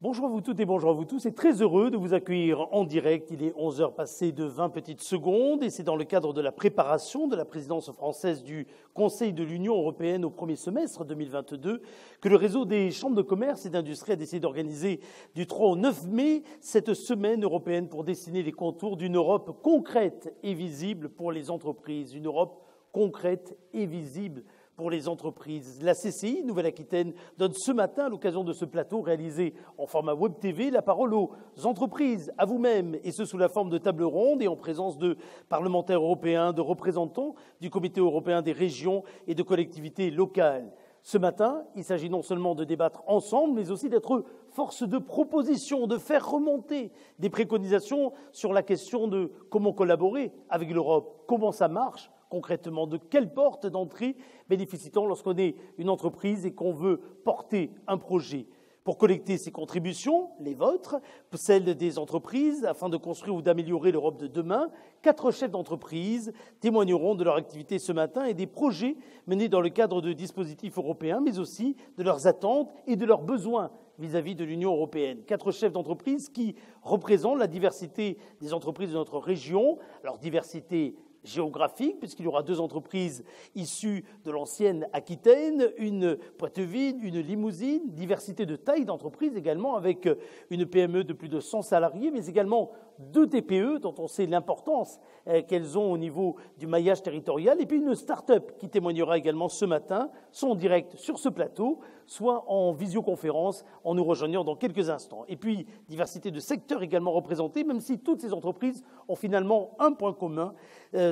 Bonjour à vous toutes et bonjour à vous tous. C'est très heureux de vous accueillir en direct. Il est 11 heures passées de 20 petites secondes et c'est dans le cadre de la préparation de la présidence française du Conseil de l'Union européenne au premier semestre 2022 que le réseau des chambres de commerce et d'industrie a décidé d'organiser du 3 au 9 mai cette semaine européenne pour dessiner les contours d'une Europe concrète et visible pour les entreprises. Une Europe concrète et visible pour les entreprises. La CCI Nouvelle-Aquitaine donne ce matin, à l'occasion de ce plateau réalisé en format Web TV, la parole aux entreprises, à vous-même, et ce sous la forme de table ronde et en présence de parlementaires européens, de représentants du Comité européen des régions et de collectivités locales. Ce matin, il s'agit non seulement de débattre ensemble, mais aussi d'être force de proposition, de faire remonter des préconisations sur la question de comment collaborer avec l'Europe, comment ça marche, concrètement, de quelle porte d'entrée bénéficie-t-on lorsqu'on est une entreprise et qu'on veut porter un projet. Pour collecter ces contributions, les vôtres, celles des entreprises, afin de construire ou d'améliorer l'Europe de demain, 4 chefs d'entreprise témoigneront de leur activité ce matin et des projets menés dans le cadre de dispositifs européens, mais aussi de leurs attentes et de leurs besoins vis-à-vis de l'Union européenne. 4 chefs d'entreprise qui représentent la diversité des entreprises de notre région, leur diversité géographique, puisqu'il y aura 2 entreprises issues de l'ancienne Aquitaine, une Poitevine, une Limousine, diversité de taille d'entreprise également, avec une PME de plus de 100 salariés, mais également 2 TPE, dont on sait l'importance qu'elles ont au niveau du maillage territorial, et puis une start-up qui témoignera également ce matin, soit en direct sur ce plateau, soit en visioconférence, en nous rejoignant dans quelques instants. Et puis, diversité de secteurs également représentés, même si toutes ces entreprises ont finalement un point commun,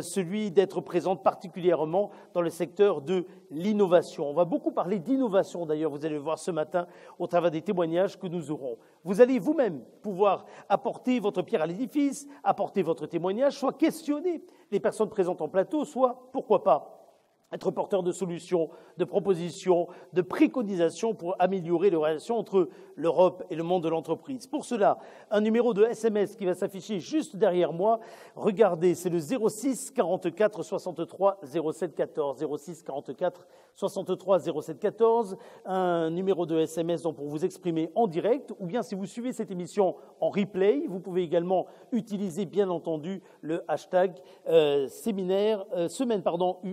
celui d'être présentes particulièrement dans le secteur de l'innovation. On va beaucoup parler d'innovation d'ailleurs, vous allez le voir ce matin au travers des témoignages que nous aurons. Vous allez vous-même pouvoir apporter votre pierre à l'édifice, apporter votre témoignage, soit questionner les personnes présentes en plateau, soit, pourquoi pas, être porteur de solutions, de propositions, de préconisations pour améliorer les relations entre l'Europe et le monde de l'entreprise. Pour cela, un numéro de SMS qui va s'afficher juste derrière moi. Regardez, c'est le 06 44 63 07 14. 06 44 63 07 14. Un numéro de SMS donc pour vous exprimer en direct. Ou bien si vous suivez cette émission en replay, vous pouvez également utiliser bien entendu le hashtag semaine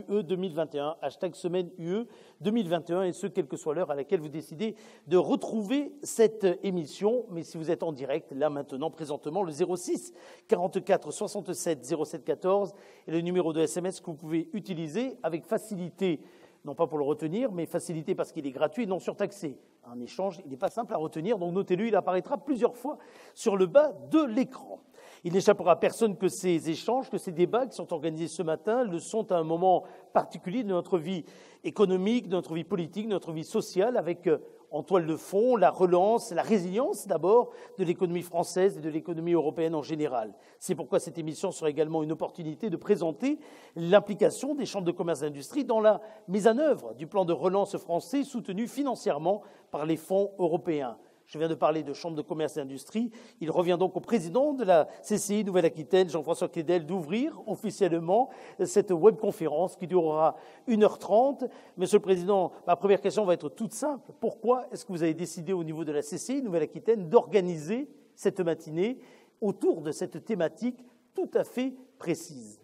UE 2021. Hashtag semaine UE 2021, et ce, quelle que soit l'heure à laquelle vous décidez de retrouver cette émission. Mais si vous êtes en direct, là maintenant, présentement, le 06 44 67 07 14 est le numéro de SMS que vous pouvez utiliser avec facilité, non pas pour le retenir, mais facilité parce qu'il est gratuit et non surtaxé. Un échange, il n'est pas simple à retenir, donc notez-le, il apparaîtra plusieurs fois sur le bas de l'écran. Il n'échappera à personne que ces échanges, que ces débats qui sont organisés ce matin le sont à un moment particulier de notre vie économique, de notre vie politique, de notre vie sociale, avec en toile de fond la relance, la résilience d'abord de l'économie française et de l'économie européenne en général. C'est pourquoi cette émission sera également une opportunité de présenter l'implication des chambres de commerce et d'industrie dans la mise en œuvre du plan de relance français soutenu financièrement par les fonds européens. Je viens de parler de Chambre de commerce et d'industrie. Il revient donc au président de la CCI Nouvelle-Aquitaine, Jean-François Clédel, d'ouvrir officiellement cette webconférence qui durera 1h30. Monsieur le Président, ma première question va être toute simple. Pourquoi est-ce que vous avez décidé au niveau de la CCI Nouvelle-Aquitaine d'organiser cette matinée autour de cette thématique tout à fait précise ?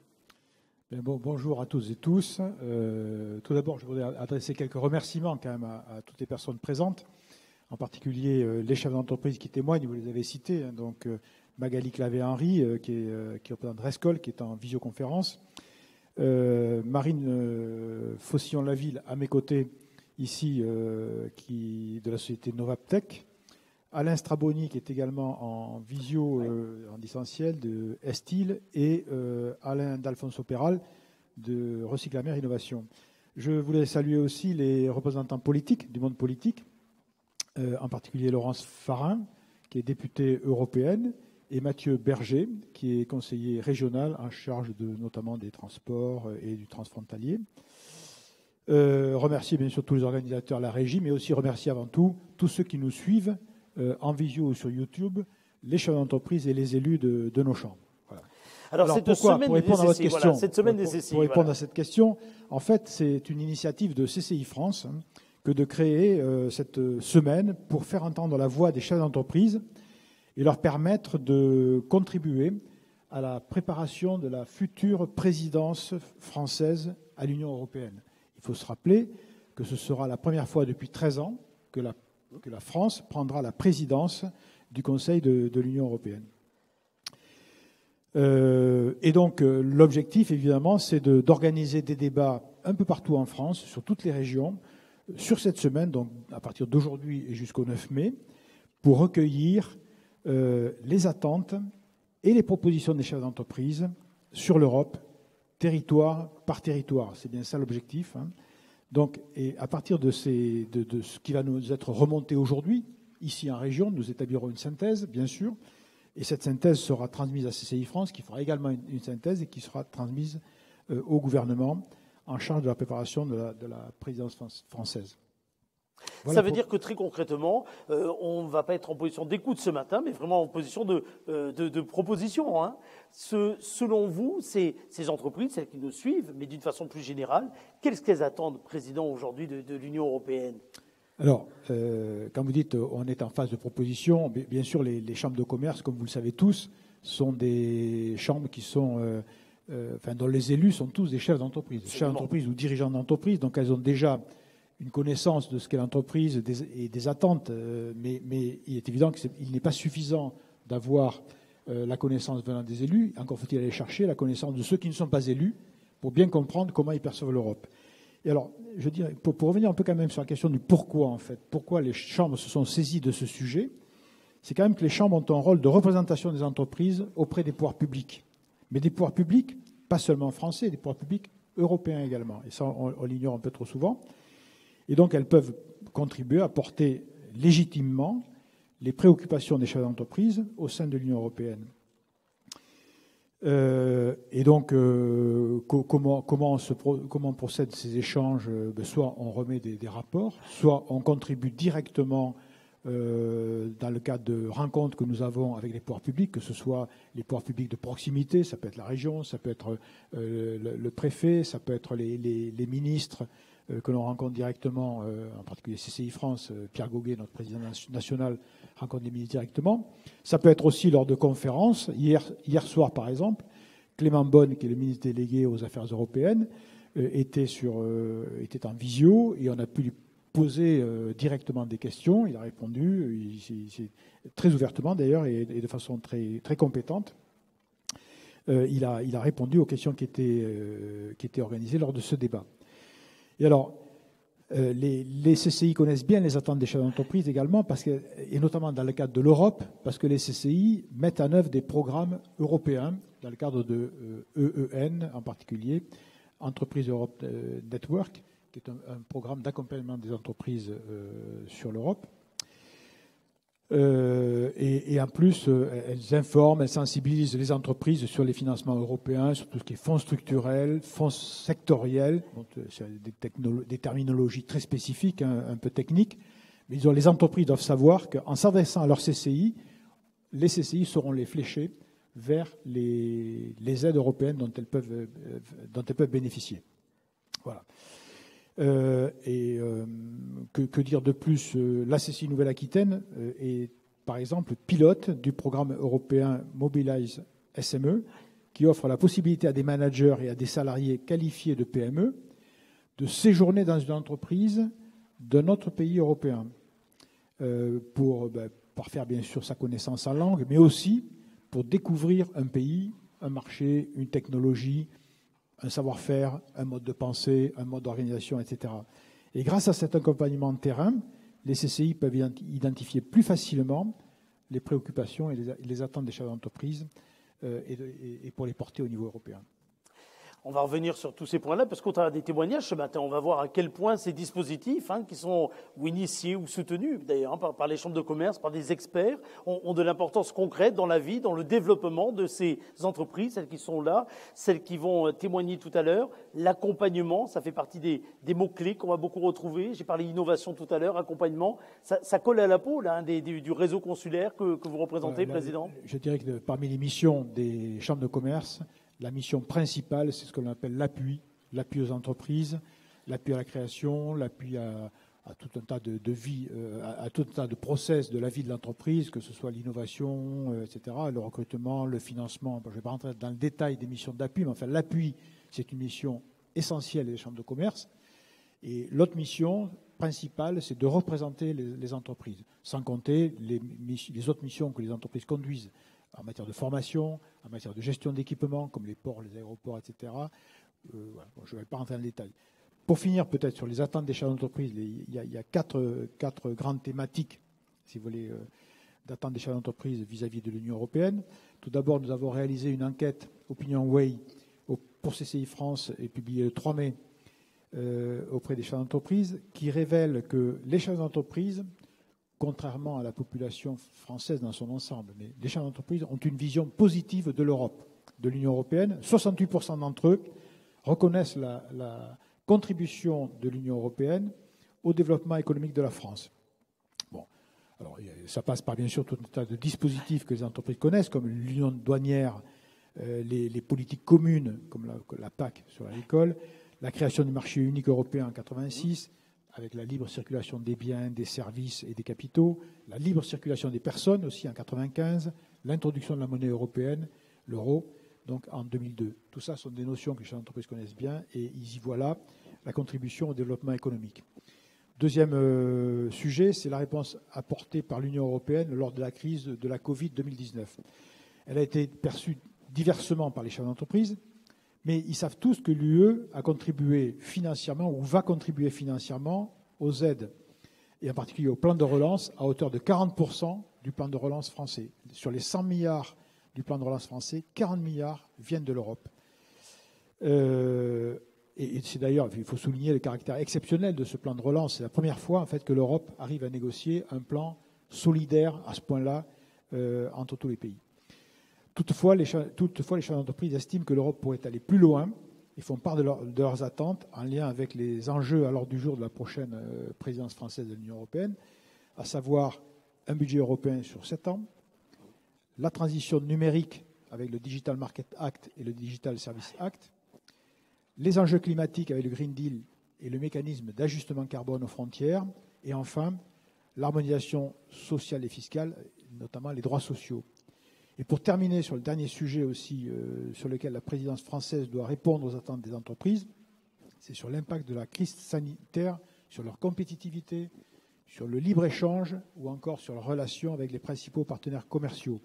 Bonjour à tous et tous. Tout d'abord, je voudrais adresser quelques remerciements quand même à toutes les personnes présentes. En particulier les chefs d'entreprise qui témoignent, vous les avez cités, hein, donc Magali Clavé-Henry, qui représente Rescol, qui est en visioconférence, Marine Faucillon-Laville, à mes côtés, ici, de la société Novaptech, Alain Straboni, qui est également en visio, en distanciel, de Estil, et Alain d'Alfonso Peral, de Recyclamer Innovation. Je voulais saluer aussi les représentants politiques, du monde politique, en particulier Laurence Farin, qui est députée européenne, et Mathieu Berger, qui est conseiller régional en charge notamment des transports et du transfrontalier. Remercier bien sûr tous les organisateurs de la régie, mais aussi remercier avant tout tous ceux qui nous suivent en visio ou sur YouTube, les chefs d'entreprise et les élus de nos chambres. Voilà. Alors cette semaine pour répondre à votre question, cette semaine pour répondre à cette question, en fait, c'est une initiative de CCI France, hein, que de créer cette semaine pour faire entendre la voix des chefs d'entreprise et leur permettre de contribuer à la préparation de la future présidence française à l'Union européenne. Il faut se rappeler que ce sera la première fois depuis 13 ans que la France prendra la présidence du Conseil de l'Union européenne. Et donc, l'objectif, évidemment, c'est d'organiser des débats un peu partout en France, sur toutes les régions, sur cette semaine, donc à partir d'aujourd'hui et jusqu'au 9 mai, pour recueillir les attentes et les propositions des chefs d'entreprise sur l'Europe, territoire par territoire. C'est bien ça l'objectif. Hein. Donc, et à partir de ce qui va nous être remonté aujourd'hui, ici en région, nous établirons une synthèse, bien sûr, et cette synthèse sera transmise à CCI France, qui fera également une synthèse et qui sera transmise au gouvernement en charge de la préparation de la présidence française. Voilà. Ça veut dire que très concrètement, on ne va pas être en position d'écoute ce matin, mais vraiment en position de proposition. Hein. Selon vous, ces entreprises, celles qui nous suivent, mais d'une façon plus générale, qu'est-ce qu'elles attendent, Président, aujourd'hui de l'Union européenne ? Alors, quand vous dites on est en phase de proposition, bien sûr, les chambres de commerce, comme vous le savez tous, sont des chambres qui sont, dont les élus sont tous des chefs d'entreprise, chefs d'entreprise ou dirigeants d'entreprise, donc elles ont déjà une connaissance de ce qu'est l'entreprise et des attentes, mais il est évident qu'il n'est pas suffisant d'avoir la connaissance venant des élus, encore faut-il aller chercher la connaissance de ceux qui ne sont pas élus pour bien comprendre comment ils perçoivent l'Europe. Et alors, je dirais, pour revenir un peu quand même sur la question du pourquoi, en fait, pourquoi les chambres se sont saisies de ce sujet, c'est quand même que les chambres ont un rôle de représentation des entreprises auprès des pouvoirs publics. Mais des pouvoirs publics, pas seulement français, des pouvoirs publics européens également. Et ça, on l'ignore un peu trop souvent. Et donc, elles peuvent contribuer à porter légitimement les préoccupations des chefs d'entreprise au sein de l'Union européenne. Et donc, comment on procède ces échanges ? Soit on remet des rapports, soit on contribue directement dans le cadre de rencontres que nous avons avec les pouvoirs publics, que ce soit les pouvoirs publics de proximité, ça peut être la région, ça peut être le préfet, ça peut être les ministres que l'on rencontre directement, en particulier CCI France, Pierre Goguet, notre président national, rencontre les ministres directement. Ça peut être aussi lors de conférences. Hier soir, par exemple, Clément Beaune, qui est le ministre délégué aux Affaires européennes, était en visio et on a pu lui poser directement des questions. Il a répondu très ouvertement d'ailleurs et de façon très, très compétente. Il a répondu aux questions qui étaient organisées lors de ce débat. Et alors, les CCI connaissent bien les attentes des chefs d'entreprise également, et notamment dans le cadre de l'Europe, parce que les CCI mettent en œuvre des programmes européens, dans le cadre de EEN en particulier, Entreprise Europe Network, qui est un programme d'accompagnement des entreprises sur l'Europe. Et en plus, elles informent, elles sensibilisent les entreprises sur les financements européens, sur tout ce qui est fonds structurels, fonds sectoriels, c'est des terminologies très spécifiques, un peu techniques. Mais les entreprises doivent savoir qu'en s'adressant à leur CCI, les CCI sauront les flécher vers les aides européennes dont elles peuvent bénéficier. Voilà. Que dire de plus ? La CCI Nouvelle-Aquitaine est, par exemple, pilote du programme européen Mobilize SME, qui offre la possibilité à des managers et à des salariés qualifiés de PME de séjourner dans une entreprise d'un autre pays européen pour faire bien sûr sa connaissance en langue, mais aussi pour découvrir un pays, un marché, une technologie, un savoir-faire, un mode de pensée, un mode d'organisation, etc. Et grâce à cet accompagnement de terrain, les CCI peuvent identifier plus facilement les préoccupations et les attentes des chefs d'entreprise et pour les porter au niveau européen. On va revenir sur tous ces points-là, parce qu'au travers des témoignages ce matin, on va voir à quel point ces dispositifs, qui sont ou initiés ou soutenus d'ailleurs par les chambres de commerce, par des experts, ont de l'importance concrète dans la vie, dans le développement de ces entreprises, celles qui sont là, celles qui vont témoigner tout à l'heure. L'accompagnement, ça fait partie des mots-clés qu'on va beaucoup retrouver. J'ai parlé innovation tout à l'heure, accompagnement. Ça colle à la peau là, du réseau consulaire que vous représentez, Président. Je dirais que parmi les missions des chambres de commerce, la mission principale, c'est ce que l'on appelle l'appui aux entreprises, l'appui à la création, l'appui tout un tas de vie, à tout un tas de process de la vie de l'entreprise, que ce soit l'innovation, etc., le recrutement, le financement. Je ne vais pas rentrer dans le détail des missions d'appui, mais enfin l'appui, c'est une mission essentielle des chambres de commerce. Et l'autre mission principale, c'est de représenter les entreprises, sans compter les autres missions que les entreprises conduisent en matière de formation, en matière de gestion d'équipements, comme les ports, les aéroports, etc. Voilà. Bon, je ne vais pas rentrer dans le détail. Pour finir, peut-être sur les attentes des chefs d'entreprise, il y a quatre grandes thématiques, si vous voulez, d'attentes des chefs d'entreprise vis-à-vis de l'Union européenne. Tout d'abord, nous avons réalisé une enquête Opinion Way pour CCI France et publiée le 3 mai auprès des chefs d'entreprise, qui révèle que les chefs d'entreprise, contrairement à la population française dans son ensemble, mais les chefs d'entreprise ont une vision positive de l'Europe, de l'Union européenne. 68% d'entre eux reconnaissent la contribution de l'Union européenne au développement économique de la France. Bon, alors ça passe par bien sûr tout un tas de dispositifs que les entreprises connaissent, comme l'union douanière, les politiques communes, comme la PAC sur l'agricole, la création du marché unique européen en 1986, avec la libre circulation des biens, des services et des capitaux, la libre circulation des personnes aussi en 1995, l'introduction de la monnaie européenne, l'euro, donc en 2002. Tout ça sont des notions que les chefs d'entreprise connaissent bien et ils y voient là la contribution au développement économique. Deuxième sujet, c'est la réponse apportée par l'Union européenne lors de la crise de la Covid 2019. Elle a été perçue diversement par les chefs d'entreprise, mais ils savent tous que l'UE a contribué financièrement ou va contribuer financièrement aux aides, et en particulier au plan de relance, à hauteur de 40% du plan de relance français. Sur les 100 milliards du plan de relance français, 40 milliards viennent de l'Europe. Et c'est d'ailleurs, il faut souligner le caractère exceptionnel de ce plan de relance. C'est la première fois en fait, que l'Europe arrive à négocier un plan solidaire à ce point-là entre tous les pays. Toutefois, les chefs d'entreprise estiment que l'Europe pourrait aller plus loin et font part de leurs attentes en lien avec les enjeux à l'ordre du jour de la prochaine présidence française de l'Union européenne, à savoir un budget européen sur 7 ans, la transition numérique avec le Digital Market Act et le Digital Service Act, les enjeux climatiques avec le Green Deal et le mécanisme d'ajustement carbone aux frontières, et enfin l'harmonisation sociale et fiscale, notamment les droits sociaux. Et pour terminer sur le dernier sujet aussi sur lequel la présidence française doit répondre aux attentes des entreprises, c'est sur l'impact de la crise sanitaire sur leur compétitivité, sur le libre-échange ou encore sur leurs relations avec les principaux partenaires commerciaux.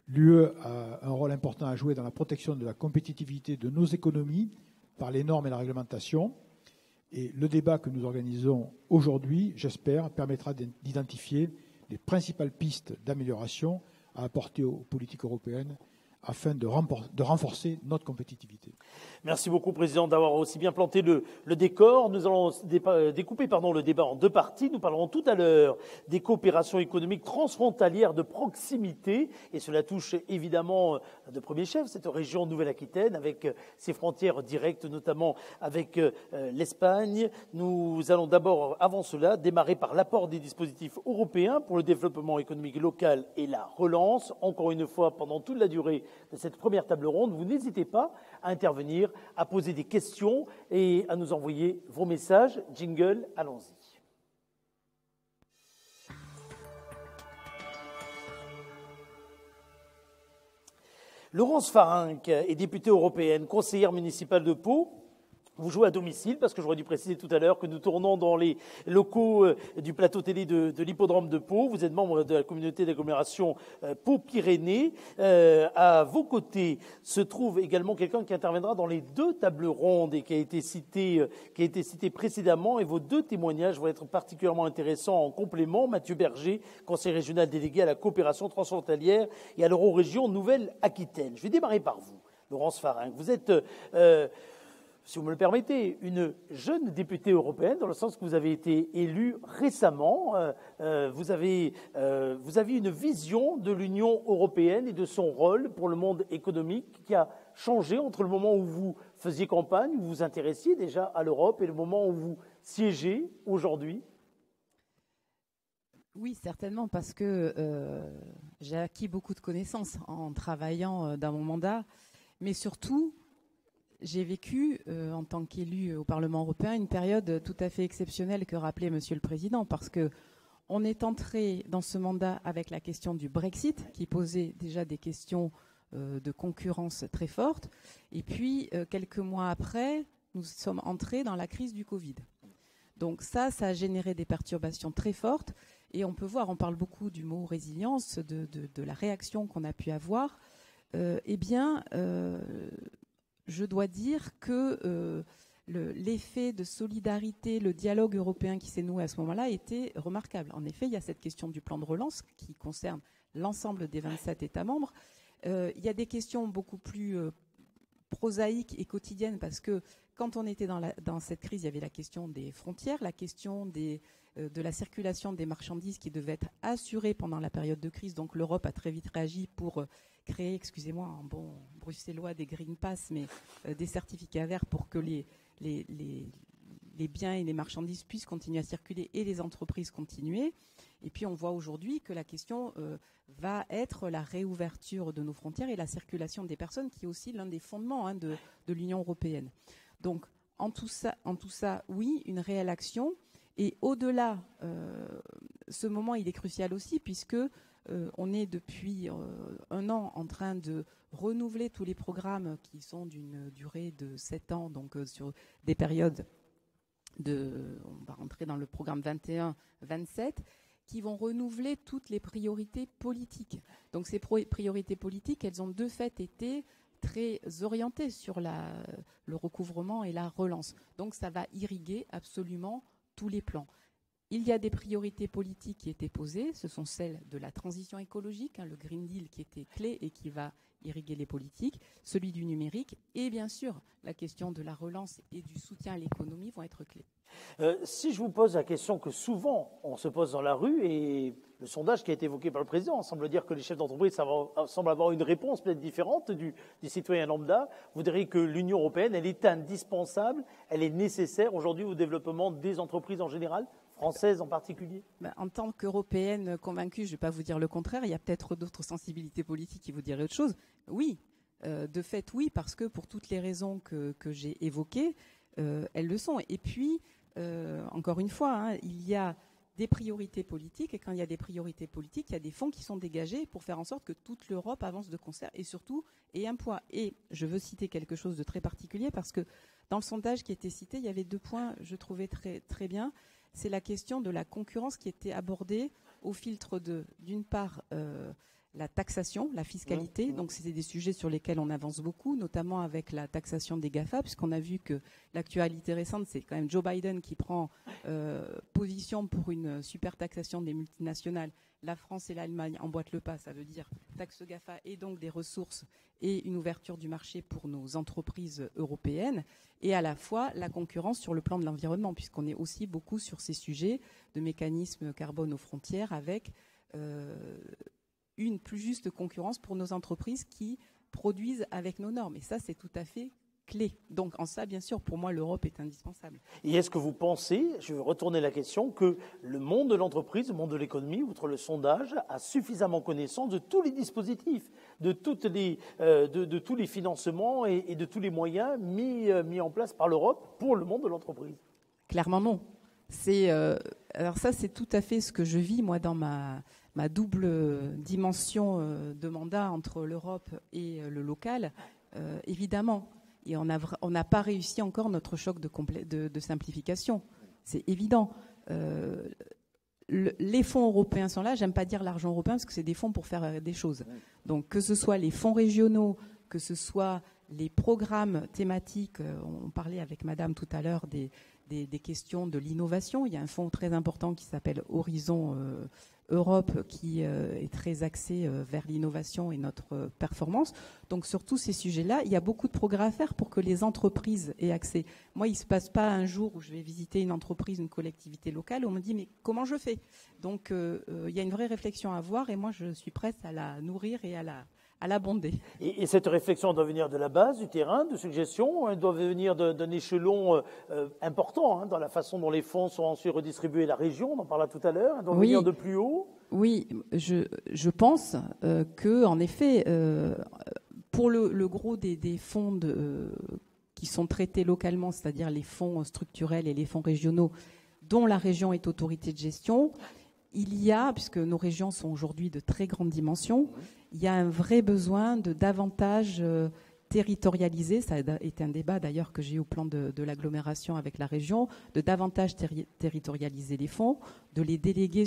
L'UE a un rôle important à jouer dans la protection de la compétitivité de nos économies par les normes et la réglementation. Et le débat que nous organisons aujourd'hui, j'espère, permettra d'identifier les principales pistes d'amélioration à apporter aux politiques européennes afin de renforcer notre compétitivité. Merci beaucoup, Président, d'avoir aussi bien planté le décor. Nous allons découper le débat en deux parties. Nous parlerons tout à l'heure des coopérations économiques transfrontalières de proximité. Et cela touche évidemment de premier chef cette région Nouvelle-Aquitaine avec ses frontières directes, notamment avec l'Espagne. Nous allons d'abord, avant cela, démarrer par l'apport des dispositifs européens pour le développement économique local et la relance. Encore une fois, pendant toute la durée de cette première table ronde, vous n'hésitez pas à intervenir, à poser des questions et à nous envoyer vos messages. Jingle, allons-y. Laurence Farinck est députée européenne, conseillère municipale de Pau. Vous jouez à domicile, parce que j'aurais dû préciser tout à l'heure que nous tournons dans les locaux du plateau télé de l'hippodrome de Pau. Vous êtes membre de la communauté d'agglomération Pau-Pyrénées. À vos côtés se trouve également quelqu'un qui interviendra dans les deux tables rondes et qui a été cité précédemment. Et vos deux témoignages vont être particulièrement intéressants en complément. Mathieu Berger, conseiller régional délégué à la coopération transfrontalière et à l'Eurorégion Nouvelle-Aquitaine. Je vais démarrer par vous, Laurence Farinck. Vous êtes... si vous me le permettez, une jeune députée européenne, dans le sens que vous avez été élue récemment. Vous avez une vision de l'Union européenne et de son rôle pour le monde économique qui a changé entre le moment où vous faisiez campagne, où vous vous intéressiez déjà à l'Europe, et le moment où vous siégez aujourd'hui. Oui, certainement, parce que j'ai acquis beaucoup de connaissances en travaillant dans mon mandat, mais surtout... J'ai vécu, en tant qu'élu au Parlement européen, une période tout à fait exceptionnelle que rappelait Monsieur le Président, parce que on est entré dans ce mandat avec la question du Brexit, qui posait déjà des questions de concurrence très fortes. Et puis, quelques mois après, nous sommes entrés dans la crise du Covid. Donc ça a généré des perturbations très fortes. Et on peut voir, on parle beaucoup du mot résilience, de la réaction qu'on a pu avoir. Je dois dire que l'effet de solidarité, le dialogue européen qui s'est noué à ce moment-là était remarquable. En effet, il y a cette question du plan de relance qui concerne l'ensemble des 27 États membres. Il y a des questions beaucoup plus prosaïques et quotidiennes parce que quand on était dans cette crise, il y avait la question des frontières, la question de la circulation des marchandises qui devait être assurée pendant la période de crise. Donc l'Europe a très vite réagi pour créer, excusez-moi, en bon bruxellois, des green pass, mais des certificats verts pour que les biens et les marchandises puissent continuer à circuler et les entreprises continuer. Et puis on voit aujourd'hui que la question va être la réouverture de nos frontières et la circulation des personnes, qui est aussi l'un des fondements de l'Union européenne. Donc en tout ça, oui, une réelle action. Et au-delà, ce moment, il est crucial aussi, puisque on est depuis un an en train de renouveler tous les programmes qui sont d'une durée de 7 ans, donc sur des périodes on va rentrer dans le programme 21-27, qui vont renouveler toutes les priorités politiques. Donc ces priorités politiques, elles ont de fait été très orientées sur le recouvrement et la relance. Donc ça va irriguer absolument tous les plans. Il y a des priorités politiques qui étaient posées, ce sont celles de la transition écologique, le Green Deal qui était clé et qui va irriguer les politiques, celui du numérique et bien sûr la question de la relance et du soutien à l'économie vont être clés. Si je vous pose la question que souvent on se pose dans la rue, et le sondage qui a été évoqué par le président semble dire que les chefs d'entreprise semblent avoir une réponse peut-être différente du citoyen lambda, vous diriez que l'Union européenne, elle est indispensable, elle est nécessaire aujourd'hui au développement des entreprises en général, françaises en particulier? En tant qu'Européenne convaincue, je ne vais pas vous dire le contraire, il y a peut-être d'autres sensibilités politiques qui vous diraient autre chose. Oui, de fait oui, parce que pour toutes les raisons que j'ai évoquées, elles le sont. Et puis, encore une fois, il y a des priorités politiques, et quand il y a des priorités politiques, il y a des fonds qui sont dégagés pour faire en sorte que toute l'Europe avance de concert et surtout ait un poids. Et je veux citer quelque chose de très particulier parce que dans le sondage qui était cité, il y avait 2 points, je trouvais très, très bien. C'est la question de la concurrence qui était abordée au filtre d'une part, la taxation, la fiscalité. Donc, c'était des sujets sur lesquels on avance beaucoup, notamment avec la taxation des GAFA, puisqu'on a vu que l'actualité récente, c'est quand même Joe Biden qui prend position pour une super taxation des multinationales. La France et l'Allemagne emboîtent le pas, ça veut dire taxe GAFA et donc des ressources et une ouverture du marché pour nos entreprises européennes, et à la fois la concurrence sur le plan de l'environnement, puisqu'on est aussi beaucoup sur ces sujets de mécanismes carbone aux frontières avec une plus juste concurrence pour nos entreprises qui produisent avec nos normes. Et ça, c'est tout à fait clé. Donc, en ça, bien sûr, pour moi, l'Europe est indispensable. Et est-ce que vous pensez, je vais retourner la question, que le monde de l'entreprise, le monde de l'économie, outre le sondage, a suffisamment connaissance de tous les dispositifs, de tous les financements et de tous les moyens mis en place par l'Europe pour le monde de l'entreprise? Clairement, non. Alors ça, c'est tout à fait ce que je vis, moi, dans ma double dimension de mandat entre l'Europe et le local. Évidemment. Et on n'a pas réussi encore notre choc de simplification. C'est évident. Les fonds européens sont là. J'aime pas dire l'argent européen parce que c'est des fonds pour faire des choses. Donc que ce soit les fonds régionaux, que ce soit les programmes thématiques, on parlait avec Madame tout à l'heure des questions de l'innovation. Il y a un fonds très important qui s'appelle Horizon Europe qui est très axé vers l'innovation et notre performance. Donc sur tous ces sujets-là, il y a beaucoup de progrès à faire pour que les entreprises aient accès. Moi, il ne se passe pas un jour où je vais visiter une entreprise, une collectivité locale, où on me dit mais comment je fais? Donc il y a une vraie réflexion à avoir et moi je suis prête à la nourrir et à l'abonder. Et cette réflexion doit venir de la base, du terrain, de suggestions, elle doit venir d'un échelon important dans la façon dont les fonds sont ensuite redistribués à la région, on en parlait tout à l'heure, elle doit venir de plus haut. Oui, je pense que en effet, pour le gros des fonds qui sont traités localement, c'est-à-dire les fonds structurels et les fonds régionaux, dont la région est autorité de gestion. Il y a, puisque nos régions sont aujourd'hui de très grande dimension, il y a un vrai besoin de davantage territorialiser, ça a été un débat d'ailleurs que j'ai eu au plan de l'agglomération avec la région, de davantage territorialiser les fonds, de les déléguer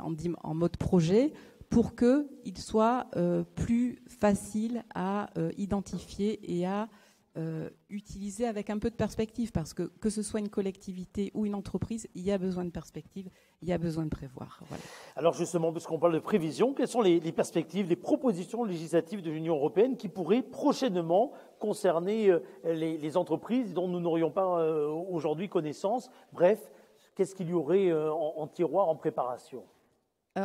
en mode projet pour qu'ils soient plus faciles à identifier et à utiliser avec un peu de perspective, parce que ce soit une collectivité ou une entreprise, il y a besoin de perspective, il y a besoin de prévoir. Voilà. Alors justement, puisqu'on parle de prévision, quelles sont les perspectives, les propositions législatives de l'Union européenne qui pourraient prochainement concerner les entreprises dont nous n'aurions pas aujourd'hui connaissance? Bref, qu'est-ce qu'il y aurait en tiroir, en préparation?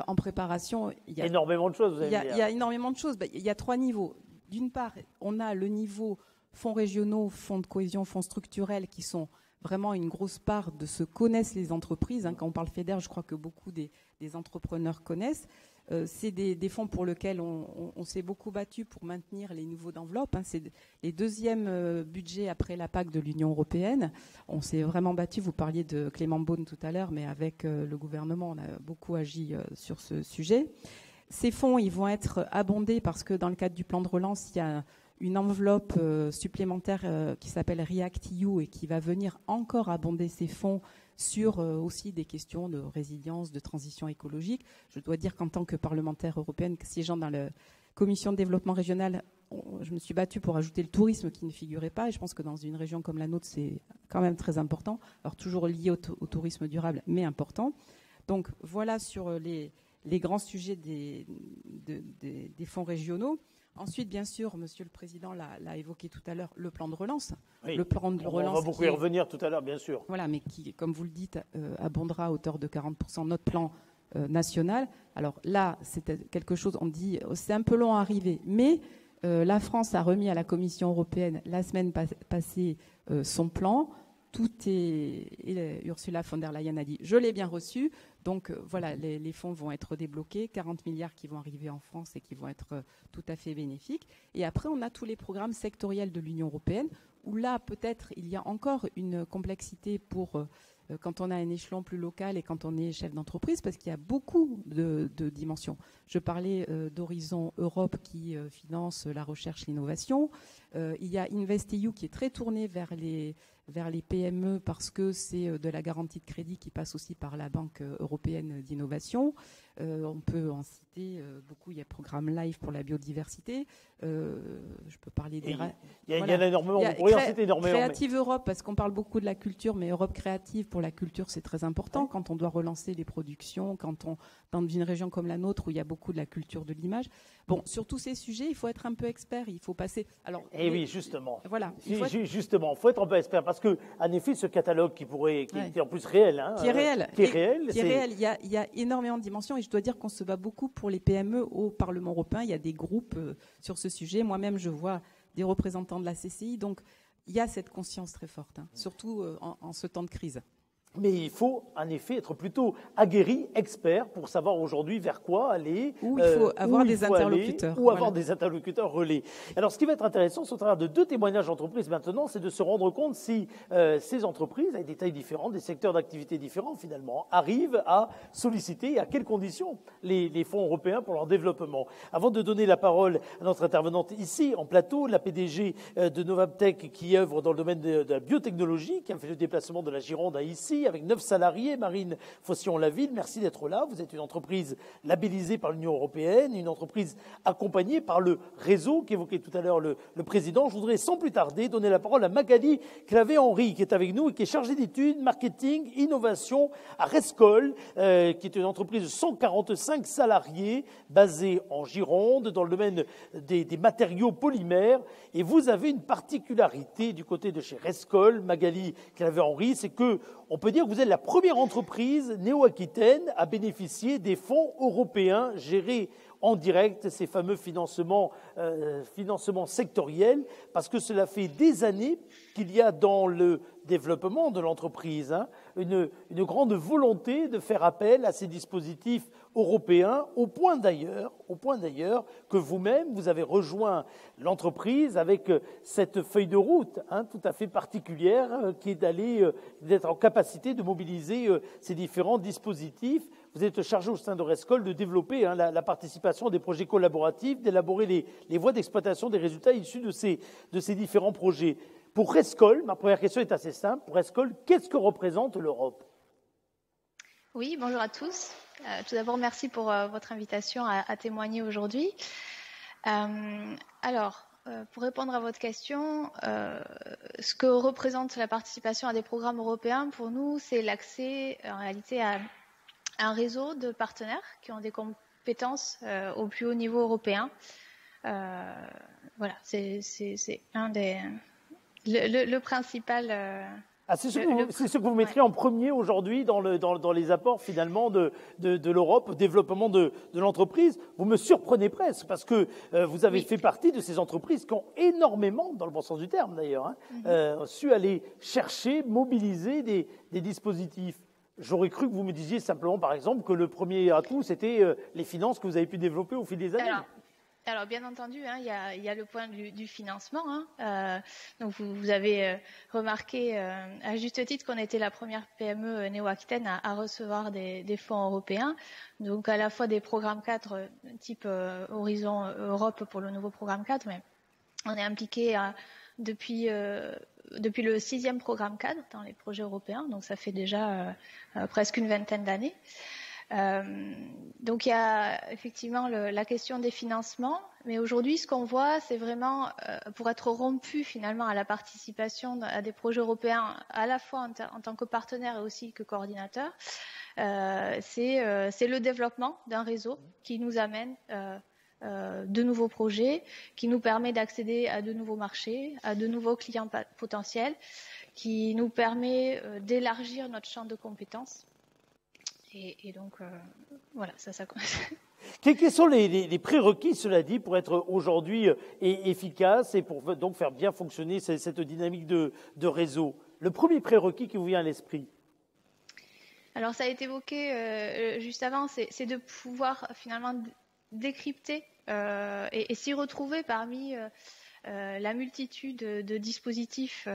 En préparation, il y a énormément de choses. Il y a énormément de choses. Il y a 3 niveaux. D'une part, on a le niveau fonds régionaux, fonds de cohésion, fonds structurels qui sont vraiment une grosse part de ce que connaissent les entreprises. Quand on parle FEDER, je crois que beaucoup des entrepreneurs connaissent. C'est des fonds pour lesquels on s'est beaucoup battu pour maintenir les niveaux d'enveloppe. C'est les deuxièmes budgets après la PAC de l'Union européenne. On s'est vraiment battu. Vous parliez de Clément Beaune tout à l'heure, mais avec le gouvernement, on a beaucoup agi sur ce sujet. Ces fonds, ils vont être abondés parce que dans le cadre du plan de relance, il y a une enveloppe supplémentaire qui s'appelle REACT-EU et qui va venir encore abonder ces fonds sur aussi des questions de résilience, de transition écologique. Je dois dire qu'en tant que parlementaire européenne, siégeant dans la commission de développement régional, je me suis battue pour ajouter le tourisme qui ne figurait pas, et je pense que dans une région comme la nôtre, c'est quand même très important. Alors toujours lié au tourisme durable, mais important. Donc voilà sur les grands sujets des fonds régionaux. Ensuite, bien sûr, Monsieur le Président l'a évoqué tout à l'heure, le plan de relance. Oui, le plan de relance on va beaucoup y revenir tout à l'heure, bien sûr. Voilà, mais qui, comme vous le dites, abondera à hauteur de 40% notre plan national. Alors là, c'est quelque chose, on dit, c'est un peu long à arriver, mais la France a remis à la Commission européenne la semaine passée son plan. Et Ursula von der Leyen a dit « je l'ai bien reçu ». Donc voilà, les fonds vont être débloqués, 40 milliards qui vont arriver en France et qui vont être tout à fait bénéfiques. Et après, on a tous les programmes sectoriels de l'Union européenne, où là, peut-être, il y a encore une complexité pour quand on a un échelon plus local et quand on est chef d'entreprise, parce qu'il y a beaucoup de dimensions. Je parlais d'Horizon Europe qui finance la recherche et l'innovation. Il y a InvestEU qui est très tourné vers les PME parce que c'est de la garantie de crédit qui passe aussi par la Banque européenne d'innovation. On peut en citer beaucoup. Il y a le programme LIFE pour la biodiversité. Je peux parler des... Il y en a énormément. On pourrait en citer énormément. Créative Europe, parce qu'on parle beaucoup de la culture, mais Europe créative pour la culture, c'est très important quand on doit relancer les productions, dans une région comme la nôtre où il y a beaucoup de la culture de l'image. Bon, sur tous ces sujets, il faut être un peu expert. Il faut passer... oui, justement. Voilà. Justement, il faut être un peu expert parce que, en effet, ce catalogue qui est en plus réel, qui est réel. Il y a énormément de dimensions et je dois dire qu'on se bat beaucoup pour les PME au Parlement européen. Il y a des groupes sur ce sujet. Moi-même, je vois des représentants de la CCI. Donc, il y a cette conscience très forte, surtout en ce temps de crise. Mais il faut, en effet, être plutôt aguerri, expert, pour savoir aujourd'hui vers quoi aller. Où il faut avoir des interlocuteurs. Ou avoir des interlocuteurs relais. Alors, ce qui va être intéressant, c'est au travers de 2 témoignages d'entreprises maintenant, c'est de se rendre compte si ces entreprises, avec des tailles différentes, des secteurs d'activité différents, finalement, arrivent à solliciter et à quelles conditions les fonds européens pour leur développement. Avant de donner la parole à notre intervenante ici, en plateau, la PDG de Novaptech, qui œuvre dans le domaine de la biotechnologie, qui a fait le déplacement de la Gironde à ici, avec 9 salariés. Marine Faution-Laville, merci d'être là. Vous êtes une entreprise labellisée par l'Union européenne, une entreprise accompagnée par le réseau qu'évoquait tout à l'heure le président. Je voudrais sans plus tarder donner la parole à Magali Clavé-Henry, qui est avec nous et qui est chargée d'études, marketing, innovation à Rescol, qui est une entreprise de 145 salariés basée en Gironde dans le domaine des matériaux polymères. Et vous avez une particularité du côté de chez Rescol, Magali Clavé-Henry, c'est que on peut dire que vous êtes la première entreprise néo-aquitaine à bénéficier des fonds européens gérés en direct, ces fameux financements sectoriels, parce que cela fait des années qu'il y a dans le développement de l'entreprise une grande volonté de faire appel à ces dispositifs européens, au point d'ailleurs que vous-même, vous avez rejoint l'entreprise avec cette feuille de route tout à fait particulière qui est d'être en capacité de mobiliser ces différents dispositifs. Vous êtes chargé au sein de Rescol de développer la participation à des projets collaboratifs, d'élaborer les voies d'exploitation des résultats issus de ces différents projets. Pour Rescol, ma première question est assez simple. Pour Rescol, qu'est-ce que représente l'Europe ? Oui, bonjour à tous. Tout d'abord, merci pour votre invitation à témoigner aujourd'hui. Pour répondre à votre question, ce que représente la participation à des programmes européens, pour nous, c'est l'accès en réalité à un réseau de partenaires qui ont des compétences au plus haut niveau européen. Voilà, c'est un des le principal. C'est ce que vous mettriez en premier aujourd'hui dans les apports finalement de l'Europe au développement de l'entreprise. Vous me surprenez presque parce que vous avez fait partie de ces entreprises qui ont énormément, dans le bon sens du terme d'ailleurs, su aller chercher, mobiliser des dispositifs. J'aurais cru que vous me disiez simplement, par exemple, que le premier atout, c'était les finances que vous avez pu développer au fil des années. Alors bien entendu, il y a le point du financement. Donc vous avez remarqué à juste titre qu'on était la première PME néo-aquitaine à recevoir des fonds européens. Donc à la fois des programmes cadres type Horizon Europe pour le nouveau programme cadre, mais on est impliqué depuis le 6e programme cadre dans les projets européens. Donc ça fait déjà presque une vingtaine d'années. Donc il y a effectivement la question des financements, mais aujourd'hui ce qu'on voit, c'est vraiment pour être rompu finalement à la participation à des projets européens, à la fois en tant que partenaire et aussi que coordinateur, c'est le développement d'un réseau qui nous amène de nouveaux projets, qui nous permet d'accéder à de nouveaux marchés, à de nouveaux clients potentiels, qui nous permet d'élargir notre champ de compétences. Et donc, voilà, ça commence. Quels sont les prérequis, cela dit, pour être aujourd'hui efficace et pour donc faire bien fonctionner cette dynamique de réseau? Le premier prérequis qui vous vient à l'esprit? Alors, ça a été évoqué juste avant, c'est de pouvoir finalement décrypter et s'y retrouver parmi la multitude de dispositifs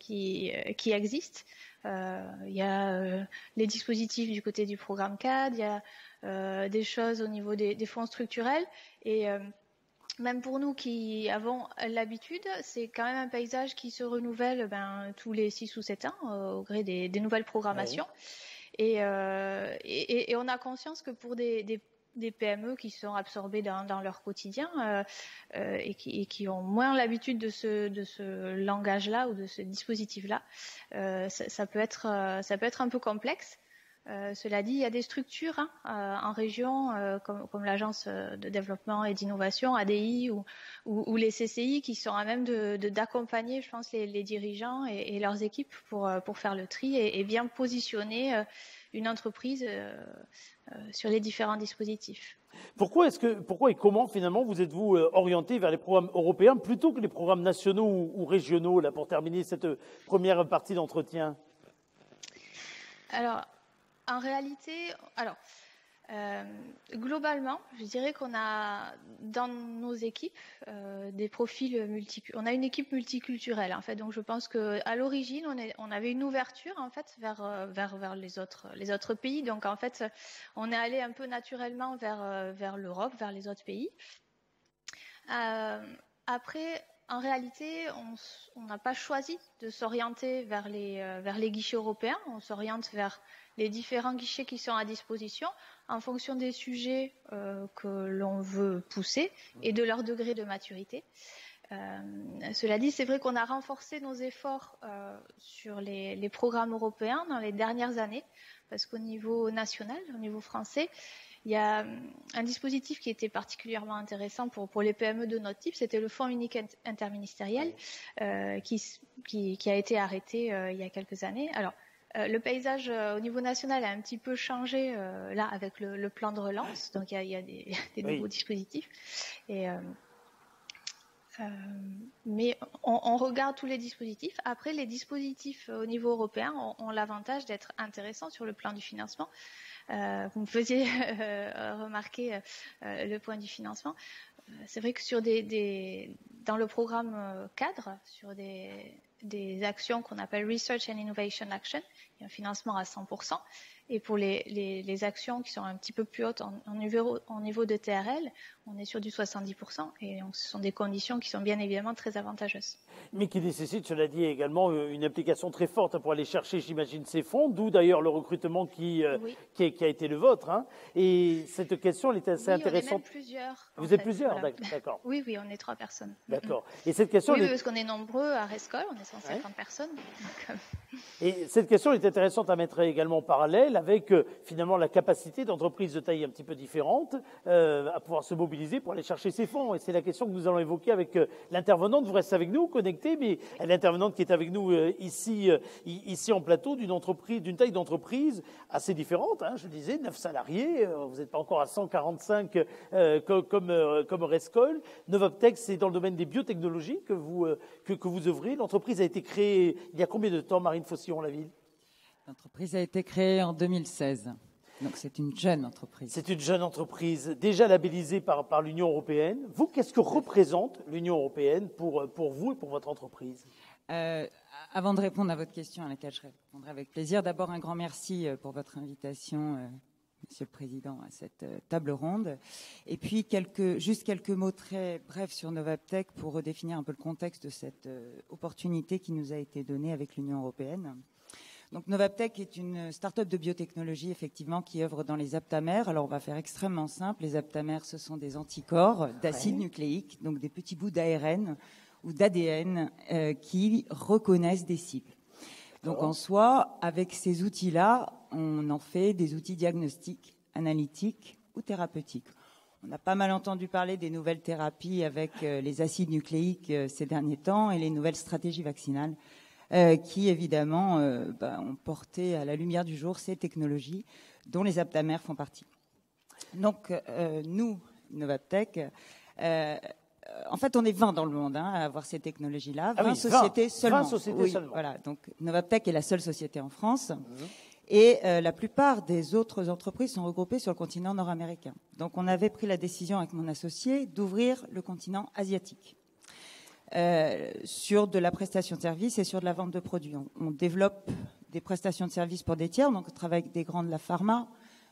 qui existent. Il y a les dispositifs du côté du programme CAD, il y a des choses au niveau des fonds structurels et même pour nous qui avons l'habitude, c'est quand même un paysage qui se renouvelle tous les 6 ou 7 ans au gré des nouvelles programmations. Oui. Et on a conscience que pour des PME qui sont absorbées dans leur quotidien et qui ont moins l'habitude de ce langage-là ou de ce dispositif-là, ça peut être un peu complexe. Cela dit, il y a des structures en région comme l'Agence de développement et d'innovation, ADI, ou les CCI qui sont à même d'accompagner, je pense, les dirigeants et leurs équipes pour faire le tri et bien positionner une entreprise sur les différents dispositifs. Pourquoi et comment finalement vous êtes-vous orienté vers les programmes européens plutôt que les programmes nationaux ou régionaux là pour terminer cette première partie d'entretien? Alors, en réalité, globalement, je dirais qu'on a dans nos équipes des profils on a une équipe multiculturelle en fait. Donc je pense que à l'origine on avait une ouverture en fait vers les autres pays. Donc en fait on est allé un peu naturellement vers l'Europe, vers les autres pays. Après, en réalité, on n'a pas choisi de s'orienter vers les guichets européens. On s'oriente vers les différents guichets qui sont à disposition en fonction des sujets que l'on veut pousser et de leur degré de maturité. Cela dit, c'est vrai qu'on a renforcé nos efforts sur les programmes européens dans les dernières années parce qu'au niveau national, au niveau français, il y a un dispositif qui était particulièrement intéressant pour les PME de notre type, c'était le Fonds unique interministériel qui a été arrêté il y a quelques années. Alors, le paysage au niveau national a un petit peu changé là avec le plan de relance, donc il y a des nouveaux dispositifs. Et Mais on regarde tous les dispositifs. Après, les dispositifs au niveau européen ont l'avantage d'être intéressants sur le plan du financement. Vous me faisiez remarquer le point du financement. C'est vrai que dans le programme cadre, sur des actions qu'on appelle Research and Innovation Action, il y a un financement à 100%. Et pour les actions qui sont un petit peu plus hautes en niveau de TRL, on est sur du 70%. Et donc, ce sont des conditions qui sont bien évidemment très avantageuses. Mais qui nécessitent, cela dit, également une implication très forte pour aller chercher, j'imagine, ces fonds, d'où d'ailleurs le recrutement qui a été le vôtre. Hein. Et cette question, elle est assez intéressante. On est même plusieurs. Vous êtes plusieurs, voilà. D'accord. Oui, on est 3 personnes. D'accord. Et cette question, oui, parce qu'on est nombreux à Rescol, on est 150 personnes. Donc, Et cette question est intéressante à mettre également en parallèle avec finalement la capacité d'entreprises de taille un petit peu différente à pouvoir se mobiliser pour aller chercher ces fonds. Et c'est la question que nous allons évoquer avec l'intervenante. Vous restez avec nous, connectée, mais l'intervenante qui est avec nous ici en plateau d'une taille d'entreprise assez différente. Hein, je disais, 9 salariés, vous n'êtes pas encore à 145 comme Rescol. Novaptec, c'est dans le domaine des biotechnologies que vous œuvrez. L'entreprise a été créée il y a combien de temps, Marine Faucillon-Laville? L'entreprise a été créée en 2016. Donc c'est une jeune entreprise. C'est une jeune entreprise, déjà labellisée par l'Union européenne. Vous, qu'est-ce que représente l'Union européenne pour vous et pour votre entreprise? Avant de répondre à votre question, à laquelle je répondrai avec plaisir, d'abord un grand merci pour votre invitation, Monsieur le Président, à cette table ronde. Et puis juste quelques mots très brefs sur Novaptec pour redéfinir un peu le contexte de cette opportunité qui nous a été donnée avec l'Union européenne. Donc Novaptec est une start-up de biotechnologie, effectivement, qui œuvre dans les aptamères. Alors, on va faire extrêmement simple. Les aptamères, ce sont des anticorps d'acide nucléique, donc des petits bouts d'ARN ou d'ADN qui reconnaissent des cibles. Donc, en soi, avec ces outils-là, on en fait des outils diagnostiques, analytiques ou thérapeutiques. On a pas mal entendu parler des nouvelles thérapies avec les acides nucléiques ces derniers temps et les nouvelles stratégies vaccinales qui, évidemment, ont porté à la lumière du jour ces technologies dont les aptamères font partie. Donc, nous, Novaptec, en fait, on est 20 dans le monde à avoir ces technologies-là. 20 sociétés seulement. 20 sociétés seulement. Voilà. Donc, Novaptec est la seule société en France. Et la plupart des autres entreprises sont regroupées sur le continent nord-américain. Donc, on avait pris la décision avec mon associé d'ouvrir le continent asiatique. Sur de la prestation de services et sur de la vente de produits. On développe des prestations de services pour des tiers, donc on travaille avec des grands de la pharma,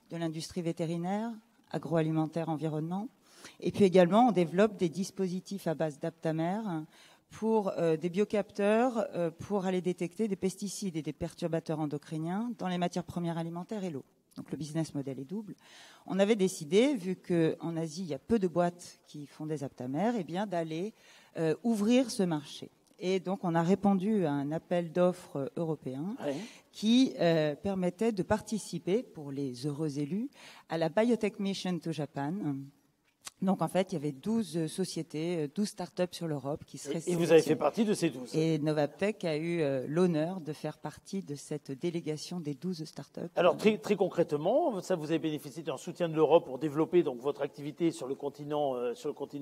de l'industrie vétérinaire, agroalimentaire, environnement. Et puis également, on développe des dispositifs à base d'aptamères pour des biocapteurs pour aller détecter des pesticides et des perturbateurs endocriniens dans les matières premières alimentaires et l'eau. Donc le business model est double. On avait décidé, vu qu'en Asie, il y a peu de boîtes qui font des aptamères, d'aller ouvrir ce marché. Et donc, on a répondu à un appel d'offres européen qui permettait de participer, pour les heureux élus, à la Biotech Mission to Japan. Donc, en fait, il y avait 12 sociétés, 12 startups sur l'Europe qui seraient sélectionnées. Et vous avez fait partie de ces 12. Et Novaptec a eu l'honneur de faire partie de cette délégation des 12 startups. Alors, très concrètement, ça, vous avez bénéficié d'un soutien de l'Europe pour développer donc votre activité sur le continent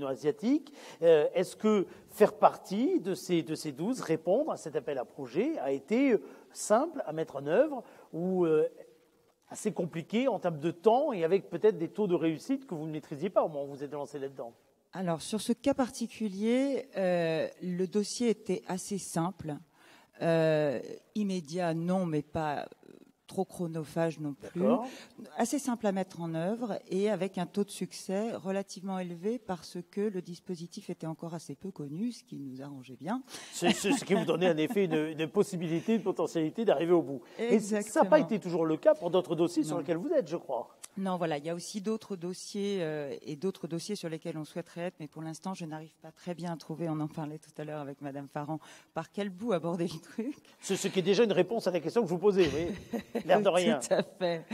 asiatique. Est-ce que faire partie de ces 12, répondre à cet appel à projet, a été simple à mettre en œuvre ou assez compliqué en termes de temps et avec peut-être des taux de réussite que vous ne maîtrisiez pas au moment où vous êtes lancé là-dedans? Alors, sur ce cas particulier, le dossier était assez simple. Immédiat, non, mais pas trop chronophage non plus. Assez simple à mettre en œuvre et avec un taux de succès relativement élevé parce que le dispositif était encore assez peu connu, ce qui nous arrangeait bien. Ce qui vous donnait en effet une possibilité, une potentialité d'arriver au bout. Exactement. Et ça n'a pas été toujours le cas pour d'autres dossiers sur lesquels vous êtes, je crois. Non, voilà, il y a aussi d'autres dossiers et d'autres dossiers sur lesquels on souhaiterait être, mais pour l'instant, je n'arrive pas très bien à trouver, on en parlait tout à l'heure avec Madame Farran, par quel bout aborder le truc. Ce qui est déjà une réponse à la question que je vous posais, oui. L'air de rien. Tout à fait.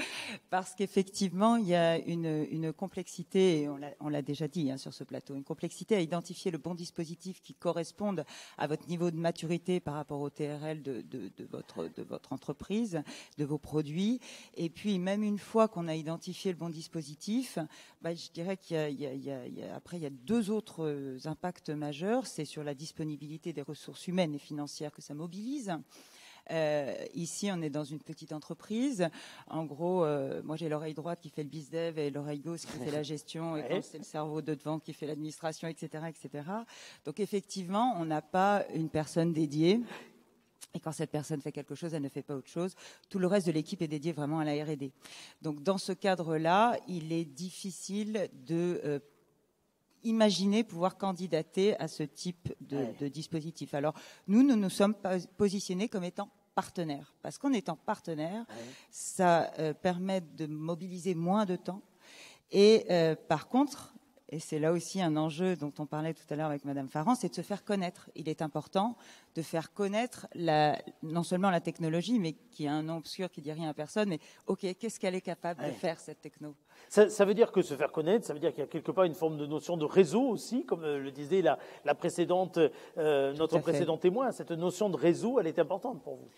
Parce qu'effectivement, il y a une complexité, et on l'a déjà dit sur ce plateau, une complexité à identifier le bon dispositif qui corresponde à votre niveau de maturité par rapport au TRL de votre entreprise, de vos produits. Et puis, même une fois qu'on a identifié identifier le bon dispositif, je dirais qu'il y a deux autres impacts majeurs. C'est sur la disponibilité des ressources humaines et financières que ça mobilise. Ici, on est dans une petite entreprise. En gros, moi, j'ai l'oreille droite qui fait le bizdev et l'oreille gauche qui fait la gestion, et quand c'est le cerveau de devant qui fait l'administration, etc., etc. Donc, effectivement, on n'a pas une personne dédiée. Et quand cette personne fait quelque chose, elle ne fait pas autre chose. Tout le reste de l'équipe est dédié vraiment à la R&D. Donc, dans ce cadre-là, il est difficile de imaginer pouvoir candidater à ce type de dispositif. Alors, nous sommes positionnés comme étant partenaires. Parce qu'en étant partenaires, ça permet de mobiliser moins de temps. Et par contre, et c'est là aussi un enjeu dont on parlait tout à l'heure avec Madame Farran, c'est de se faire connaître. Il est important de faire connaître non seulement la technologie, mais qui a un nom obscur qui dit rien à personne, mais OK, qu'est-ce qu'elle est capable de faire, cette techno ? Ça veut dire que se faire connaître, ça veut dire qu'il y a quelque part une forme de notion de réseau aussi, comme le disait la précédente, notre précédent témoin. Cette notion de réseau, elle est importante pour vous.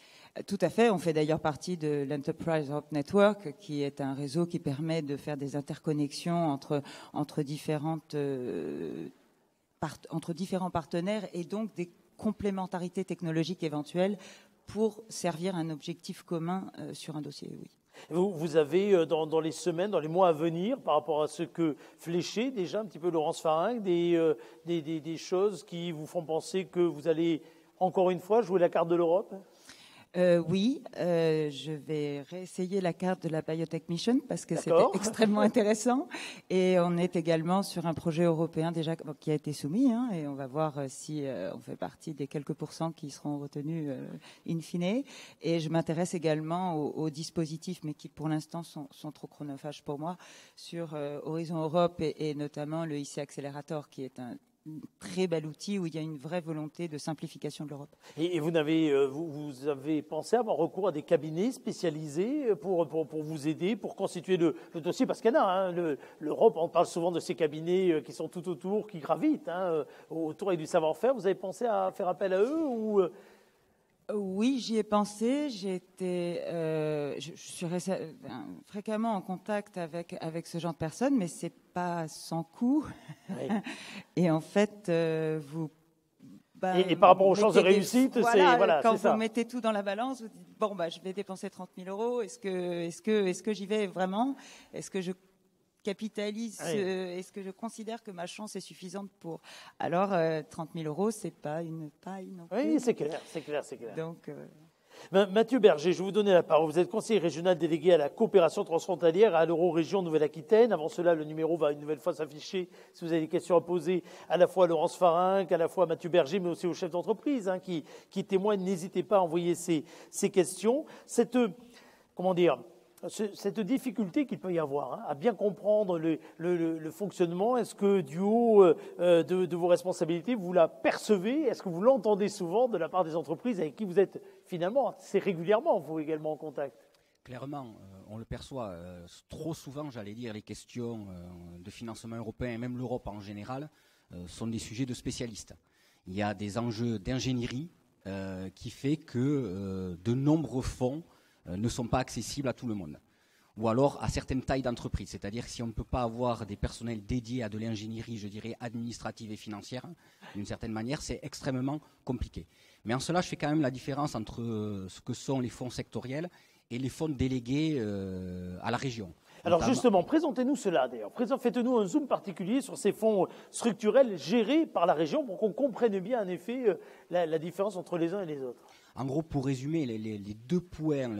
Tout à fait. On fait d'ailleurs partie de l'Enterprise Hub Network, qui est un réseau qui permet de faire des interconnexions entre différents partenaires et donc des complémentarités technologiques éventuelles pour servir un objectif commun sur un dossier, oui. Vous avez, dans les semaines, dans les mois à venir, par rapport à ce que fléchait déjà un petit peu Laurence Farran, des choses qui vous font penser que vous allez, encore une fois, jouer la carte de l'Europe ? Oui, je vais réessayer la carte de la Biotech Mission parce que c'était extrêmement intéressant. Et on est également sur un projet européen déjà qui a été soumis, et on va voir si on fait partie des quelques pourcents qui seront retenus in fine. Et je m'intéresse également aux dispositifs, mais qui pour l'instant sont trop chronophages pour moi, sur Horizon Europe et notamment le IC Accelerator, qui est un très bel outil où il y a une vraie volonté de simplification de l'Europe. Et vous avez pensé avoir recours à des cabinets spécialisés pour vous aider, pour constituer le dossier, parce qu'il y en a, l'Europe, on parle souvent de ces cabinets qui sont tout autour, qui gravitent autour et du savoir-faire. Vous avez pensé à faire appel à eux ou Oui, j'y ai pensé. Je suis fréquemment en contact avec ce genre de personnes, mais c'est pas sans coût. Oui. Et en fait, et par rapport aux chances de réussite, quand c'est ça. Vous mettez tout dans la balance, vous dites je vais dépenser 30 000 €. Est-ce que j'y vais vraiment ? Est-ce que je capitalise, est-ce que je considère que ma chance est suffisante pour... Alors, 30 000 €, c'est pas une paille non plus. Oui, c'est clair. Donc, Mathieu Berger, je vais vous donner la parole. Vous êtes conseiller régional délégué à la coopération transfrontalière à l'Euro-Région Nouvelle-Aquitaine. Avant cela, le numéro va une nouvelle fois s'afficher si vous avez des questions à poser à la fois à Laurence Farran, à la fois à Mathieu Berger, mais aussi aux chefs d'entreprise qui témoignent. N'hésitez pas à envoyer ces questions. Cette difficulté qu'il peut y avoir à bien comprendre le fonctionnement, est-ce que du haut de vos responsabilités, vous la percevez ? Est-ce que vous l'entendez souvent de la part des entreprises avec qui vous êtes finalement assez régulièrement, vous également en contact ? Clairement, on le perçoit trop souvent, j'allais dire, les questions de financement européen et même l'Europe en général sont des sujets de spécialistes. Il y a des enjeux d'ingénierie qui fait que de nombreux fonds ne sont pas accessibles à tout le monde. Ou alors à certaines tailles d'entreprise. C'est-à-dire que si on ne peut pas avoir des personnels dédiés à de l'ingénierie, je dirais, administrative et financière, d'une certaine manière, c'est extrêmement compliqué. Mais en cela, je fais quand même la différence entre ce que sont les fonds sectoriels et les fonds délégués à la région. Alors justement, présentez-nous cela d'ailleurs. Faites-nous un zoom particulier sur ces fonds structurels gérés par la région pour qu'on comprenne bien en effet la différence entre les uns et les autres. En gros, pour résumer, les deux points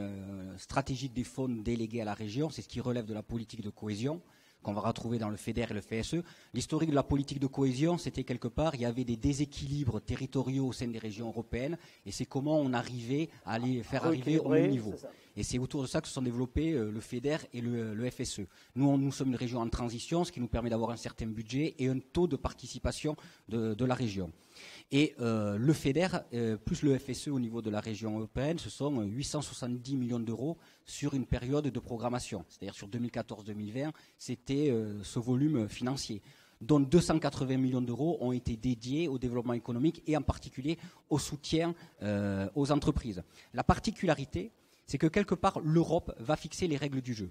stratégiques des fonds délégués à la région, c'est ce qui relève de la politique de cohésion, qu'on va retrouver dans le FEDER et le FSE. L'historique de la politique de cohésion, c'était quelque part, il y avait des déséquilibres territoriaux au sein des régions européennes, et c'est comment on arrivait à les faire arriver au même niveau. Et c'est autour de ça que se sont développés le FEDER et le FSE. Nous sommes une région en transition, ce qui nous permet d'avoir un certain budget et un taux de participation de la région. Et le FEDER plus le FSE au niveau de la région européenne, ce sont 870 millions d'euros sur une période de programmation. C'est-à-dire sur 2014-2020, c'était ce volume financier, dont 280 millions d'euros ont été dédiés au développement économique et en particulier au soutien aux entreprises. La particularité, c'est que quelque part, l'Europe va fixer les règles du jeu.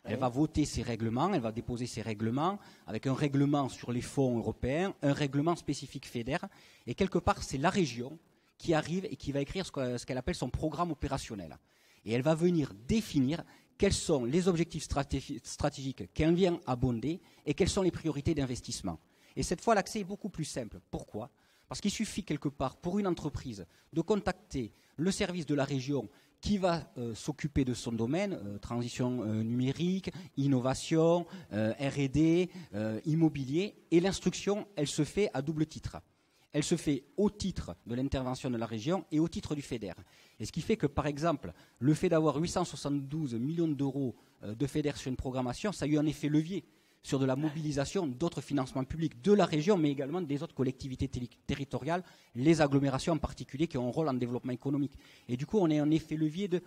Elle va voter ses règlements, elle va déposer ses règlements avec un règlement sur les fonds européens, un règlement spécifique FEDER. Et quelque part, c'est la région qui arrive et qui va écrire ce qu'elle appelle son programme opérationnel. Et elle va venir définir quels sont les objectifs stratégiques qu'elle vient abonder et quelles sont les priorités d'investissement. Et cette fois, l'accès est beaucoup plus simple. Pourquoi ? Parce qu'il suffit quelque part pour une entreprise de contacter le service de la région qui va s'occuper de son domaine, transition numérique, innovation, R&D, immobilier, et l'instruction, elle se fait à double titre. Elle se fait au titre de l'intervention de la région et au titre du FEDER. Et ce qui fait que, par exemple, le fait d'avoir 872 millions d'euros de FEDER sur une programmation, ça a eu un effet levier sur de la mobilisation d'autres financements publics de la région, mais également des autres collectivités territoriales, les agglomérations en particulier, qui ont un rôle en développement économique. Et du coup, on est en effet levier de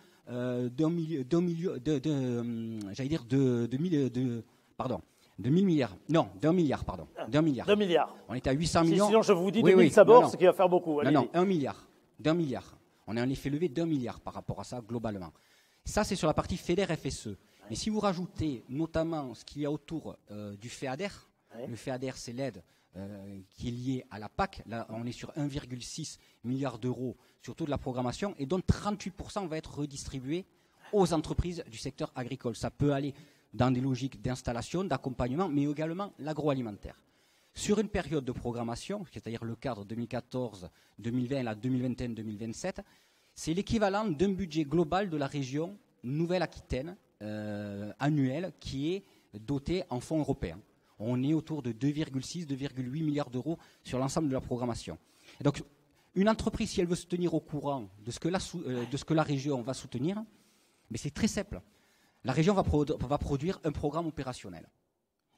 1000 milliards. Non, d'1 milliard, pardon. D'1 milliard. 2 milliards. On était à 800 millions. Sinon, je vous dis 2000 sabords, ce qui va faire beaucoup. Non, 1 milliard. D'1 milliard. On est en effet levier d'1 milliard par rapport à ça, globalement. Ça, c'est sur la partie FEDER-FSE. Mais si vous rajoutez notamment ce qu'il y a autour du FEADER, le FEADER, c'est l'aide qui est liée à la PAC. Là, on est sur 1,6 milliard d'euros sur toute la programmation, et dont 38% va être redistribué aux entreprises du secteur agricole. Ça peut aller dans des logiques d'installation, d'accompagnement, mais également l'agroalimentaire. Sur une période de programmation, c'est-à-dire le cadre 2014-2020 à 2021-2027, c'est l'équivalent d'un budget global de la région Nouvelle-Aquitaine annuel qui est doté en fonds européens. On est autour de 2,6-2,8 milliards d'euros sur l'ensemble de la programmation. Et donc, une entreprise, si elle veut se tenir au courant de ce que la région va soutenir, mais c'est très simple. La région va produire un programme opérationnel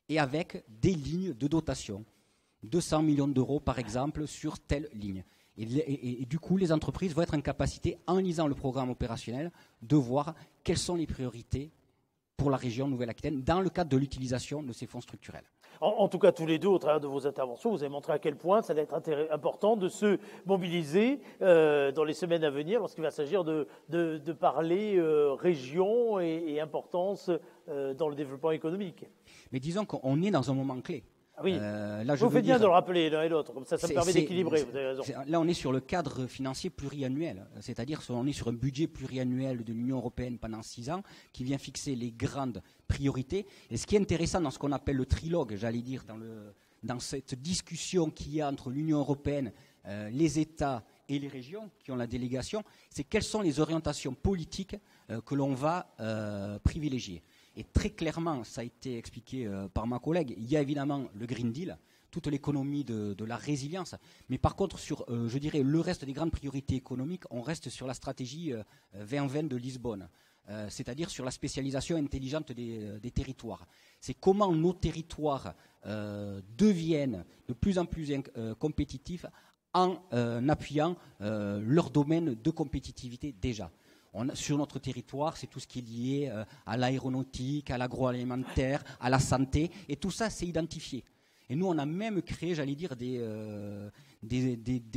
et avec des lignes de dotation. 200 millions d'euros, par exemple, sur telle ligne. Et du coup, les entreprises vont être en capacité, en lisant le programme opérationnel, de voir quelles sont les priorités pour la région Nouvelle-Aquitaine dans le cadre de l'utilisation de ces fonds structurels. En tout cas, tous les deux, au travers de vos interventions, vous avez montré à quel point ça va être important de se mobiliser dans les semaines à venir lorsqu'il va s'agir de parler région et importance dans le développement économique. Mais disons qu'on est dans un moment clé. Oui, vous faites bien de le rappeler l'un et l'autre, comme ça me permet d'équilibrer, vous avez raison. Là, on est sur le cadre financier pluriannuel, c'est-à-dire on est sur un budget pluriannuel de l'Union européenne pendant 6 ans qui vient fixer les grandes priorités. Et ce qui est intéressant dans ce qu'on appelle le trilogue, j'allais dire, dans cette discussion qu'il y a entre l'Union européenne, les États et les régions qui ont la délégation, c'est quelles sont les orientations politiques que l'on va privilégier. Et très clairement, ça a été expliqué par ma collègue, il y a évidemment le Green Deal, toute l'économie de la résilience, mais par contre, sur, je dirais, le reste des grandes priorités économiques, on reste sur la stratégie 2020 de Lisbonne, c'est-à-dire sur la spécialisation intelligente des territoires. C'est comment nos territoires deviennent de plus en plus compétitifs en appuyant leur domaine de compétitivité déjà. Sur notre territoire, c'est tout ce qui est lié à l'aéronautique, à l'agroalimentaire, à la santé, et tout ça, c'est identifié. Et nous, on a même créé, j'allais dire, des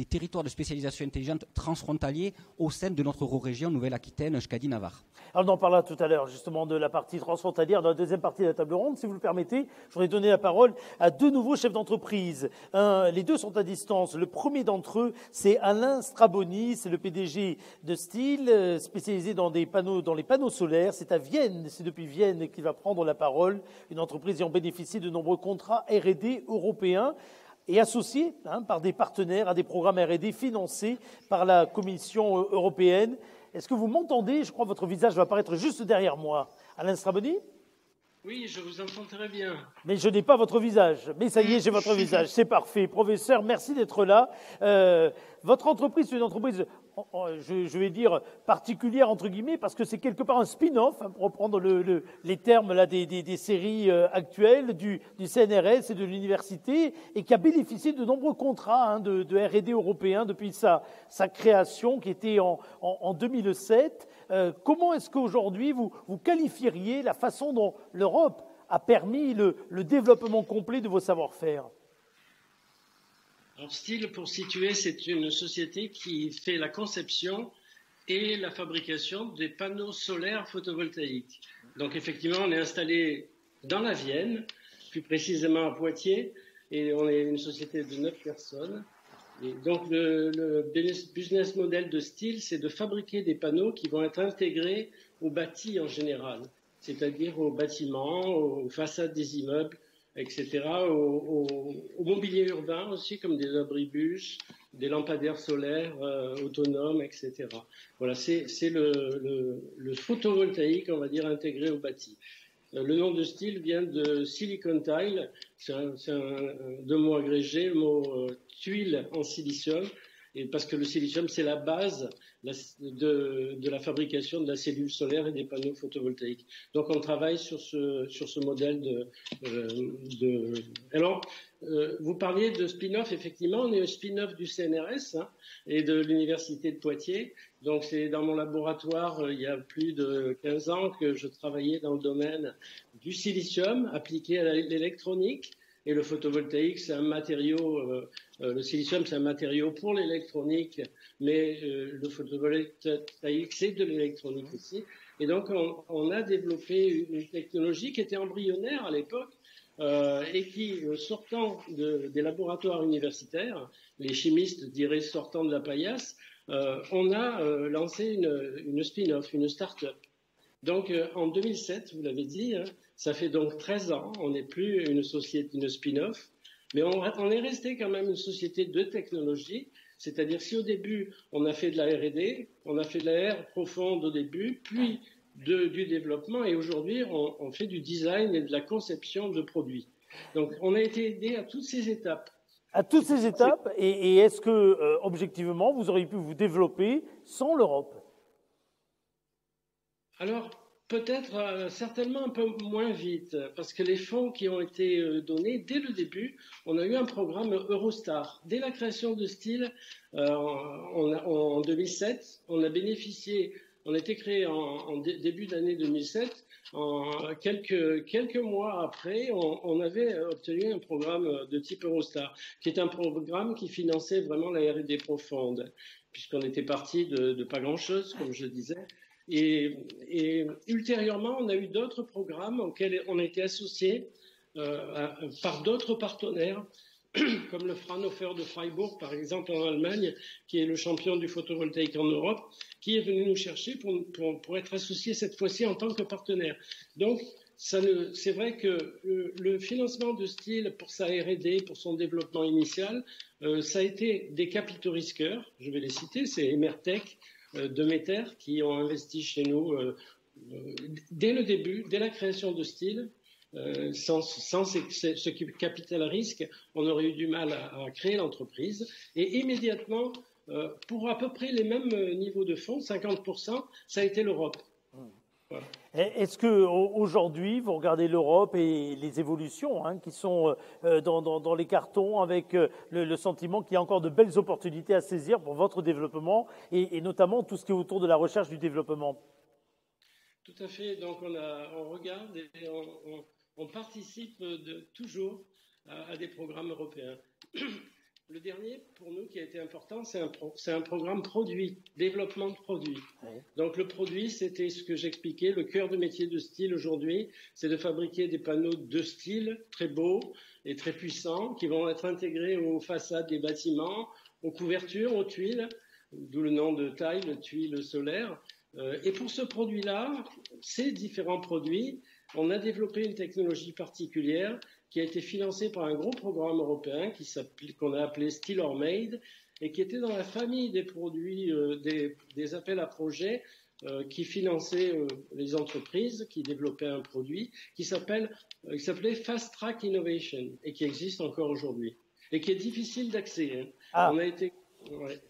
territoires de spécialisation intelligente transfrontaliers au sein de notre région Nouvelle-Aquitaine, Euskadi-Navarre. Alors, on en parlera tout à l'heure, justement, de la partie transfrontalière. Dans la deuxième partie de la table ronde, si vous le permettez, je voudrais donner la parole à 2 nouveaux chefs d'entreprise. Les 2 sont à distance. Le premier d'entre eux, c'est Alain Straboni, c'est le PDG de Stihl, spécialisé dans les panneaux solaires. C'est à Vienne, c'est depuis Vienne qu'il va prendre la parole. Une entreprise ayant bénéficié de nombreux contrats R&D européens et associés par des partenaires à des programmes R&D financés par la Commission européenne. Est-ce que vous m'entendez? Je crois que votre visage va apparaître juste derrière moi. Alain Straboni? Oui, je vous entends très bien. Mais je n'ai pas votre visage. Mais ça y est, j'ai votre visage. C'est parfait. Professeur, merci d'être là. Votre entreprise, c'est une entreprise, je vais dire, particulière, entre guillemets, parce que c'est quelque part un spin-off, pour reprendre les termes là, des séries actuelles du CNRS et de l'université, et qui a bénéficié de nombreux contrats de R&D européens depuis sa création, qui était en 2007. Comment est-ce qu'aujourd'hui vous qualifieriez la façon dont l'Europe a permis le développement complet de vos savoir-faire? Alors, Stihl, pour situer, c'est une société qui fait la conception et la fabrication des panneaux solaires photovoltaïques. Donc effectivement, on est installé dans la Vienne, plus précisément à Poitiers, et on est une société de 9 personnes. Et donc le business model de Steel, c'est de fabriquer des panneaux qui vont être intégrés au bâti en général, c'est-à-dire aux bâtiments, aux façades des immeubles, etc., au mobilier urbain aussi, comme des abribus, des lampadaires solaires autonomes, etc. Voilà, c'est le photovoltaïque, on va dire, intégré au bâti. Le nom de Steel vient de Silicon Tile, c'est deux mots agrégés, le mot tuile en silicium, et parce que le silicium, c'est la base de la fabrication de la cellule solaire et des panneaux photovoltaïques. Donc, on travaille sur ce modèle Alors, vous parliez de spin-off, effectivement, on est un spin-off du CNRS et de l'Université de Poitiers. Donc, c'est dans mon laboratoire, il y a plus de 15 ans que je travaillais dans le domaine du silicium appliqué à l'électronique. Et le photovoltaïque, c'est un matériau, le silicium, c'est un matériau pour l'électronique, mais le photovoltaïque, c'est de l'électronique aussi. Et donc, on a développé une technologie qui était embryonnaire à l'époque et qui, sortant des laboratoires universitaires, les chimistes diraient sortant de la paillasse, on a lancé une spin-off, une start-up. Donc, en 2007, vous l'avez dit, ça fait donc 13 ans, on n'est plus une société, une spin-off, mais on est resté quand même une société de technologie, c'est-à-dire si au début, on a fait de la R&D, on a fait de la R profonde au début, puis du développement, et aujourd'hui, on fait du design et de la conception de produits. Donc, on a été aidé à toutes ces étapes. À toutes ces étapes, et est-ce que, objectivement, vous auriez pu vous développer sans l'Europe ? Alors, peut-être certainement un peu moins vite, parce que les fonds qui ont été donnés, dès le début, on a eu un programme Eurostar. Dès la création de Steel, en 2007, on a bénéficié, on a été créé en début d'année 2007, quelques mois après, on avait obtenu un programme de type Eurostar, qui est un programme qui finançait vraiment la R&D profonde, puisqu'on était parti de pas grand-chose, comme je disais. Et ultérieurement, on a eu d'autres programmes auxquels on a été associés par d'autres partenaires, comme le Fraunhofer de Freiburg, par exemple, en Allemagne, qui est le champion du photovoltaïque en Europe, qui est venu nous chercher pour être associé cette fois-ci en tant que partenaire. Donc, c'est vrai que le financement de Steel pour sa R&D, pour son développement initial, ça a été des capitaux risqueurs, je vais les citer, c'est Emertech, Demeter, qui ont investi chez nous dès le début, dès la création de Steel. Sans ce capital risque, on aurait eu du mal à créer l'entreprise. Et immédiatement, pour à peu près les mêmes niveaux de fonds, 50%, ça a été l'Europe. Voilà. Est-ce qu'aujourd'hui, vous regardez l'Europe et les évolutions qui sont dans les cartons, avec le sentiment qu'il y a encore de belles opportunités à saisir pour votre développement et notamment tout ce qui est autour de la recherche du développement? Tout à fait. Donc, on regarde et on participe toujours à des programmes européens. Le dernier, pour nous, qui a été important, c'est un programme produit, développement de produits. Ouais. Donc, le produit, c'était ce que j'expliquais, le cœur de métier de Steel aujourd'hui, c'est de fabriquer des panneaux de style très beaux et très puissants qui vont être intégrés aux façades des bâtiments, aux couvertures, aux tuiles, d'où le nom de tile, tuiles solaires. Et pour ce produit-là, ces différents produits, on a développé une technologie particulière qui a été financée par un gros programme européen qu'on a appelé Steel or Made et qui était dans la famille des produits, des appels à projets qui finançaient les entreprises qui développaient un produit qui s'appelait Fast Track Innovation et qui existe encore aujourd'hui et qui est difficile d'accès.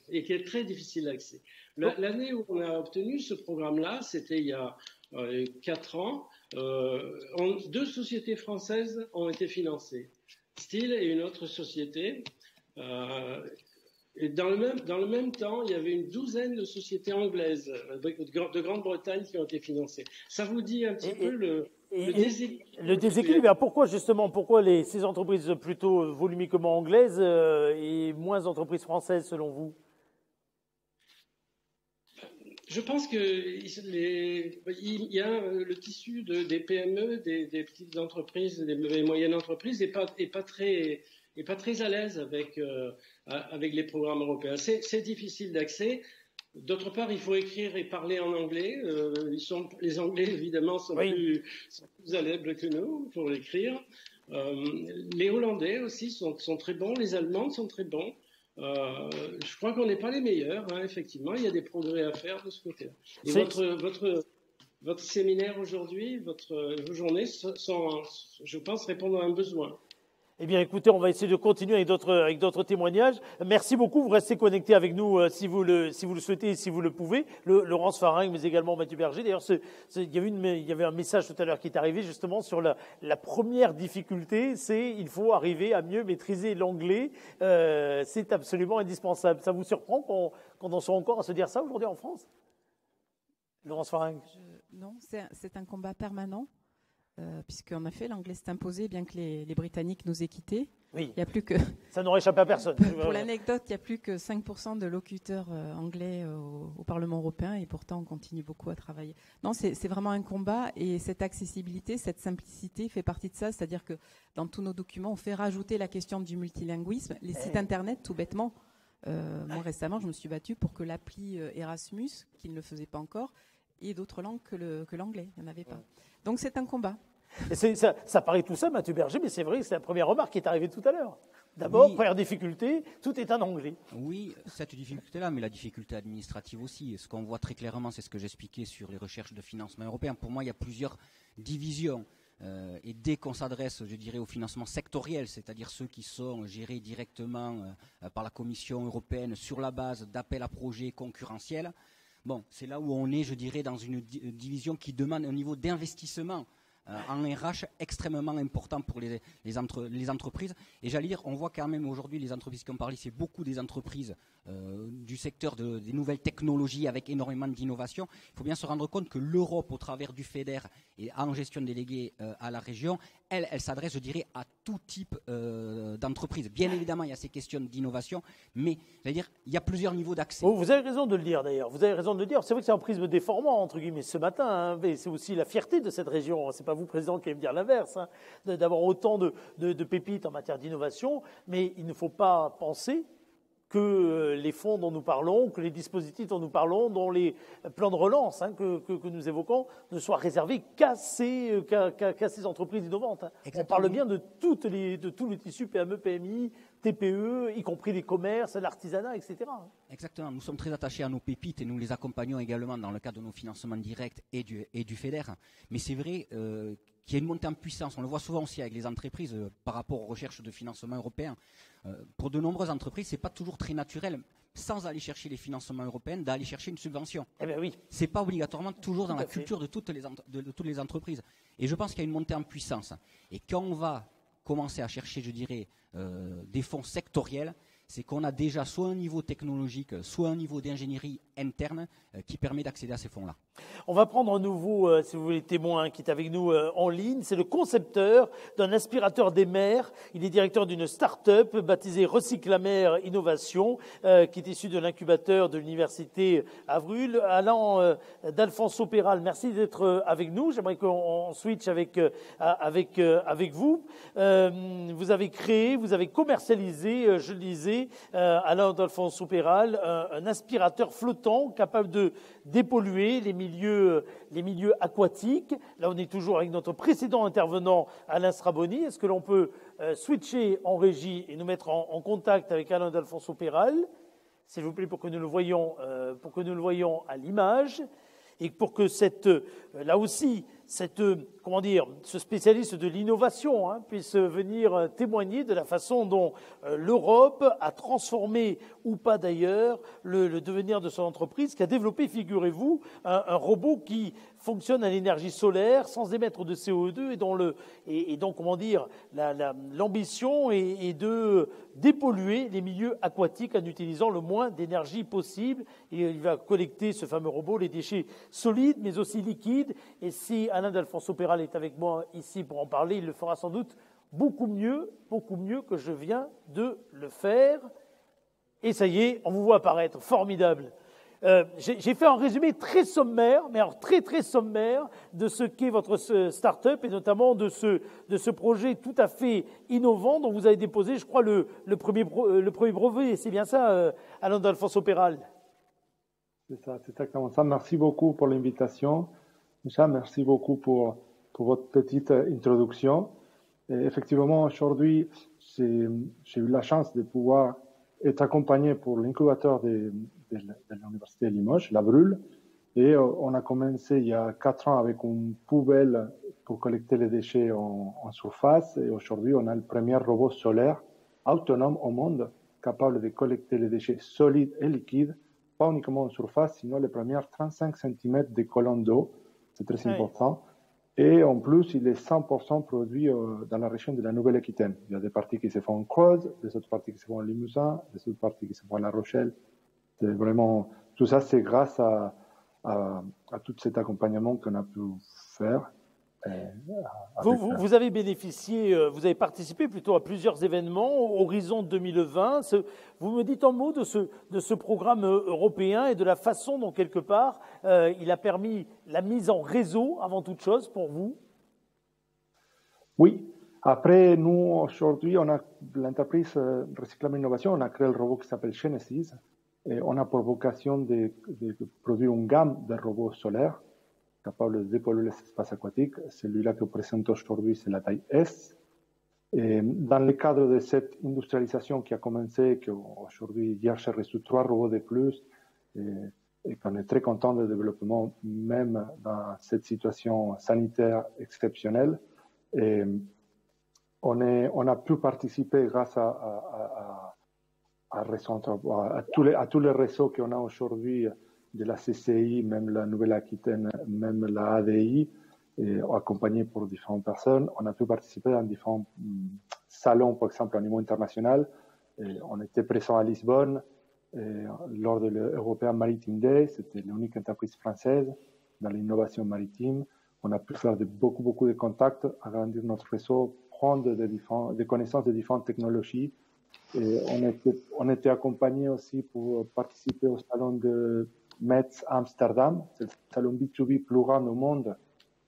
Et qui est très difficile d'accès. L'année où on a obtenu ce programme-là, c'était il y a 4 ans. 2 sociétés françaises ont été financées, Steel et une autre société. Et dans le même temps, il y avait une douzaine de sociétés anglaises de Grande-Bretagne qui ont été financées. Ça vous dit un petit peu le déséquilibre. Le déséquilibre. Pourquoi ces entreprises plutôt volumiquement anglaises et moins entreprises françaises selon vous? Je pense qu'il y a le tissu des PME, des petites entreprises, des moyennes entreprises, n'est pas très à l'aise avec les programmes européens. C'est difficile d'accès. D'autre part, il faut écrire et parler en anglais. Les Anglais, évidemment, sont plus à l'aise que nous pour l'écrire. Les Hollandais aussi sont très bons. Les Allemands sont très bons. Je crois qu'on n'est pas les meilleurs, hein, effectivement. Il y a des progrès à faire de ce côté-là. Et votre séminaire aujourd'hui, vos journées sont, je pense, répondre à un besoin. Eh bien, écoutez, on va essayer de continuer avec d'autres témoignages. Merci beaucoup. Vous restez connectés avec nous si vous le souhaitez et si vous le pouvez. Laurence Faringue, mais également Mathieu Berger. D'ailleurs, il y avait un message tout à l'heure qui est arrivé justement sur la première difficulté, c'est il faut arriver à mieux maîtriser l'anglais. C'est absolument indispensable. Ça vous surprend qu'on en soit encore à se dire ça aujourd'hui en France? Laurence Faringue. Non, c'est un combat permanent. Puisqu'en effet, l'anglais s'est imposé, bien que les Britanniques nous aient quittés. Oui. Il y a plus que... Ça n'aurait échappé à personne. Pour l'anecdote, il n'y a plus que 5% de locuteurs anglais au Parlement européen, et pourtant on continue beaucoup à travailler. Non, c'est vraiment un combat, et cette accessibilité, cette simplicité fait partie de ça. C'est-à-dire que dans tous nos documents, on fait rajouter la question du multilinguisme. Les sites Internet, tout bêtement, moi récemment, je me suis battue pour que l'appli Erasmus, qui ne le faisait pas encore, ait d'autres langues que l'anglais. Il n'y en avait pas. Donc c'est un combat. Et ça paraît tout ça, Mathieu Berger, mais c'est vrai que c'est la première remarque qui est arrivée tout à l'heure. D'abord, première difficulté, tout est en anglais. Oui, cette difficulté-là, mais la difficulté administrative aussi. Et ce qu'on voit très clairement, c'est ce que j'expliquais sur les recherches de financement européen. Pour moi, il y a plusieurs divisions. Et dès qu'on s'adresse, je dirais, au financement sectoriel, c'est-à-dire ceux qui sont gérés directement par la Commission européenne sur la base d'appels à projets concurrentiels, bon, c'est là où on est, je dirais, dans une division qui demande un niveau d'investissement en RH extrêmement important pour les entreprises. Et j'allais dire, on voit quand même aujourd'hui les entreprises qui ont parlé, c'est beaucoup des entreprises du secteur des nouvelles technologies avec énormément d'innovation. Il faut bien se rendre compte que l'Europe, au travers du FEDER et en gestion déléguée à la région, elle s'adresse, je dirais, à tout type d'entreprise. Bien évidemment, il y a ces questions d'innovation, mais j'allais dire, il y a plusieurs niveaux d'accès. Oh, vous avez raison de le dire d'ailleurs. Vous avez raison de le dire. C'est vrai que c'est un prisme déformant, entre guillemets, ce matin, hein, mais c'est aussi la fierté de cette région. C'est pas vous, Président, qui allez me dire l'inverse, hein, d'avoir autant de pépites en matière d'innovation, mais il ne faut pas penser que les fonds dont nous parlons, que les dispositifs dont nous parlons, dont les plans de relance que nous évoquons, ne soient réservés qu'à ces entreprises innovantes. Hein. On parle bien de tout le tissu PME, PMI, TPE, y compris les commerces, l'artisanat, etc. Exactement. Nous sommes très attachés à nos pépites et nous les accompagnons également dans le cadre de nos financements directs et du FEDER. Mais c'est vrai qu'il y a une montée en puissance. On le voit souvent aussi avec les entreprises par rapport aux recherches de financement européen. Pour de nombreuses entreprises, ce n'est pas toujours très naturel, sans aller chercher les financements européens, d'aller chercher une subvention. Eh bien oui. Ce n'est pas obligatoirement toujours dans la culture de toutes les entreprises. Et je pense qu'il y a une montée en puissance. Et quand on va commencer à chercher, je dirais, des fonds sectoriels, c'est qu'on a déjà soit un niveau technologique, soit un niveau d'ingénierie interne qui permet d'accéder à ces fonds-là. On va prendre un nouveau, si vous voulez, témoin qui est avec nous en ligne. C'est le concepteur d'un aspirateur des mers. Il est directeur d'une start-up baptisée Recyclamer Innovation, qui est issue de l'incubateur de l'université Avril. Alain d'Alfonso Peral, merci d'être avec nous. J'aimerais qu'on switch avec vous. Vous avez créé, vous avez commercialisé, je le disais, Alain d'Alfonso Peral, un aspirateur flottant capable de dépolluer les milieux aquatiques. Là, on est toujours avec notre précédent intervenant, Alain Straboni. Est-ce que l'on peut switcher en régie et nous mettre en contact avec Alain d'Alfonso Peral, s'il vous plaît, pour que nous le voyions à l'image et pour que là aussi, ce spécialiste de l'innovation puisse venir témoigner de la façon dont l'Europe a transformé, ou pas d'ailleurs, le devenir de son entreprise, qui a développé, figurez-vous, un robot qui fonctionne à l'énergie solaire sans émettre de CO2 et donc l'ambition est de dépolluer les milieux aquatiques en utilisant le moins d'énergie possible. Et il va collecter, ce fameux robot, les déchets solides mais aussi liquides. Et si Alain d'Alfonso Peral est avec moi ici pour en parler, il le fera sans doute beaucoup mieux que je viens de le faire. Et ça y est, on vous voit apparaître, formidable. J'ai fait un résumé très sommaire, mais alors très très sommaire, de ce qu'est votre start-up et notamment de ce projet tout à fait innovant dont vous avez déposé, je crois, le premier brevet. C'est bien ça, Alain d'Alfonso Peral? C'est ça, c'est exactement ça. Merci beaucoup pour l'invitation. Micha, merci beaucoup pour votre petite introduction. Et effectivement, aujourd'hui, j'ai eu la chance de pouvoir être accompagné pour l'incubateur de l'Université de Limoges, la Brûle. Et on a commencé il y a 4 ans avec une poubelle pour collecter les déchets en surface. Et aujourd'hui, on a le premier robot solaire autonome au monde capable de collecter les déchets solides et liquides, pas uniquement en surface, sinon les premières 35 cm de colonnes d'eau. C'est très important. Et en plus, il est 100% produit dans la région de la Nouvelle-Aquitaine. Il y a des parties qui se font en Creuse, des autres parties qui se font en Limousin, des autres parties qui se font à La Rochelle. C'est vraiment, tout ça, c'est grâce à tout cet accompagnement qu'on a pu faire. Vous avez bénéficié, vous avez participé plutôt à plusieurs événements, Horizon 2020. Vous me dites un mot de ce programme européen et de la façon dont, quelque part, il a permis la mise en réseau, avant toute chose, pour vous? Oui. Après, nous, aujourd'hui, on a l'entreprise Recyclame Innovation, on a créé le robot qui s'appelle Genesis. Et on a pour vocation de produire une gamme de robots solaires capable de dépolluer les espaces aquatiques. Celui-là que je présente aujourd'hui, c'est la taille S. Et dans le cadre de cette industrialisation qui a commencé, qu'aujourd'hui, hier, j'ai reçu 3 robots de plus, et qu'on est très content du développement, même dans cette situation sanitaire exceptionnelle. Et on a pu participer grâce à tous les réseaux qu'on a aujourd'hui, de la CCI, même la Nouvelle-Aquitaine, même la ADI, et accompagné pour différentes personnes. On a pu participer dans différents salons, par exemple, au niveau international. Et on était présent à Lisbonne lors de l'European Maritime Day. C'était l'unique entreprise française dans l'innovation maritime. On a pu faire beaucoup de contacts, agrandir notre réseau, prendre des connaissances de différentes technologies. Et on était accompagné aussi pour participer au salon de Metz Amsterdam. C'est le salon B2B plus grand au monde.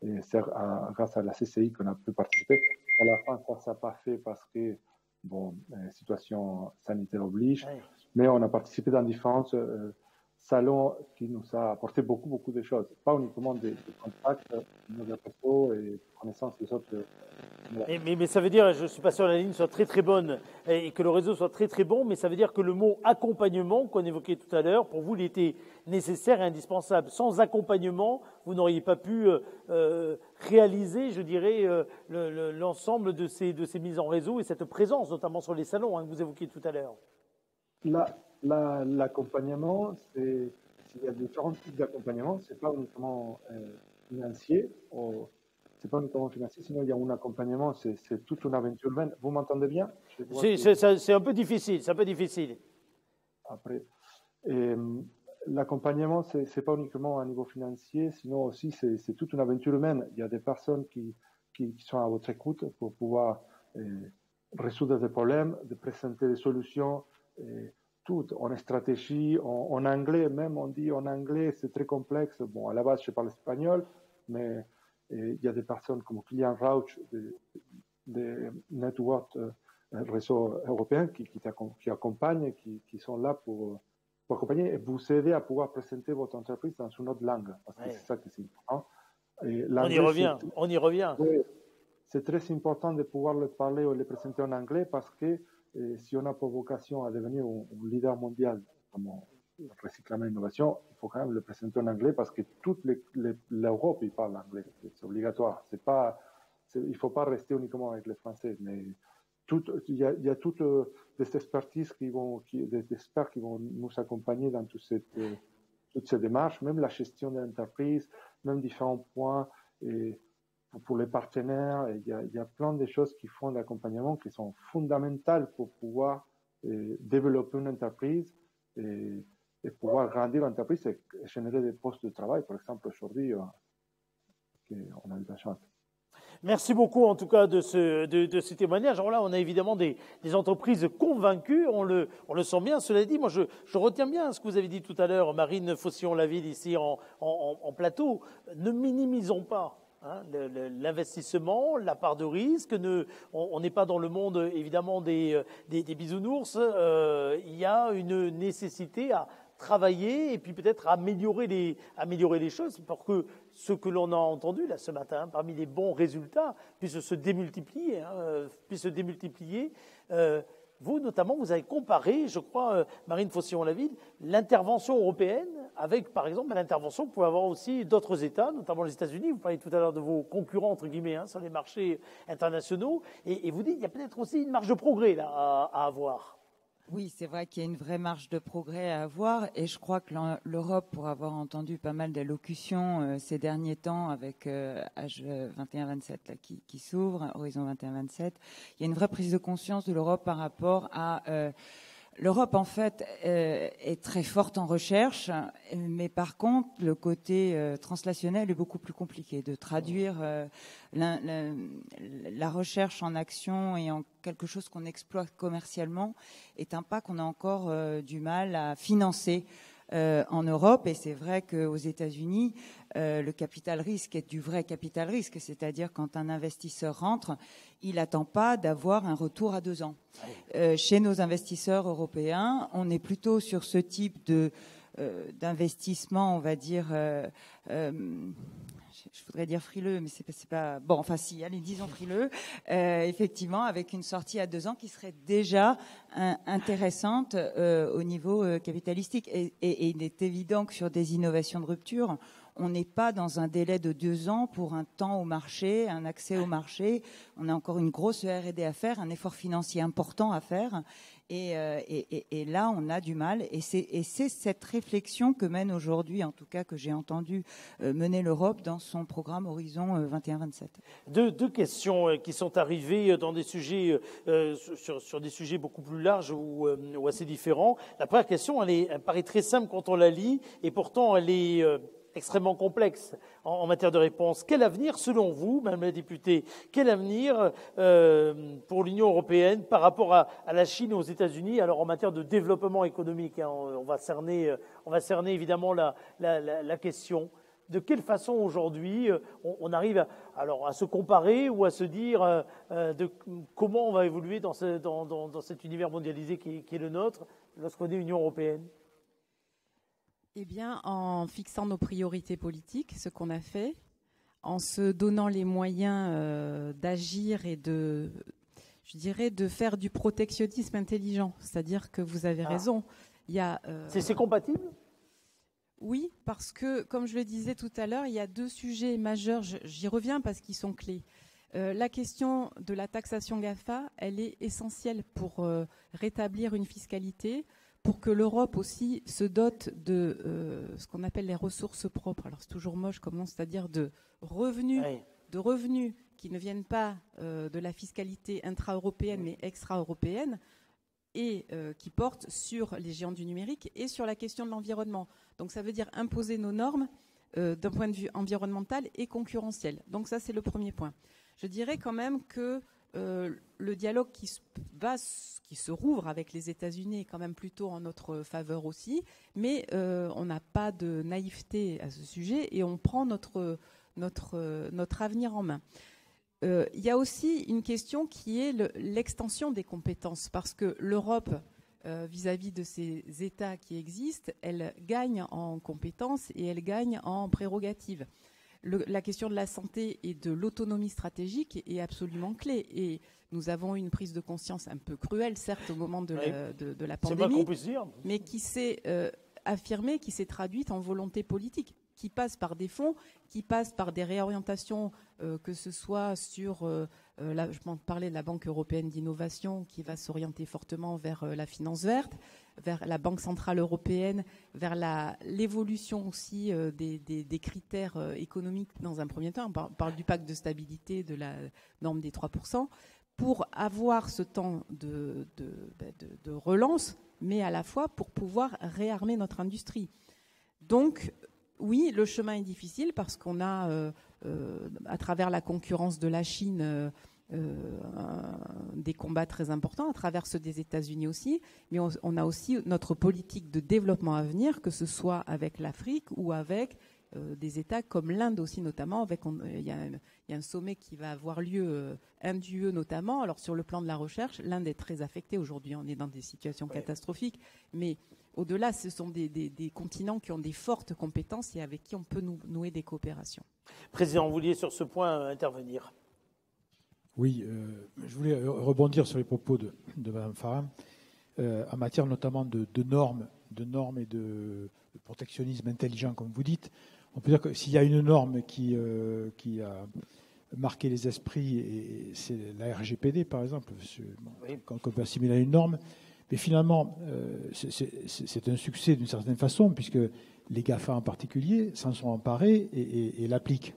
Et c'est grâce à la CCI qu'on a pu participer. À la fin, ça ne s'est pas fait parce que, situation sanitaire oblige. Oui. Mais on a participé dans différents salons qui nous a apporté beaucoup de choses. Pas uniquement des contacts, mais des réseaux et connaissances des autres. Mais ça veut dire, je ne suis pas sûr que la ligne soit très bonne et que le réseau soit très bon, mais ça veut dire que le mot accompagnement qu'on évoquait tout à l'heure, pour vous, il était nécessaire et indispensable. Sans accompagnement, vous n'auriez pas pu réaliser, je dirais, l'ensemble de ces mises en réseau et cette présence, notamment sur les salons que vous évoquiez tout à l'heure. L'accompagnement, il y a différents types d'accompagnement. C'est pas uniquement financier. C'est pas uniquement financier, sinon il y a un accompagnement, c'est toute une aventure humaine. Vous m'entendez bien? C'est un peu difficile, Après, l'accompagnement, c'est pas uniquement à niveau financier, sinon aussi c'est toute une aventure humaine. Il y a des personnes qui sont à votre écoute pour pouvoir résoudre des problèmes, de présenter des solutions, tout en stratégie, en anglais, même on dit en anglais, c'est très complexe. Bon, à la base, je parle espagnol, mais il y a des personnes comme Kilian Rauch de Network Réseau Européen qui accompagnent, qui sont là pour accompagner et vous aider à pouvoir présenter votre entreprise dans une autre langue, parce que c'est ça qui est important. On y revient. Oui, c'est très important de pouvoir le parler ou le présenter en anglais parce que si on a pour vocation à devenir un leader mondial comme Recyclame Innovation, il faut quand même le présenter en anglais parce que toute l'Europe parle anglais. C'est obligatoire. Il ne faut pas rester uniquement avec les Français. Mais il y a toutes des expertises des experts qui vont nous accompagner dans toutes ces démarches, même la gestion de l'entreprise, même différents points. Et pour les partenaires, il y a plein de choses qui font l'accompagnement qui sont fondamentales pour pouvoir développer une entreprise et pouvoir grandir l'entreprise et générer des postes de travail. Par exemple, aujourd'hui, on a eu la chance. Merci beaucoup en tout cas de ce témoignage. Alors là, on a évidemment des entreprises convaincues, on le sent bien. Cela dit, moi je retiens bien ce que vous avez dit tout à l'heure, Marine Faucillon-Laville, ici en plateau. Ne minimisons pas l'investissement, la part de risque. On n'est pas dans le monde évidemment des bisounours. Il y a une nécessité à travailler et puis peut-être améliorer les choses pour que ce que l'on a entendu là ce matin, parmi les bons résultats, puisse se démultiplier. Vous, notamment, vous avez comparé, je crois, Marine Faucillon-Laville, l'intervention européenne avec, par exemple, l'intervention que pouvaient avoir aussi d'autres États, notamment les États-Unis. Vous parliez tout à l'heure de vos concurrents, entre guillemets, sur les marchés internationaux. Et vous dites qu'il y a peut-être aussi une marge de progrès là, à avoir. Oui, c'est vrai qu'il y a une vraie marge de progrès à avoir et je crois que l'Europe, pour avoir entendu pas mal d'allocutions ces derniers temps avec H21-27 qui s'ouvre, Horizon 21-27, il y a une vraie prise de conscience de l'Europe par rapport à... L'Europe, en fait, est très forte en recherche, mais par contre, le côté translationnel est beaucoup plus compliqué. De traduire la recherche en action et en quelque chose qu'on exploite commercialement est un pas qu'on a encore du mal à financer en Europe. Et c'est vrai qu'aux États-Unis, le capital risque est du vrai capital risque, c'est-à-dire quand un investisseur rentre, il n'attend pas d'avoir un retour à 2 ans. Chez nos investisseurs européens, on est plutôt sur ce type d'investissement, on va dire, je voudrais dire frileux, mais c'est pas bon. Enfin, si, allez, disons frileux. Effectivement, avec une sortie à 2 ans qui serait déjà intéressante au niveau capitalistique. Et il est évident que sur des innovations de rupture, on n'est pas dans un délai de 2 ans pour un temps au marché, un accès au marché. On a encore une grosse R&D à faire, un effort financier important à faire. Et là, on a du mal. Et c'est cette réflexion que mène aujourd'hui, en tout cas que j'ai entendu mener l'Europe dans son programme Horizon 21-27. Deux questions qui sont arrivées dans des sujets, sur des sujets beaucoup plus larges ou assez différents. La première question, elle paraît très simple quand on la lit, et pourtant elle est extrêmement complexe en matière de réponse. Quel avenir, selon vous, Madame la députée, quel avenir pour l'Union européenne par rapport à la Chine et aux États-Unis, alors en matière de développement économique, on va cerner évidemment la question. De quelle façon aujourd'hui on arrive à se comparer ou à se dire comment on va évoluer dans cet univers mondialisé qui est le nôtre lorsqu'on est Union européenne? Eh bien, en fixant nos priorités politiques, ce qu'on a fait, en se donnant les moyens d'agir et de faire du protectionnisme intelligent. C'est-à-dire que vous avez raison. C'est compatible ? Oui, parce que, comme je le disais tout à l'heure, il y a 2 sujets majeurs. J'y reviens parce qu'ils sont clés. La question de la taxation GAFA, elle est essentielle pour rétablir une fiscalité, pour que l'Europe aussi se dote de ce qu'on appelle les ressources propres. Alors c'est toujours moche comme nom, c'est-à-dire de revenus qui ne viennent pas de la fiscalité intra-européenne mais extra-européenne et qui portent sur les géants du numérique et sur la question de l'environnement. Donc ça veut dire imposer nos normes d'un point de vue environnemental et concurrentiel. Donc ça c'est le premier point. Je dirais quand même que le dialogue qui se rouvre avec les États-Unis est quand même plutôt en notre faveur aussi, mais on n'a pas de naïveté à ce sujet et on prend notre avenir en main. Il y a aussi une question qui est l'extension des compétences, parce que l'Europe, vis-à-vis de ces États qui existent, elle gagne en compétences et elle gagne en prérogatives. La question de la santé et de l'autonomie stratégique est absolument clé. Et nous avons eu une prise de conscience un peu cruelle, certes, au moment de la pandémie, mais qui s'est affirmée, qui s'est traduite en volonté politique, qui passe par des fonds, qui passe par des réorientations, que ce soit sur, je m'en parlais de la Banque européenne d'innovation, qui va s'orienter fortement vers la finance verte, vers la Banque centrale européenne, vers l'évolution aussi des critères économiques dans un premier temps. On parle du pacte de stabilité, de la norme des 3%, pour avoir ce temps de relance, mais à la fois pour pouvoir réarmer notre industrie. Donc, oui, le chemin est difficile parce qu'on a à travers la concurrence de la Chine, des combats très importants, à travers ceux des États-Unis aussi, mais on a aussi notre politique de développement à venir, que ce soit avec l'Afrique ou avec des États comme l'Inde aussi notamment. Il y a un sommet qui va avoir lieu, Inde-UE notamment. Alors sur le plan de la recherche, l'Inde est très affectée aujourd'hui, on est dans des situations catastrophiques, mais au-delà, ce sont des continents qui ont des fortes compétences et avec qui on peut nouer des coopérations. Président, vous vouliez sur ce point intervenir. Oui, je voulais rebondir sur les propos de Mme Farhan, en matière notamment de normes et de protectionnisme intelligent, comme vous dites. On peut dire que s'il y a une norme qui a marqué les esprits, et c'est la RGPD, par exemple, qu'on peut assimiler à une norme, mais finalement, c'est un succès d'une certaine façon, puisque les GAFA en particulier s'en sont emparés et l'appliquent.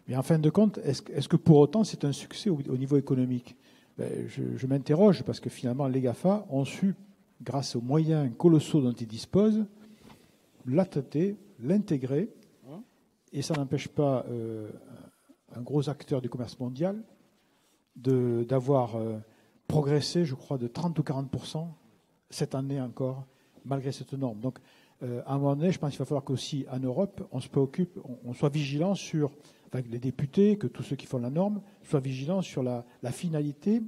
Mais en fin de compte, est-ce que pour autant c'est un succès au niveau économique ? Je m'interroge, parce que finalement les GAFA ont su, grâce aux moyens colossaux dont ils disposent, la traiter, l'intégrer, et ça n'empêche pas un gros acteur du commerce mondial d'avoir progressé, je crois, de 30 ou 40% cette année encore, malgré cette norme. Donc, à un moment donné, je pense qu'il va falloir qu'aussi en Europe, on se préoccupe, on soit vigilant sur, enfin, les députés, que tous ceux qui font la norme, soient vigilants sur la finalité,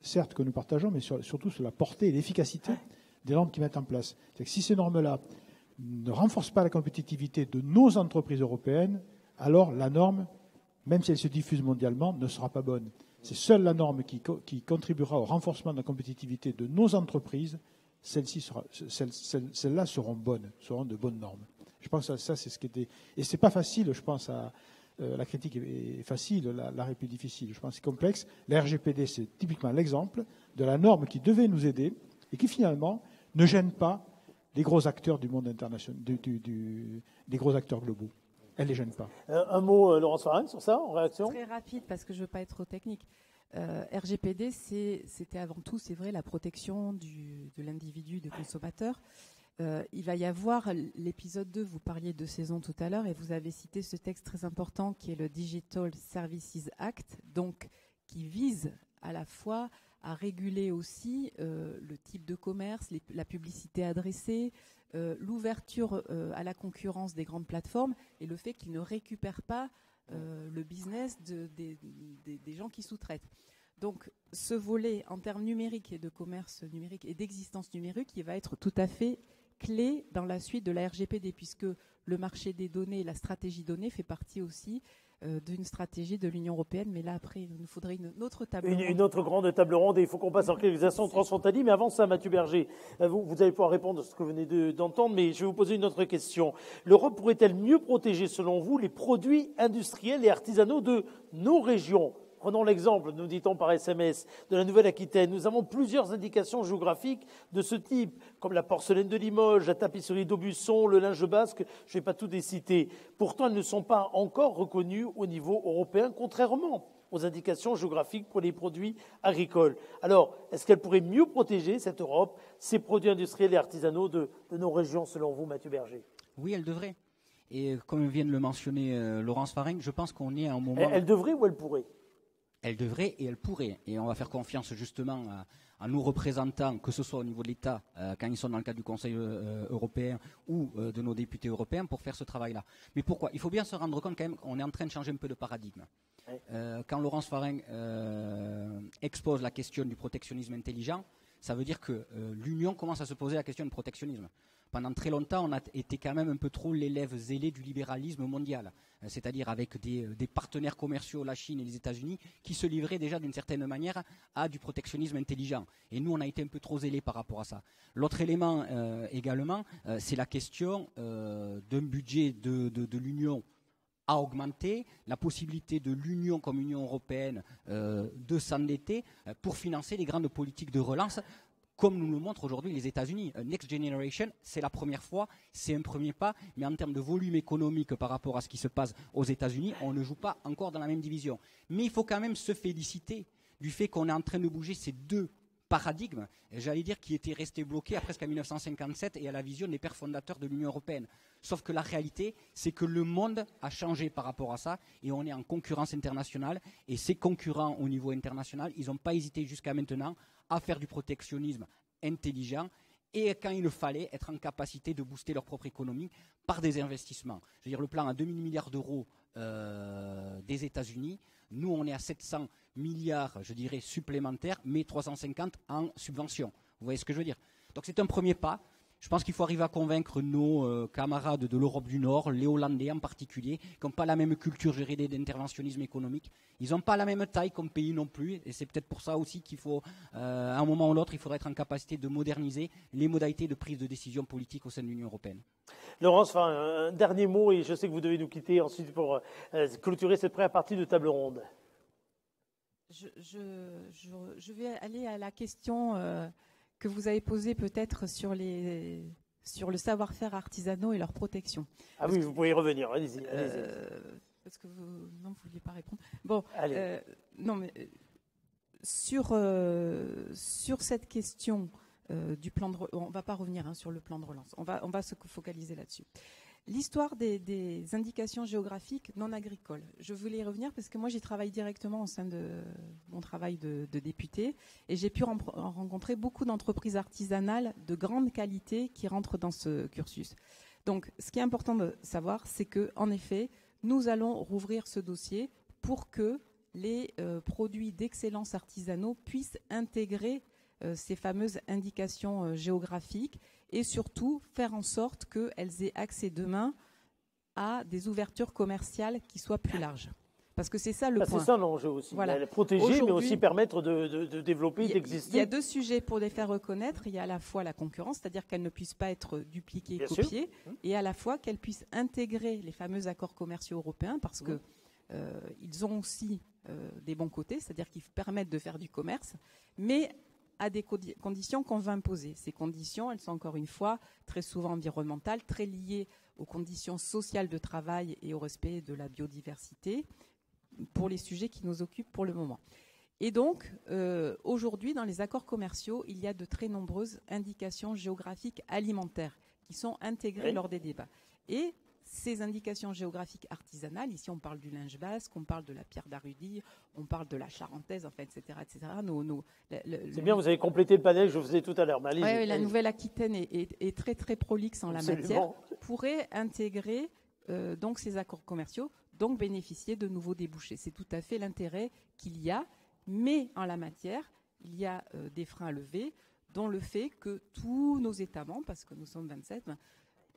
certes que nous partageons, mais surtout sur la portée et l'efficacité des normes qu'ils mettent en place. C'est que si ces normes-là ne renforcent pas la compétitivité de nos entreprises européennes, alors la norme, même si elle se diffuse mondialement, ne sera pas bonne. C'est seule la norme qui contribuera au renforcement de la compétitivité de nos entreprises. Celles-là seront de bonnes normes. Je pense que ça, c'est ce qui était... Et c'est pas facile, je pense, la critique est facile, la est plus difficile. Je pense que c'est complexe. La RGPD, c'est typiquement l'exemple de la norme qui devait nous aider et qui, finalement, ne gêne pas les gros acteurs du monde international, des gros acteurs globaux. Elle ne les gêne pas. Un mot, Laurence Farhan, sur ça, en réaction ? Très rapide, parce que je ne veux pas être trop technique. RGPD, c'était avant tout, c'est vrai, la protection de l'individu, du consommateur. Il va y avoir l'épisode 2, vous parliez de saison tout à l'heure, et vous avez cité ce texte très important qui est le Digital Services Act, donc qui vise à la fois à réguler aussi le type de commerce, la publicité adressée, l'ouverture à la concurrence des grandes plateformes et le fait qu'ils ne récupèrent pas le business des gens qui sous-traitent. Donc ce volet en termes numériques et de commerce numérique et d'existence numérique, il va être tout à fait clé dans la suite de la RGPD, puisque le marché des données, la stratégie données fait partie aussi d'une stratégie de l'Union européenne. Mais là, après, il nous faudrait une autre table ronde. Une autre grande table ronde, et il faut qu'on passe en quelques instants transfrontaliers. Mais avant ça, Mathieu Berger, vous allez pouvoir répondre à ce que vous venez d'entendre, mais je vais vous poser une autre question. L'Europe pourrait-elle mieux protéger, selon vous, les produits industriels et artisanaux de nos régions ? Prenons l'exemple, nous dit-on par SMS, de la Nouvelle-Aquitaine. Nous avons plusieurs indications géographiques de ce type, comme la porcelaine de Limoges, la tapisserie d'Aubusson, le linge basque, je ne vais pas tout les citer. Pourtant, elles ne sont pas encore reconnues au niveau européen, contrairement aux indications géographiques pour les produits agricoles. Alors, est-ce qu'elle pourrait mieux protéger, cette Europe, ces produits industriels et artisanaux de nos régions, selon vous, Mathieu Berger ? Oui, elle devrait. Et comme vient de le mentionner Laurence Farhan, je pense qu'on est à un moment... Elle devrait ou elle pourrait ? Elle devrait et elle pourrait. Et on va faire confiance justement à nos représentants, que ce soit au niveau de l'État, quand ils sont dans le cadre du Conseil européen, ou de nos députés européens, pour faire ce travail-là. Mais pourquoi ? Il faut bien se rendre compte quand même qu'on est en train de changer un peu de paradigme. Quand Laurence Farhan expose la question du protectionnisme intelligent, ça veut dire que l'Union commence à se poser la question du protectionnisme. Pendant très longtemps, on a été quand même un peu trop l'élève zélé du libéralisme mondial, c'est-à-dire avec des partenaires commerciaux, la Chine et les États-Unis, qui se livraient déjà d'une certaine manière à du protectionnisme intelligent. Et nous, on a été un peu trop zélés par rapport à ça. L'autre élément également, c'est la question d'un budget de l'Union à augmenter, la possibilité de l'Union comme Union européenne de s'endetter pour financer les grandes politiques de relance, comme nous le montrent aujourd'hui les États-Unis. Next Generation, c'est la première fois, c'est un premier pas, mais en termes de volume économique par rapport à ce qui se passe aux États-Unis, on ne joue pas encore dans la même division. Mais il faut quand même se féliciter du fait qu'on est en train de bouger ces deux paradigme, j'allais dire, qui était resté bloqué à presque à 1957 et à la vision des pères fondateurs de l'Union européenne. Sauf que la réalité, c'est que le monde a changé par rapport à ça et on est en concurrence internationale. Et ces concurrents au niveau international, ils n'ont pas hésité jusqu'à maintenant à faire du protectionnisme intelligent et quand il le fallait, être en capacité de booster leur propre économie par des investissements. Je veux dire, le plan à 2000 milliards d'euros des États-Unis, nous on est à 700 milliards, je dirais, supplémentaires, mais 350 en subventions. Vous voyez ce que je veux dire? Donc c'est un premier pas. Je pense qu'il faut arriver à convaincre nos camarades de l'Europe du Nord, les Hollandais en particulier, qui n'ont pas la même culture gérée d'interventionnisme économique. Ils n'ont pas la même taille comme pays non plus, et c'est peut-être pour ça aussi qu'il faut, à un moment ou l'autre, il faudra être en capacité de moderniser les modalités de prise de décision politique au sein de l'Union européenne. Laurence, un dernier mot, et je sais que vous devez nous quitter ensuite pour clôturer cette première partie de table ronde. Je vais aller à la question que vous avez posée peut-être sur le savoir-faire artisanaux et leur protection. Ah oui, vous pouvez y revenir, allez-y. Parce que vous ne vouliez pas répondre. Bon, non, mais sur cette question du plan de on ne va pas revenir sur le plan de relance, on va se focaliser là-dessus. L'histoire des indications géographiques non agricoles. Je voulais y revenir parce que moi, j'y travaille directement au sein de mon travail de député et j'ai pu rencontrer beaucoup d'entreprises artisanales de grande qualité qui rentrent dans ce cursus. Donc, ce qui est important de savoir, c'est que, en effet, nous allons rouvrir ce dossier pour que les produits d'excellence artisanaux puissent intégrer ces fameuses indications géographiques et surtout faire en sorte qu'elles aient accès demain à des ouvertures commerciales qui soient plus larges. Parce que c'est ça le point. C'est ça l'enjeu aussi. Voilà. Les protéger, mais aussi permettre de développer, d'exister. Il y a deux sujets pour les faire reconnaître. Il y a à la fois la concurrence, c'est-à-dire qu'elles ne puissent pas être dupliquées, Bien copiées, sûr. et à la fois qu'elles puissent intégrer les fameux accords commerciaux européens, parce que ils ont aussi des bons côtés, c'est-à-dire qu'ils permettent de faire du commerce, mais à des conditions qu'on va imposer. Ces conditions, elles sont encore une fois très souvent environnementales, très liées aux conditions sociales de travail et au respect de la biodiversité pour les sujets qui nous occupent pour le moment. Et donc, aujourd'hui, dans les accords commerciaux, il y a de très nombreuses indications géographiques alimentaires qui sont intégrées lors des débats. Et ces indications géographiques artisanales, ici on parle du linge basque, on parle de la pierre d'Arudie, on parle de la charentaise, enfin, etc. etc. C'est bien, vous avez complété le panel que je faisais tout à l'heure. Oui, la Nouvelle-Aquitaine est très très prolixe en la matière, pourrait intégrer donc ces accords commerciaux, donc bénéficier de nouveaux débouchés. C'est tout à fait l'intérêt qu'il y a, mais en la matière, il y a des freins à lever, dont le fait que tous nos États membres, parce que nous sommes 27,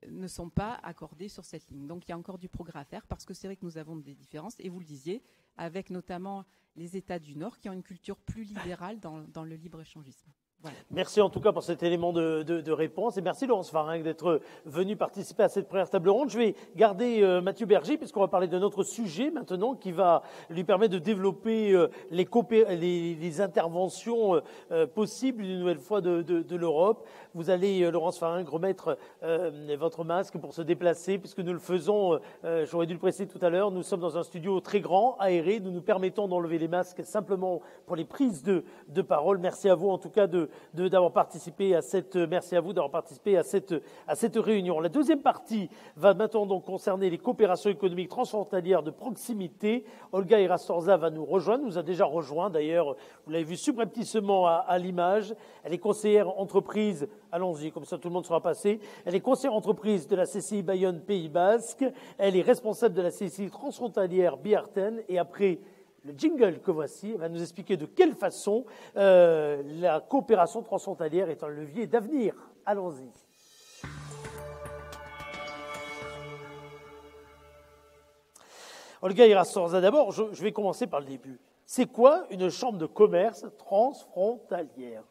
ne sont pas accordés sur cette ligne. Donc il y a encore du progrès à faire parce que c'est vrai que nous avons des différences, et vous le disiez, avec notamment les États du Nord qui ont une culture plus libérale dans le libre-échangisme. Voilà. Merci en tout cas pour cet élément de réponse et merci Laurence Faringue d'être venu participer à cette première table ronde. Je vais garder Mathieu Berger puisqu'on va parler d'un autre sujet maintenant qui va lui permettre de développer les interventions possibles une nouvelle fois de l'Europe. Vous allez, Laurence Faringue, remettre votre masque pour se déplacer puisque nous le faisons, j'aurais dû le préciser tout à l'heure, nous sommes dans un studio très grand, aéré, nous nous permettons d'enlever les masques simplement pour les prises de parole. Merci à vous en tout cas d'avoir participé à cette réunion. La deuxième partie va maintenant donc concerner les coopérations économiques transfrontalières de proximité. Olga Irastorza va nous rejoindre, nous a déjà rejoint d'ailleurs, vous l'avez vu subrepticement à l'image. Elle est conseillère entreprise, allons-y, comme ça tout le monde sera passé. Elle est conseillère entreprise de la CCI Bayonne Pays Basque. Elle est responsable de la CCI transfrontalière Biarten et après le jingle que voici va nous expliquer de quelle façon la coopération transfrontalière est un levier d'avenir. Allons-y. Olga Irastorza, d'abord, je vais commencer par le début. C'est quoi une chambre de commerce transfrontalière ?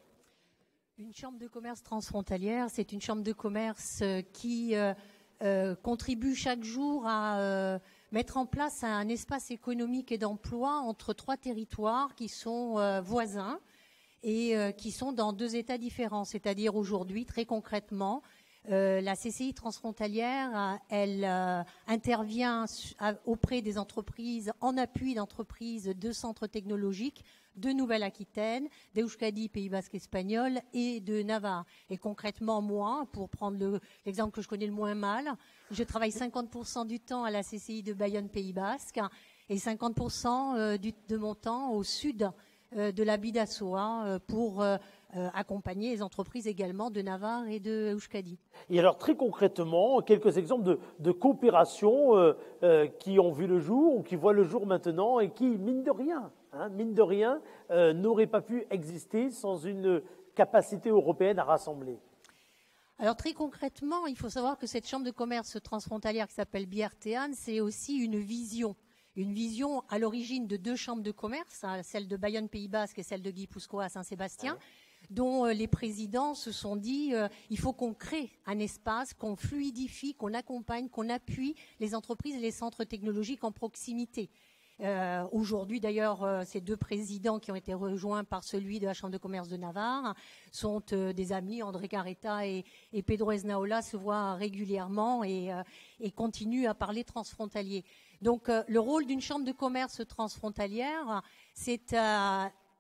Une chambre de commerce transfrontalière, c'est une chambre de commerce qui contribue chaque jour à mettre en place un espace économique et d'emploi entre trois territoires qui sont voisins et qui sont dans deux États différents. C'est-à-dire aujourd'hui, très concrètement, la CCI transfrontalière, elle intervient auprès des entreprises, en appui d'entreprises de centres technologiques de Nouvelle-Aquitaine, d'Euskadi, Pays Basque espagnol et de Navarre. Et concrètement, moi, pour prendre l'exemple que je connais le moins mal, je travaille 50% du temps à la CCI de Bayonne, Pays Basque, et 50% de mon temps au sud de la Bidasoa pour accompagner les entreprises également de Navarre et de Euskadi. Et alors très concrètement, quelques exemples de coopérations qui ont vu le jour ou qui voient le jour maintenant et qui, mine de rien, n'auraient pas pu exister sans une capacité européenne à rassembler. Alors très concrètement, il faut savoir que cette chambre de commerce transfrontalière qui s'appelle BRTAN, c'est aussi une vision à l'origine de 2 chambres de commerce, celle de Bayonne Pays Basque et celle de Guipuscoa à Saint-Sébastien, dont les présidents se sont dit il faut qu'on crée un espace, qu'on fluidifie, qu'on accompagne, qu'on appuie les entreprises et les centres technologiques en proximité. Aujourd'hui, d'ailleurs, ces 2 présidents qui ont été rejoints par celui de la Chambre de commerce de Navarre sont des amis. André Carreta et Pedro Esnaola se voient régulièrement et continuent à parler transfrontalier. Donc, le rôle d'une chambre de commerce transfrontalière, c'est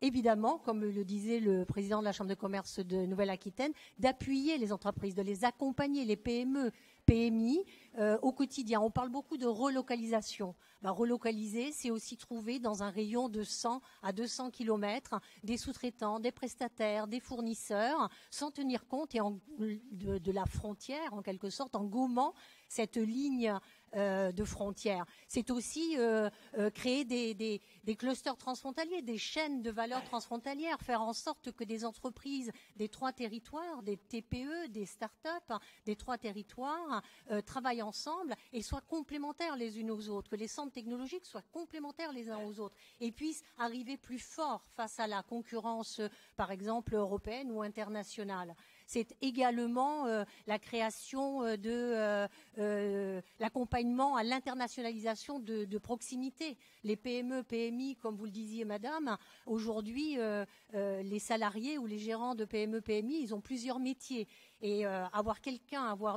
évidemment, comme le disait le président de la Chambre de commerce de Nouvelle-Aquitaine, d'appuyer les entreprises, de les accompagner, les PME, PMI, au quotidien. On parle beaucoup de relocalisation. Relocaliser, c'est aussi trouver dans un rayon de 100 à 200 kilomètres des sous-traitants, des prestataires, des fournisseurs, sans tenir compte de la frontière, en quelque sorte, en gommant cette ligne de frontières. C'est aussi créer des clusters transfrontaliers, des chaînes de valeur transfrontalières, faire en sorte que des entreprises des 3 territoires, des TPE, des start-up, des 3 territoires travaillent ensemble et soient complémentaires les unes aux autres, que les centres technologiques soient complémentaires les uns aux autres et puissent arriver plus fort face à la concurrence, par exemple, européenne ou internationale. C'est également la création de l'accompagnement à l'internationalisation de proximité. Les PME, PMI, comme vous le disiez, madame, aujourd'hui, les salariés ou les gérants de PME, PMI, ils ont plusieurs métiers. Et avoir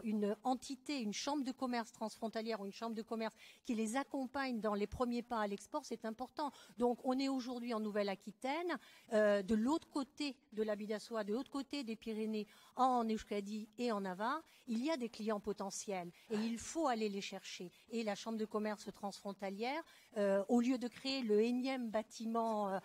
une entité, une chambre de commerce transfrontalière ou une chambre de commerce qui les accompagne dans les premiers pas à l'export, c'est important. Donc, on est aujourd'hui en Nouvelle-Aquitaine, de l'autre côté de la Bidasoa, de l'autre côté des Pyrénées, en Euskadi et en Navarre, il y a des clients potentiels et il faut aller les chercher. Et la chambre de commerce transfrontalière, au lieu de créer le énième bâtiment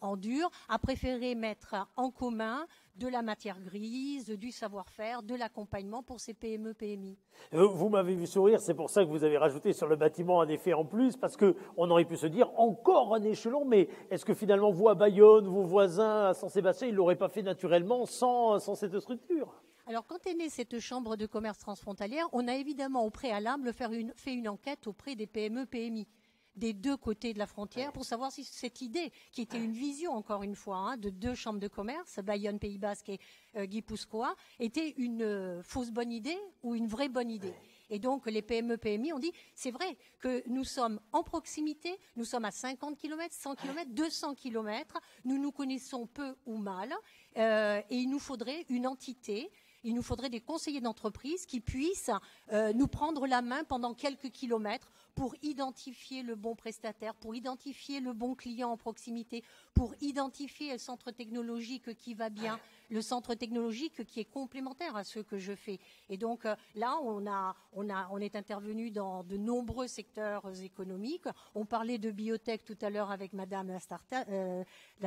en dur, a préféré mettre en commun de la matière grise, du savoir-faire, de l'accompagnement pour ces PME, PMI. Vous m'avez vu sourire, c'est pour ça que vous avez rajouté sur le bâtiment un effet en plus, parce qu'on aurait pu se dire encore un échelon, mais est-ce que finalement vous à Bayonne, vos voisins à Saint-Sébastien, ils ne l'auraient pas fait naturellement sans cette structure ? Alors, quand est née cette chambre de commerce transfrontalière, on a évidemment au préalable fait une enquête auprès des PME, PMI. Des 2 côtés de la frontière pour savoir si cette idée, qui était une vision encore une fois, de 2 chambres de commerce, Bayonne, Pays Basque et Guipuscoa, était une fausse bonne idée ou une vraie bonne idée. Et donc les PME, PMI ont dit, c'est vrai que nous sommes en proximité, nous sommes à 50 km, 100 km, 200 km, nous nous connaissons peu ou mal, et il nous faudrait une entité. Il nous faudrait des conseillers d'entreprise qui puissent nous prendre la main pendant quelques kilomètres pour identifier le bon prestataire, pour identifier le bon client en proximité, pour identifier le centre technologique qui va bien, le centre technologique qui est complémentaire à ce que je fais. Et donc là, on est intervenu dans de nombreux secteurs économiques. On parlait de biotech tout à l'heure avec Madame la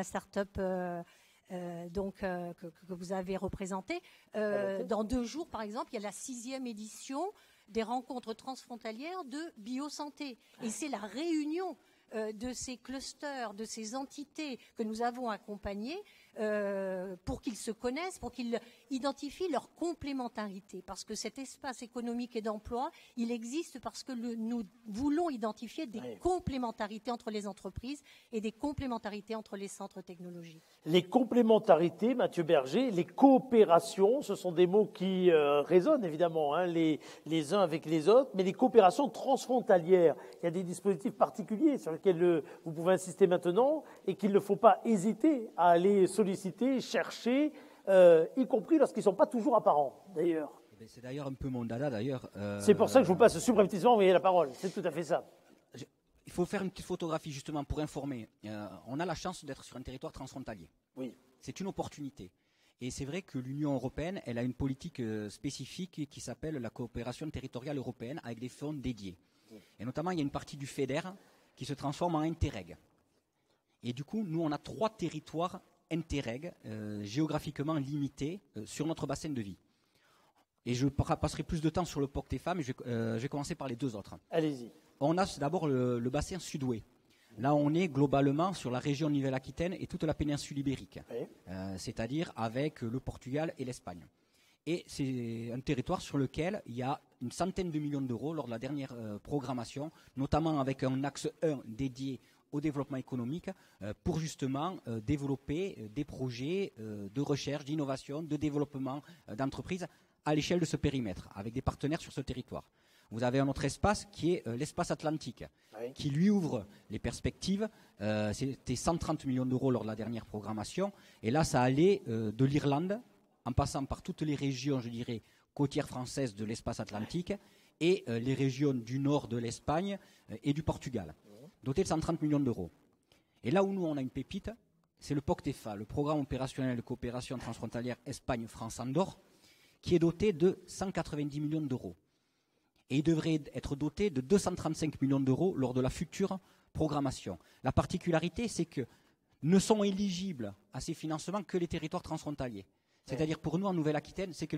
start-up que vous avez représenté. Dans 2 jours, par exemple, il y a la 6e édition des rencontres transfrontalières de biosanté. Et c'est la réunion de ces clusters, de ces entités que nous avons accompagnées pour qu'ils se connaissent, pour qu'ils identifient leur complémentarité. Parce que cet espace économique et d'emploi, il existe parce que nous voulons identifier des complémentarités entre les entreprises et des complémentarités entre les centres technologiques. Les complémentarités, Mathieu Berger, les coopérations, ce sont des mots qui résonnent évidemment les uns avec les autres, mais les coopérations transfrontalières, il y a des dispositifs particuliers sur lesquels vous pouvez insister maintenant et qu'il ne faut pas hésiter à aller solliciter, chercher, y compris lorsqu'ils ne sont pas toujours apparents, d'ailleurs. C'est d'ailleurs un peu mon dada, d'ailleurs. C'est pour ça que je vous passe subrepticement, vous voyez la parole, c'est tout à fait ça. Il faut faire une petite photographie justement pour informer. On a la chance d'être sur un territoire transfrontalier. Oui. C'est une opportunité. Et c'est vrai que l'Union européenne, elle a une politique spécifique qui s'appelle la coopération territoriale européenne avec des fonds dédiés. Et notamment, il y a une partie du FEDER qui se transforme en Interreg. Et du coup, nous, on a 3 territoires Interreg géographiquement limités sur notre bassin de vie. Et je passerai plus de temps sur le POCTEFA, mais je vais commencer par les 2 autres. Allez-y. On a d'abord le bassin sud-ouest. Là, on est globalement sur la région Nouvelle-Aquitaine et toute la péninsule ibérique, Oui. c'est-à-dire avec le Portugal et l'Espagne. Et c'est un territoire sur lequel il y a une centaine de millions d'euros lors de la dernière programmation, notamment avec un axe 1 dédié au développement économique pour justement développer des projets de recherche, d'innovation, de développement d'entreprises à l'échelle de ce périmètre, avec des partenaires sur ce territoire. Vous avez un autre espace qui est l'espace atlantique, Oui. qui lui ouvre les perspectives. C'était 130 millions d'euros lors de la dernière programmation. Et là, ça allait de l'Irlande, en passant par toutes les régions, je dirais, côtières françaises de l'espace atlantique, et les régions du nord de l'Espagne et du Portugal, doté de 130 millions d'euros. Et là où nous, on a une pépite, c'est le POCTEFA, le Programme opérationnel de coopération transfrontalière Espagne-France-Andorre, qui est doté de 190 millions d'euros. Et il devrait être doté de 235 millions d'euros lors de la future programmation. La particularité, c'est que ne sont éligibles à ces financements que les territoires transfrontaliers. C'est-à-dire pour nous, en Nouvelle-Aquitaine, c'est que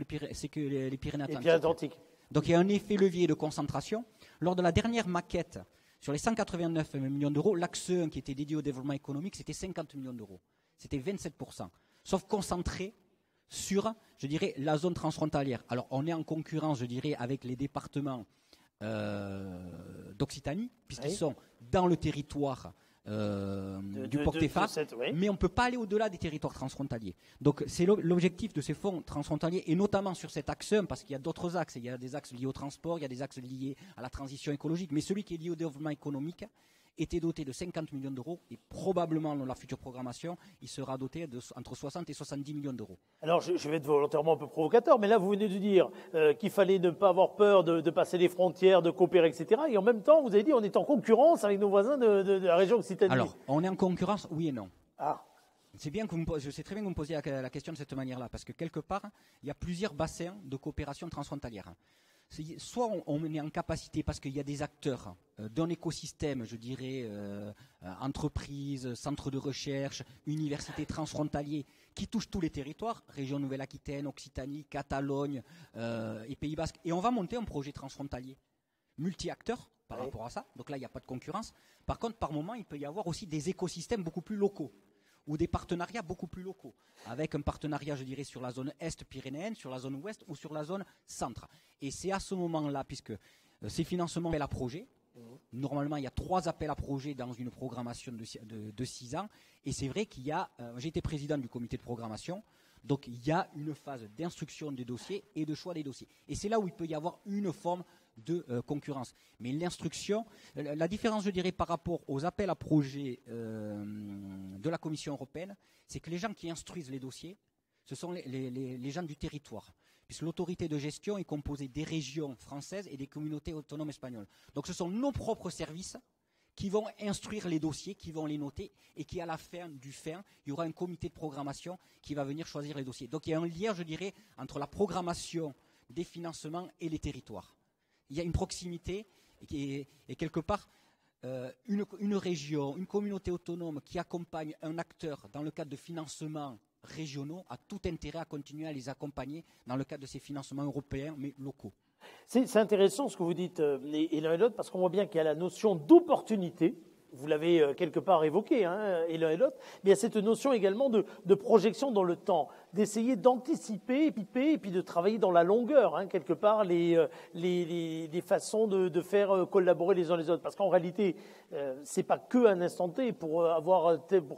les Pyrénées-Atlantiques. Donc il y a un effet levier de concentration. Lors de la dernière maquette, sur les 189 millions d'euros, l'axe 1 qui était dédié au développement économique, c'était 50 millions d'euros. C'était 27%. Sauf concentré sur, je dirais, la zone transfrontalière. Alors, on est en concurrence, je dirais, avec les départements d'Occitanie, puisqu'ils sont dans le territoire du POCTEFA, mais on ne peut pas aller au-delà des territoires transfrontaliers. Donc, c'est l'objectif de ces fonds transfrontaliers, et notamment sur cet axe 1, parce qu'il y a d'autres axes. Il y a des axes liés au transport, il y a des axes liés à la transition écologique, mais celui qui est lié au développement économique était doté de 50 millions d'euros et probablement dans la future programmation, il sera doté entre 60 et 70 millions d'euros. Alors, je vais être volontairement un peu provocateur, mais là, vous venez de dire qu'il fallait ne pas avoir peur de passer les frontières, de coopérer, etc. Et en même temps, vous avez dit on est en concurrence avec nos voisins de la région Occitanie. Alors, on est en concurrence, oui et non. Ah. C'est bien que je sais très bien que vous me posiez la question de cette manière-là, parce que quelque part, il y a plusieurs bassins de coopération transfrontalière. Soit on est en capacité, parce qu'il y a des acteurs d'un écosystème, je dirais, entreprises, centres de recherche, universités transfrontaliers, qui touchent tous les territoires, région Nouvelle-Aquitaine, Occitanie, Catalogne et Pays Basque. Et on va monter un projet transfrontalier multi-acteurs par rapport à ça. Donc là, il n'y a pas de concurrence. Par contre, par moment, il peut y avoir aussi des écosystèmes beaucoup plus locaux, ou des partenariats beaucoup plus locaux, avec un partenariat, je dirais, sur la zone est pyrénéenne, sur la zone ouest ou sur la zone centre. Et c'est à ce moment-là, puisque ces financements appellent à projet, normalement il y a 3 appels à projet dans une programmation de 6 ans, et c'est vrai qu'il y a, j'ai été président du comité de programmation, donc il y a une phase d'instruction des dossiers et de choix des dossiers. Et c'est là où il peut y avoir une forme de concurrence. Mais l'instruction, la différence, je dirais, par rapport aux appels à projets de la Commission européenne, c'est que les gens qui instruisent les dossiers, ce sont les gens du territoire. Puisque l'autorité de gestion est composée des régions françaises et des communautés autonomes espagnoles. Donc ce sont nos propres services qui vont instruire les dossiers, qui vont les noter, et qui, à la fin du fin, il y aura un comité de programmation qui va venir choisir les dossiers. Donc il y a un lien, je dirais, entre la programmation des financements et les territoires. Il y a une proximité et quelque part une région, une communauté autonome qui accompagne un acteur dans le cadre de financements régionaux a tout intérêt à continuer à les accompagner dans le cadre de ces financements européens mais locaux. C'est intéressant ce que vous dites et l'un et l'autre, parce qu'on voit bien qu'il y a la notion d'opportunité. Vous l'avez quelque part évoqué, hein, et l'un et l'autre, mais il y a cette notion également de projection dans le temps, d'essayer d'anticiper et puis de travailler dans la longueur, hein, quelque part, les façons de faire collaborer les uns les autres. Parce qu'en réalité, c'est pas que un instant T pour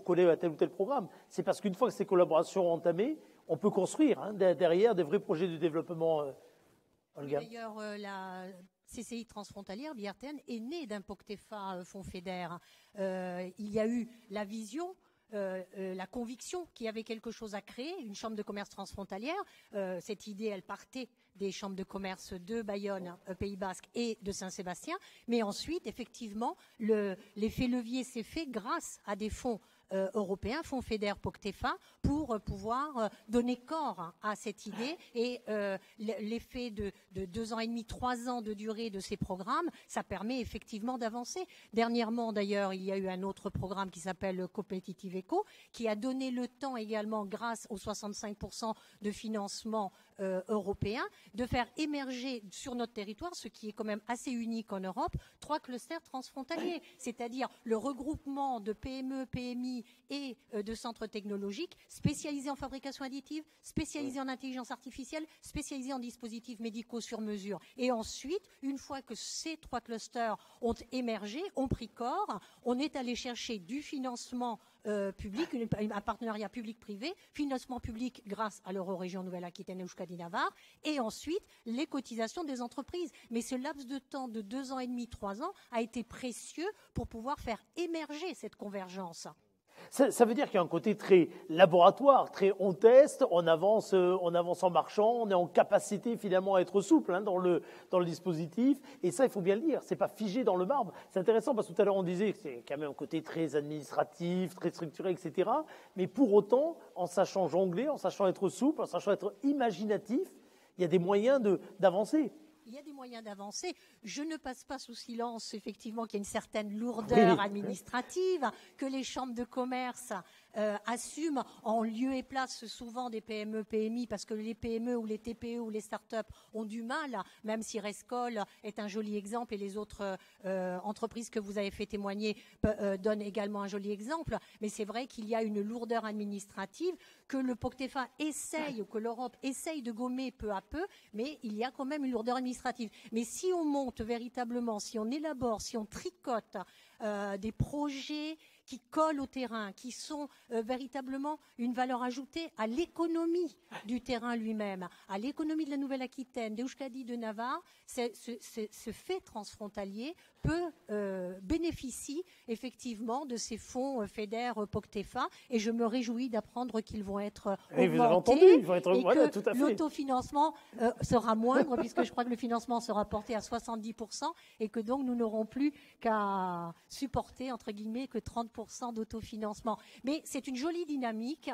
coller à tel ou tel programme. C'est parce qu'une fois que ces collaborations ont entamé, on peut construire derrière des vrais projets de développement. Olga. D'ailleurs, la CCI transfrontalière, l'IRTN, est née d'un POCTEFA Fonds FEDER. Il y a eu la vision, la conviction qu'il y avait quelque chose à créer, une chambre de commerce transfrontalière. Cette idée, elle partait des chambres de commerce de Bayonne, Pays Basque et de Saint-Sébastien. Mais ensuite, effectivement, l'effet levier s'est fait grâce à des fonds européens, fonds FEDER, POCTEFA, pour pouvoir donner corps à cette idée. Et l'effet de 2 ans et demi, 3 ans de durée de ces programmes, ça permet effectivement d'avancer. Dernièrement, d'ailleurs, il y a eu un autre programme qui s'appelle Competitive Eco, qui a donné le temps également, grâce aux 65% de financement européen, de faire émerger sur notre territoire, ce qui est quand même assez unique en Europe, 3 clusters transfrontaliers, c'est-à-dire le regroupement de PME, PMI et de centres technologiques spécialisés en fabrication additive, spécialisés en intelligence artificielle, spécialisés en dispositifs médicaux sur mesure. Et ensuite, une fois que ces 3 clusters ont émergé, ont pris corps, on est allé chercher du financement public, un partenariat public-privé, financement public grâce à l'Eurorégion Nouvelle-Aquitaine et Euskadi-Navarre, et ensuite les cotisations des entreprises. Mais ce laps de temps de 2 ans et demi, 3 ans a été précieux pour pouvoir faire émerger cette convergence. Ça veut dire qu'il y a un côté très laboratoire, très on teste, on avance en marchant, on est en capacité finalement à être souple dans le dispositif. Et ça, il faut bien le dire, c'est pas figé dans le marbre. C'est intéressant parce que tout à l'heure on disait que c'est quand même un côté très administratif, très structuré, etc. Mais pour autant, en sachant jongler, en sachant être souple, en sachant être imaginatif, il y a des moyens d'avancer. Il y a des moyens d'avancer. Je ne passe pas sous silence, effectivement, qu'il y a une certaine lourdeur administrative, que les chambres de commerce assument en lieu et place souvent des PME, PMI, parce que les PME ou les TPE ou les start-up ont du mal, même si Rescol est un joli exemple et les autres entreprises que vous avez fait témoigner donnent également un joli exemple. Mais c'est vrai qu'il y a une lourdeur administrative que le POCTEFA essaye, que l'Europe essaye de gommer peu à peu, mais il y a quand même une lourdeur administrative. Mais si on monte véritablement, si on élabore, si on tricote des projets qui collent au terrain, qui sont véritablement une valeur ajoutée à l'économie du terrain lui-même, à l'économie de la Nouvelle-Aquitaine, d'Euskadi, de Navarre, ce fait transfrontalier bénéficie effectivement de ces fonds FEDER, POCTEFA, et je me réjouis d'apprendre qu'ils vont être augmentés, vous avez entendu, ils vont être, et voilà, que tout à fait. l'autofinancement sera moindre, puisque je crois que le financement sera porté à 70%, et que donc nous n'aurons plus qu'à supporter, entre guillemets, que 30% d'autofinancement. Mais c'est une jolie dynamique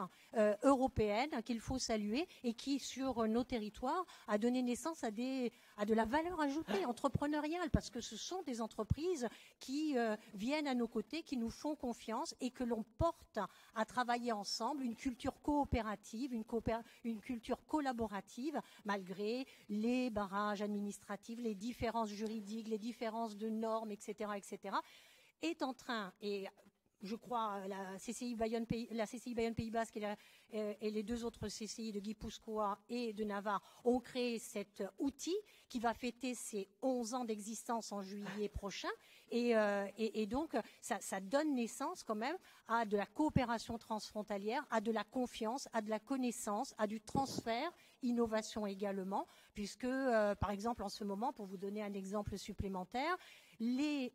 européenne qu'il faut saluer et qui, sur nos territoires, a donné naissance à de la valeur ajoutée entrepreneuriale, parce que ce sont des entreprises qui viennent à nos côtés, qui nous font confiance et que l'on porte à travailler ensemble, une culture coopérative, une culture collaborative, malgré les barrages administratifs, les différences juridiques, les différences de normes, etc., est en train, et je crois la CCI Bayonne Pays Basque et les 2 autres CCI de Guipuscoa et de Navarre ont créé cet outil qui va fêter ses 11 ans d'existence en juillet prochain. Et donc, ça donne naissance quand même à de la coopération transfrontalière, à de la confiance, à de la connaissance, à du transfert, innovation également, puisque, par exemple, en ce moment, pour vous donner un exemple supplémentaire, les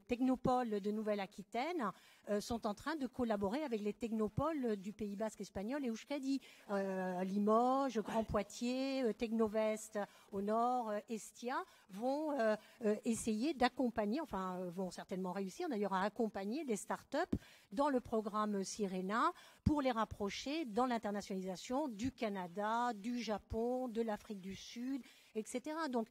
technopoles de Nouvelle-Aquitaine sont en train de collaborer avec les technopoles du Pays Basque espagnol et Euskadi. Limoges, Grand Poitiers, Technovest au nord, Estia vont essayer d'accompagner, vont certainement réussir d'ailleurs à accompagner des start-up dans le programme Sirena pour les rapprocher dans l'internationalisation du Canada, du Japon, de l'Afrique du Sud, etc. Donc,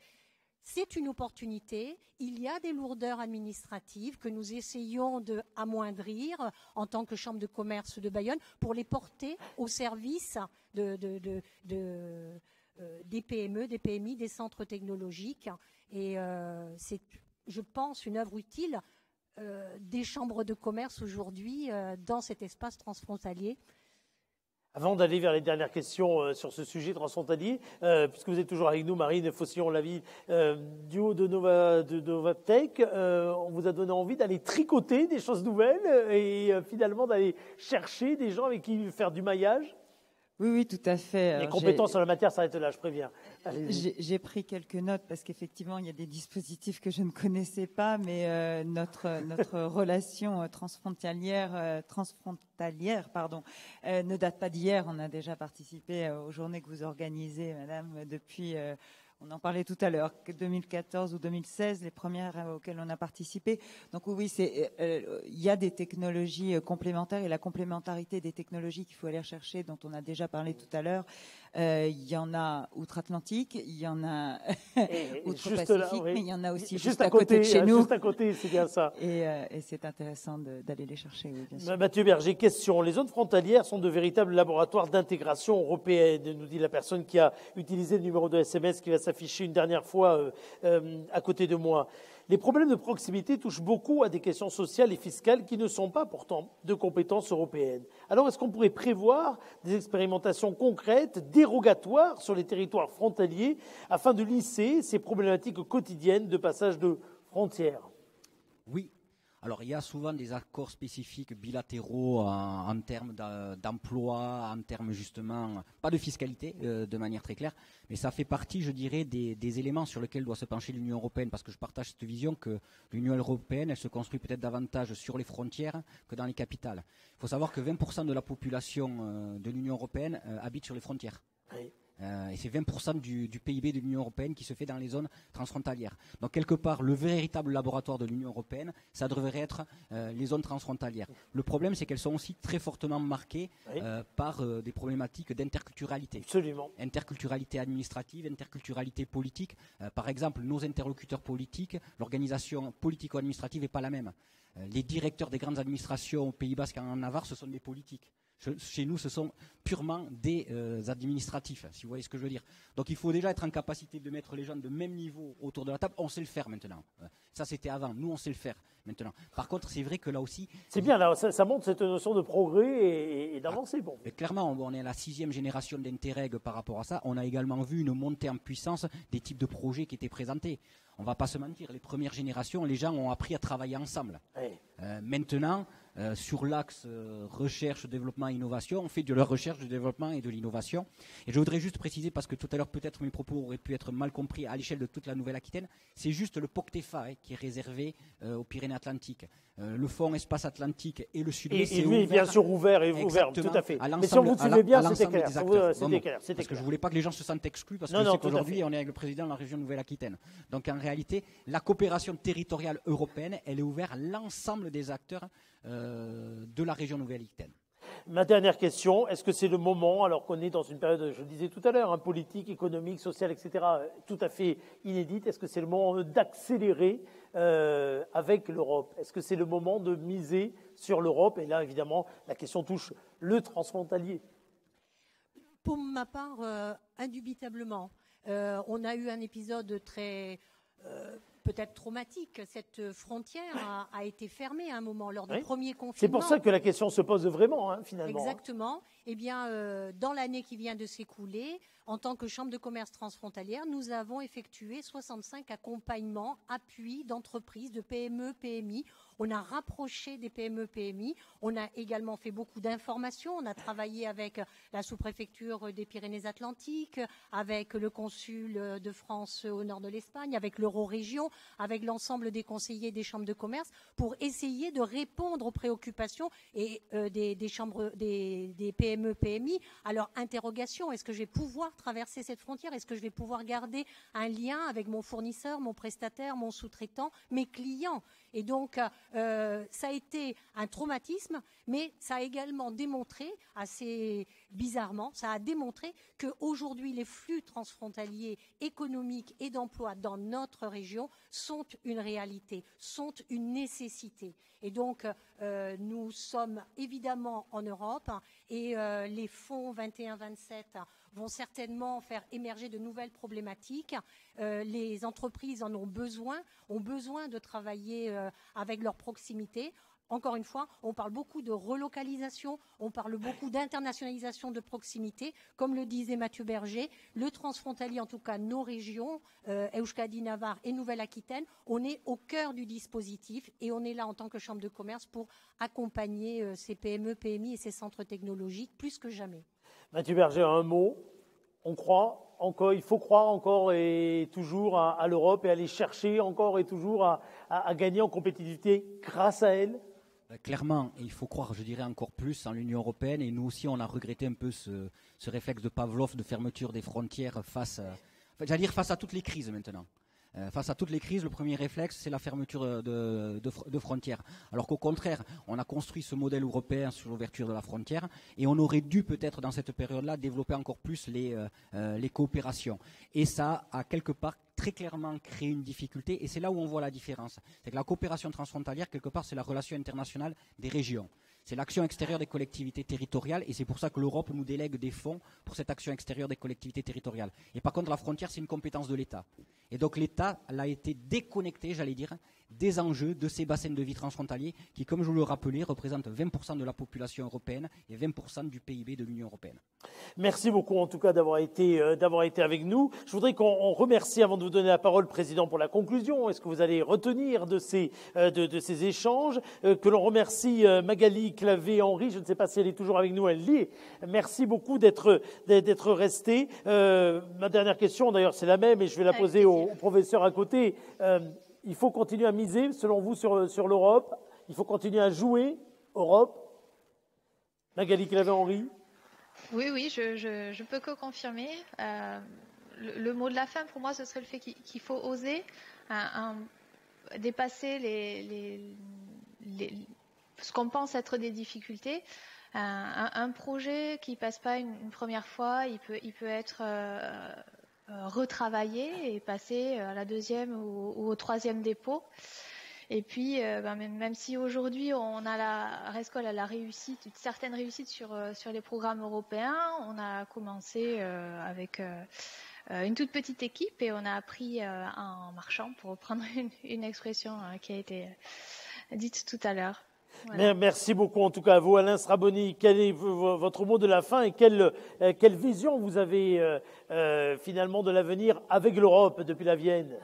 c'est une opportunité. Il y a des lourdeurs administratives que nous essayons d'amoindrir en tant que Chambre de commerce de Bayonne pour les porter au service des PME, des PMI, des centres technologiques. Et c'est, je pense, une œuvre utile des chambres de commerce aujourd'hui dans cet espace transfrontalier. Avant d'aller vers les dernières questions sur ce sujet transfrontalier, puisque vous êtes toujours avec nous, Marine Faucillon-Laville, du haut de Novaptech, on vous a donné envie d'aller tricoter des choses nouvelles et finalement d'aller chercher des gens avec qui faire du maillage. Oui, tout à fait. Les compétences en la matière s'arrêtent là, je préviens. J'ai pris quelques notes parce qu'effectivement, il y a des dispositifs que je ne connaissais pas, mais notre relation transfrontalière, ne date pas d'hier. On a déjà participé aux journées que vous organisez, Madame, depuis... on en parlait tout à l'heure, 2014 ou 2016, les premières auxquelles on a participé. Donc oui, il y a des technologies complémentaires et la complémentarité des technologies qu'il faut aller chercher, dont on a déjà parlé tout à l'heure. Il y en a outre-Atlantique, il y en a outre-Pacifique, mais il y en a aussi juste à côté de chez nous. Juste à côté, c'est bien ça. Et c'est intéressant d'aller les chercher, oui, bien sûr. Mathieu Berger, question. Les zones frontalières sont de véritables laboratoires d'intégration européenne, nous dit la personne qui a utilisé le numéro de SMS qui va s'afficher une dernière fois à côté de moi. Les problèmes de proximité touchent beaucoup à des questions sociales et fiscales qui ne sont pas pourtant de compétences européennes. Alors, est-ce qu'on pourrait prévoir des expérimentations concrètes, dérogatoires sur les territoires frontaliers afin de lisser ces problématiques quotidiennes de passage de frontières? Oui. Alors, il y a souvent des accords spécifiques bilatéraux en termes d'emploi, en termes justement, pas de fiscalité de manière très claire, mais ça fait partie, je dirais, des éléments sur lesquels doit se pencher l'Union européenne, parce que je partage cette vision que l'Union européenne, elle se construit peut-être davantage sur les frontières que dans les capitales. Il faut savoir que 20% de la population de l'Union européenne habite sur les frontières. Oui. Et c'est 20% du PIB de l'Union européenne qui se fait dans les zones transfrontalières. Donc quelque part, le véritable laboratoire de l'Union européenne, ça devrait être les zones transfrontalières. Le problème, c'est qu'elles sont aussi très fortement marquées par des problématiques d'interculturalité. Absolument. Interculturalité administrative, interculturalité politique. Par exemple, nos interlocuteurs politiques, l'organisation politico-administrative n'est pas la même. Les directeurs des grandes administrations au Pays Basque et en Navarre, ce sont des politiques. Chez nous, ce sont purement des administratifs, si vous voyez ce que je veux dire. Donc il faut déjà être en capacité de mettre les gens de même niveau autour de la table. On sait le faire maintenant. Ça, c'était avant. Nous, on sait le faire maintenant. Par contre, c'est vrai que là aussi... C'est bien, là, ça montre cette notion de progrès et d'avancée. Bon. Mais clairement, on est à la 6e génération d'Interreg par rapport à ça. On a également vu une montée en puissance des types de projets qui étaient présentés. On ne va pas se mentir, les premières générations, les gens ont appris à travailler ensemble. Oui. Maintenant, sur l'axe recherche, développement, innovation, on fait de la recherche, du développement et de l'innovation. Et je voudrais juste préciser, parce que tout à l'heure, peut-être mes propos auraient pu être mal compris à l'échelle de toute la Nouvelle-Aquitaine, c'est juste le POCTEFA qui est réservé aux Pyrénées-Atlantiques. Le fonds Espace Atlantique et le Sud-Ouest. Et lui, est bien sûr ouvert, tout à fait. Mais si on vous suivez bien, c'était clair. Parce que je ne voulais pas que les gens se sentent exclus, parce que je sais qu'aujourd'hui, on est avec le président de la région Nouvelle-Aquitaine. Donc en réalité, la coopération territoriale européenne, elle est ouverte à l'ensemble des acteurs de la région Nouvelle-Aquitaine. Ma dernière question, est-ce que c'est le moment, alors qu'on est dans une période, je le disais tout à l'heure, politique, économique, sociale, etc., tout à fait inédite, est-ce que c'est le moment d'accélérer avec l'Europe? Est-ce que c'est le moment de miser sur l'Europe? Et là, évidemment, la question touche le transfrontalier. Pour ma part, indubitablement. On a eu un épisode très... peut-être traumatique. Cette frontière a été fermée à un moment lors du premier confinement. C'est pour ça que la question se pose vraiment, finalement. Exactement. Eh bien, dans l'année qui vient de s'écouler, en tant que Chambre de commerce transfrontalière, nous avons effectué 65 accompagnements, appuis d'entreprises, de PME, PMI. On a rapproché des PME, PMI. On a également fait beaucoup d'informations. On a travaillé avec la sous-préfecture des Pyrénées-Atlantiques, avec le consul de France au nord de l'Espagne, avec l'Eurorégion, avec l'ensemble des conseillers des chambres de commerce pour essayer de répondre aux préoccupations et des chambres, des PME, PMI à leur interrogation. Est-ce que je vais pouvoir traverser cette frontière? Est-ce que je vais pouvoir garder un lien avec mon fournisseur, mon prestataire, mon sous-traitant, mes clients? Et donc, ça a été un traumatisme, mais ça a également démontré, assez bizarrement, ça a démontré qu'aujourd'hui, les flux transfrontaliers économiques et d'emploi dans notre région sont une réalité, sont une nécessité. Et donc, nous sommes évidemment en Europe et les fonds 21-27 vont certainement faire émerger de nouvelles problématiques. Les entreprises en ont besoin de travailler avec leur proximité. Encore une fois, on parle beaucoup de relocalisation, on parle beaucoup d'internationalisation de proximité. Comme le disait Mathieu Berger, le transfrontalier, en tout cas nos régions, Euskadi, Navarre et Nouvelle-Aquitaine, on est au cœur du dispositif et on est là en tant que Chambre de commerce pour accompagner ces PME, PMI et ces centres technologiques plus que jamais. Mathieu Berger, un mot. On croit encore, il faut croire encore et toujours à l'Europe et aller chercher encore et toujours à gagner en compétitivité grâce à elle. Clairement, il faut croire, je dirais, encore plus en l'Union européenne. Et nous aussi, on a regretté un peu ce réflexe de Pavlov de fermeture des frontières face à toutes les crises maintenant. Face à toutes les crises, le premier réflexe, c'est la fermeture de frontières. Alors qu'au contraire, on a construit ce modèle européen sur l'ouverture de la frontière et on aurait dû peut-être dans cette période-là développer encore plus les coopérations. Et ça a quelque part très clairement créé une difficulté et c'est là où on voit la différence. C'est que la coopération transfrontalière, quelque part, c'est la relation internationale des régions. C'est l'action extérieure des collectivités territoriales et c'est pour ça que l'Europe nous délègue des fonds pour cette action extérieure des collectivités territoriales. Et par contre, la frontière, c'est une compétence de l'État. Et donc l'État a été déconnecté, j'allais dire, des enjeux de ces bassins de vie transfrontaliers qui, comme je vous le rappelais, représentent 20% de la population européenne et 20% du PIB de l'Union européenne. Merci beaucoup en tout cas d'avoir été avec nous. Je voudrais qu'on remercie, avant de vous donner la parole, Président, pour la conclusion. Est-ce que vous allez retenir de ces échanges, que l'on remercie Magali Clavé-Henry, je ne sais pas si elle est toujours avec nous, elle l'est. Merci beaucoup d'être resté. Ma dernière question, d'ailleurs, c'est la même et je vais la poser au professeur à côté. Il faut continuer à miser, selon vous, sur l'Europe. Il faut continuer à jouer Europe. Magali Clavé-Henry. Oui, je peux que confirmer. Le mot de la fin, pour moi, ce serait le fait qu'il faut oser dépasser ce qu'on pense être des difficultés. Un projet qui passe pas une première fois, il peut être retravaillé et passer à la deuxième ou au troisième dépôt. Et puis, même si aujourd'hui Rescol a une certaine réussite sur les programmes européens, on a commencé avec une toute petite équipe et on a appris en marchant, pour reprendre une expression qui a été dite tout à l'heure. Voilà. Merci beaucoup en tout cas à vous, Alain Sraboni. Quel est votre mot de la fin et quelle vision vous avez finalement de l'avenir avec l'Europe depuis la Vienne?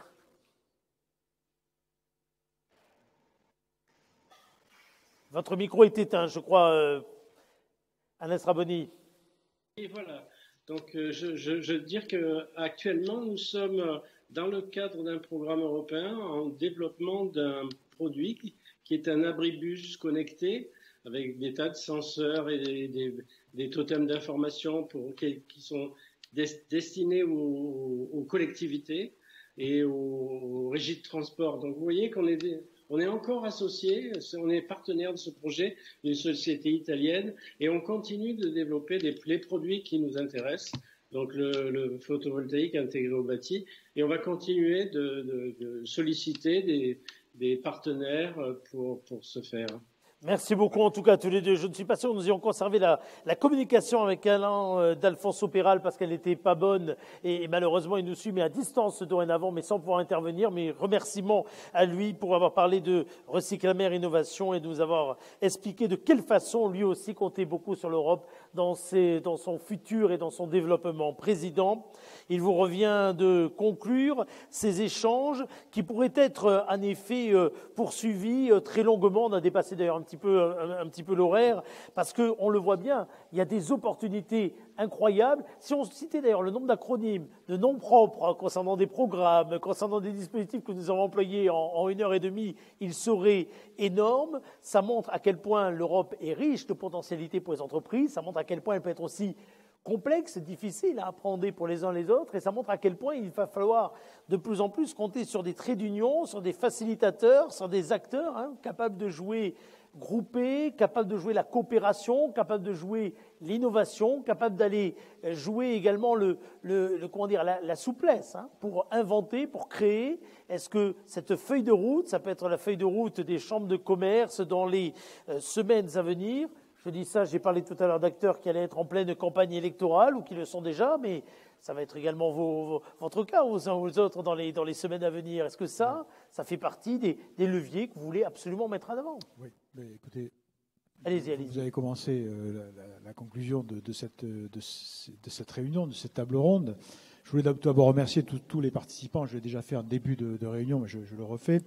Votre micro est éteint, je crois, Alain Sraboni. Et voilà. Donc, je veux dire qu'actuellement, nous sommes dans le cadre d'un programme européen en développement d'un produit qui est un abribus connecté avec des tas de senseurs et des totems d'information qui sont destinés aux collectivités et aux régies de transport. Donc, vous voyez qu'on est encore associé, on est partenaire de ce projet d'une société italienne et on continue de développer les produits qui nous intéressent, donc le photovoltaïque intégré au bâti, et on va continuer de solliciter des partenaires pour ce faire. Merci beaucoup en tout cas tous les deux. Je ne suis pas sûr que nous ayons conservé la communication avec Alain d'Alfonso Peral parce qu'elle n'était pas bonne et malheureusement il nous suit mais à distance dorénavant mais sans pouvoir intervenir. Mais remerciements à lui pour avoir parlé de Recyclamer Innovation et de nous avoir expliqué de quelle façon lui aussi comptait beaucoup sur l'Europe dans son futur et dans son développement. Président, il vous revient de conclure ces échanges qui pourraient être en effet poursuivis très longuement. On a dépassé d'ailleurs un petit peu l'horaire parce qu'on le voit bien, il y a des opportunités incroyables. Si on citait d'ailleurs le nombre d'acronymes, de noms propres concernant des programmes, concernant des dispositifs que nous avons employés en 1h30, il serait énorme. Ça montre à quel point l'Europe est riche de potentialités pour les entreprises, ça montre à quel point elle peut être aussi complexe, difficile à appréhender pour les uns les autres, et ça montre à quel point il va falloir de plus en plus compter sur des traits d'union, sur des facilitateurs, sur des acteurs capables de jouer groupés, capables de jouer la coopération, capables de jouer l'innovation, capables d'aller jouer également la souplesse pour inventer, pour créer. Est-ce que cette feuille de route, ça peut être la feuille de route des chambres de commerce dans les semaines à venir? Je dis ça, j'ai parlé tout à l'heure d'acteurs qui allaient être en pleine campagne électorale ou qui le sont déjà, mais ça va être également votre cas aux uns ou aux autres dans les semaines à venir. Est-ce que ça fait partie des leviers que vous voulez absolument mettre en avant? Oui, Écoutez, allez-y. Vous avez commencé la conclusion de cette réunion, de cette table ronde. Je voulais d'abord remercier tous les participants. Je l'ai déjà fait en début de réunion, mais je le refais.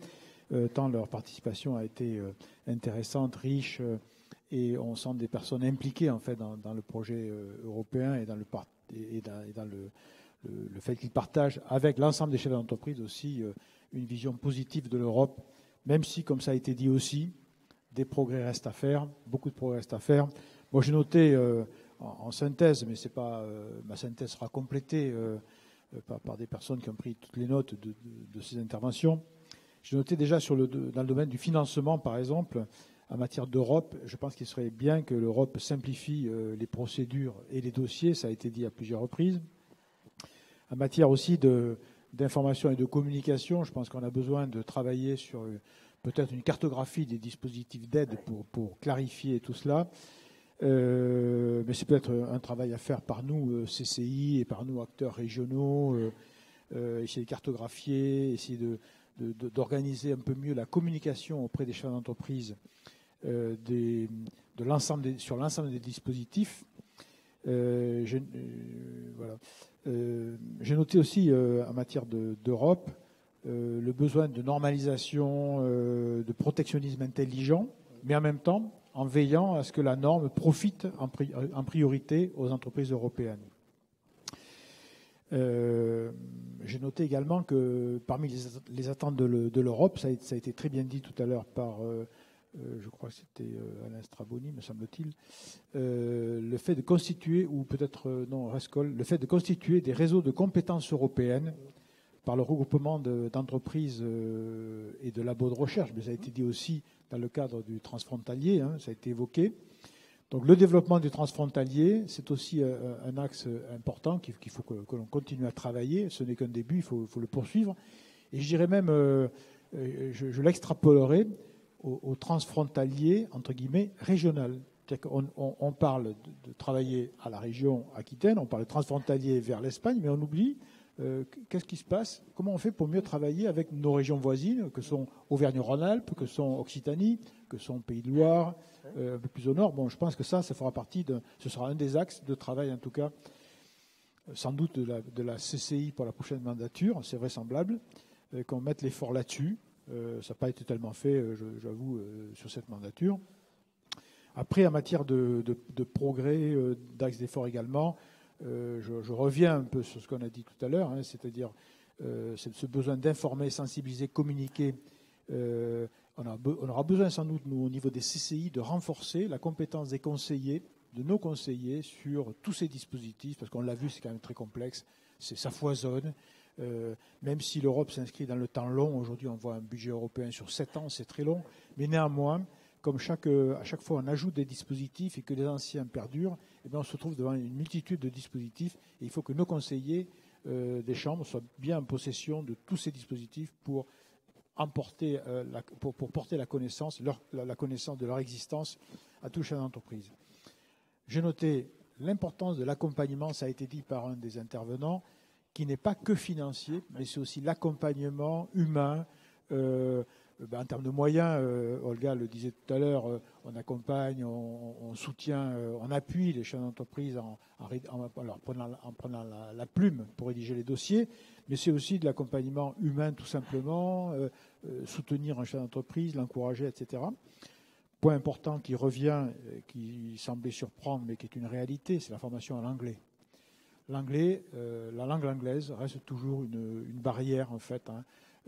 Tant leur participation a été intéressante, riche, et on sent des personnes impliquées en fait dans le projet européen et dans le fait qu'ils partagent avec l'ensemble des chefs d'entreprise aussi une vision positive de l'Europe, même si, comme ça a été dit aussi, des progrès restent à faire, beaucoup de progrès restent à faire. Moi, j'ai noté en synthèse, mais c'est pas ma synthèse sera complétée par des personnes qui ont pris toutes les notes de ces interventions. J'ai noté déjà dans le domaine du financement, par exemple, en matière d'Europe, je pense qu'il serait bien que l'Europe simplifie les procédures et les dossiers, ça a été dit à plusieurs reprises. En matière aussi d'information et de communication, je pense qu'on a besoin de travailler sur peut-être une cartographie des dispositifs d'aide pour clarifier tout cela. Mais c'est peut-être un travail à faire par nous, CCI, et par nous, acteurs régionaux, essayer de cartographier, essayer d'organiser un peu mieux la communication auprès des chefs d'entreprise sur l'ensemble des dispositifs. J'ai noté aussi en matière d'Europe le besoin de normalisation, de protectionnisme intelligent, mais en même temps en veillant à ce que la norme profite en priorité aux entreprises européennes. J'ai noté également que parmi les attentes de l'Europe, ça a été très bien dit tout à l'heure par, je crois que c'était Alain Straboni, me semble-t-il, le fait de constituer, ou peut-être non, Rescol, le fait de constituer des réseaux de compétences européennes par le regroupement d'entreprises et de labos de recherche, mais ça a été dit aussi dans le cadre du transfrontalier, ça a été évoqué. Donc le développement du transfrontalier, c'est aussi un axe important qu'il faut que l'on continue à travailler. Ce n'est qu'un début, il faut le poursuivre. Et je dirais même, je l'extrapolerai au transfrontalier, entre guillemets, régional. On parle de travailler à la région Aquitaine, on parle de transfrontalier vers l'Espagne, mais on oublie qu'est-ce qui se passe, comment on fait pour mieux travailler avec nos régions voisines, que sont Auvergne-Rhône-Alpes, que sont Occitanie, que sont Pays de Loire, un peu plus au nord. Bon, je pense que ça fera partie ce sera un des axes de travail, en tout cas, sans doute de la CCI pour la prochaine mandature, c'est vraisemblable, qu'on mette l'effort là-dessus. Ça n'a pas été tellement fait, j'avoue, sur cette mandature. Après, en matière de progrès, d'axe d'effort également, je reviens un peu sur ce qu'on a dit tout à l'heure, c'est-à-dire ce besoin d'informer, sensibiliser, communiquer. On aura besoin sans doute, nous, au niveau des CCI, de renforcer la compétence des conseillers, de nos conseillers, sur tous ces dispositifs, parce qu'on l'a vu, c'est quand même très complexe, ça foisonne. Même si l'Europe s'inscrit dans le temps long, aujourd'hui on voit un budget européen sur 7 ans, c'est très long, mais néanmoins, comme à chaque fois on ajoute des dispositifs et que les anciens perdurent, eh bien on se retrouve devant une multitude de dispositifs et il faut que nos conseillers des chambres soient bien en possession de tous ces dispositifs pour porter la connaissance, la connaissance de leur existence à tous les chefs d'entreprise. J'ai noté l'importance de l'accompagnement, ça a été dit par un des intervenants, qui n'est pas que financier, mais c'est aussi l'accompagnement humain. En termes de moyens, Olga le disait tout à l'heure, on accompagne, on soutient, on appuie les chefs d'entreprise en prenant la plume pour rédiger les dossiers, mais c'est aussi de l'accompagnement humain tout simplement, soutenir un chef d'entreprise, l'encourager, etc. Point important qui revient, qui semblait surprendre, mais qui est une réalité, c'est la formation à l'anglais. L'anglais, la langue anglaise reste toujours une barrière en fait,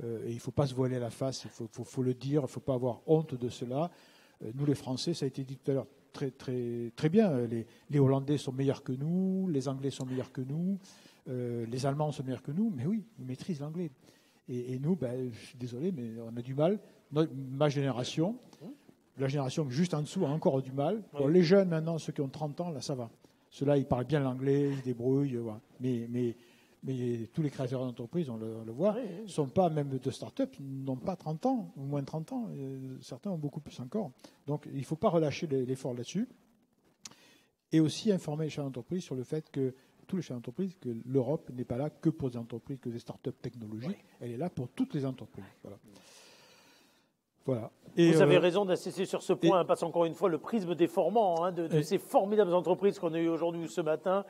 et il ne faut pas se voiler la face, il faut le dire, il ne faut pas avoir honte de cela. Nous les Français, ça a été dit tout à l'heure très, très, très bien, les Hollandais sont meilleurs que nous, les Anglais sont meilleurs que nous, les Allemands sont meilleurs que nous, mais oui, ils maîtrisent l'anglais. Et nous, je suis désolé, mais on a du mal. Ma génération, la génération juste en dessous a encore du mal. Bon, les jeunes maintenant, ceux qui ont 30 ans, là ça va. Ceux-là, ils parlent bien l'anglais, ils se débrouillent. Voilà. Mais tous les créateurs d'entreprises, on le voit, ne sont pas, même de start-up, n'ont pas 30 ans, ou moins de 30 ans. Certains ont beaucoup plus encore. Donc, il ne faut pas relâcher l'effort là-dessus. Et aussi informer les chefs d'entreprise sur le fait que, tous les chefs d'entreprise, que l'Europe n'est pas là que pour des entreprises, que des start-up technologiques. Elle est là pour toutes les entreprises. Voilà. Voilà. Vous avez raison d'insister sur ce point, parce qu'encore une fois, le prisme déformant de ces formidables entreprises qu'on a eues aujourd'hui ou ce matin,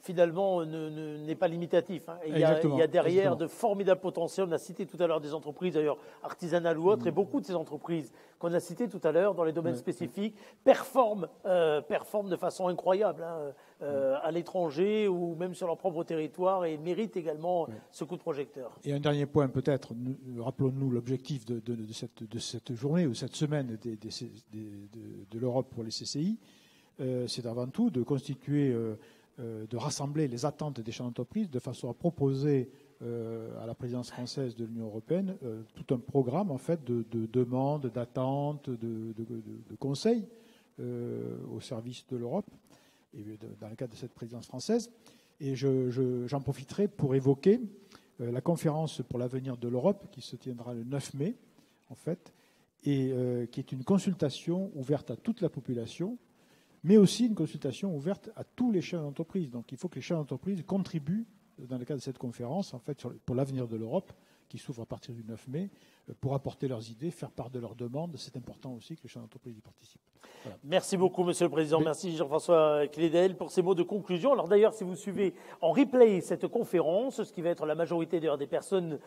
finalement, n'est pas limitatif. Il y a derrière de formidables potentiels. On a cité tout à l'heure des entreprises, d'ailleurs, artisanales ou autres, et beaucoup de ces entreprises qu'on a citées tout à l'heure, dans les domaines spécifiques, performent de façon incroyable à l'étranger ou même sur leur propre territoire et méritent également ce coup de projecteur. Et un dernier point, peut-être, rappelons-nous l'objectif de cette journée ou cette semaine de l'Europe pour les CCI. C'est avant tout de constituer... de rassembler les attentes des chefs d'entreprise de façon à proposer à la présidence française de l'Union européenne tout un programme en fait de demandes, d'attentes, de conseils au service de l'Europe et dans le cadre de cette présidence française. Et j'en profiterai pour évoquer la conférence pour l'avenir de l'Europe qui se tiendra le 9 mai en fait et qui est une consultation ouverte à toute la population, mais aussi une consultation ouverte à tous les chefs d'entreprise. Donc il faut que les chefs d'entreprise contribuent dans le cadre de cette conférence, en fait, pour l'avenir de l'Europe, qui s'ouvre à partir du 9 mai, pour apporter leurs idées, faire part de leurs demandes. C'est important aussi que les chefs d'entreprise y participent. Voilà. Merci beaucoup, Monsieur le Président. Merci Jean-François Clédel pour ces mots de conclusion. Alors d'ailleurs, si vous suivez en replay cette conférence, ce qui va être la majorité d'ailleurs des personnes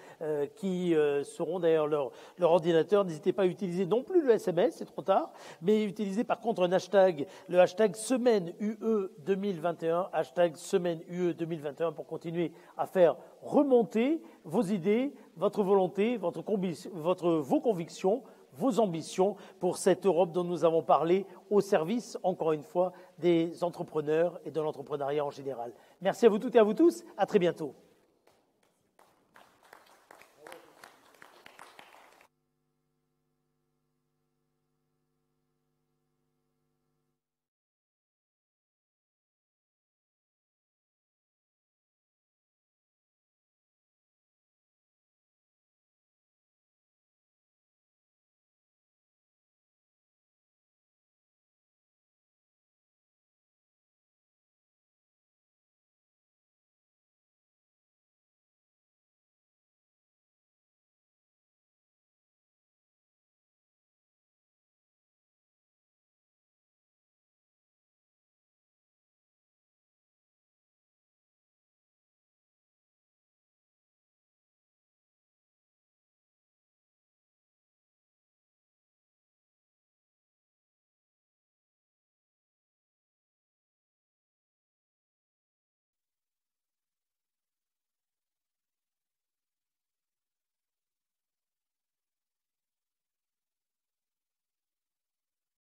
qui seront derrière leur ordinateur, n'hésitez pas à utiliser non plus le SMS, c'est trop tard, mais utilisez par contre un hashtag, le hashtag semaine UE 2021, hashtag semaine UE 2021 pour continuer à faire remonter vos idées, votre volonté, vos convictions, vos ambitions pour cette Europe dont nous avons parlé au service, encore une fois, des entrepreneurs et de l'entrepreneuriat en général. Merci à vous toutes et à vous tous. À très bientôt.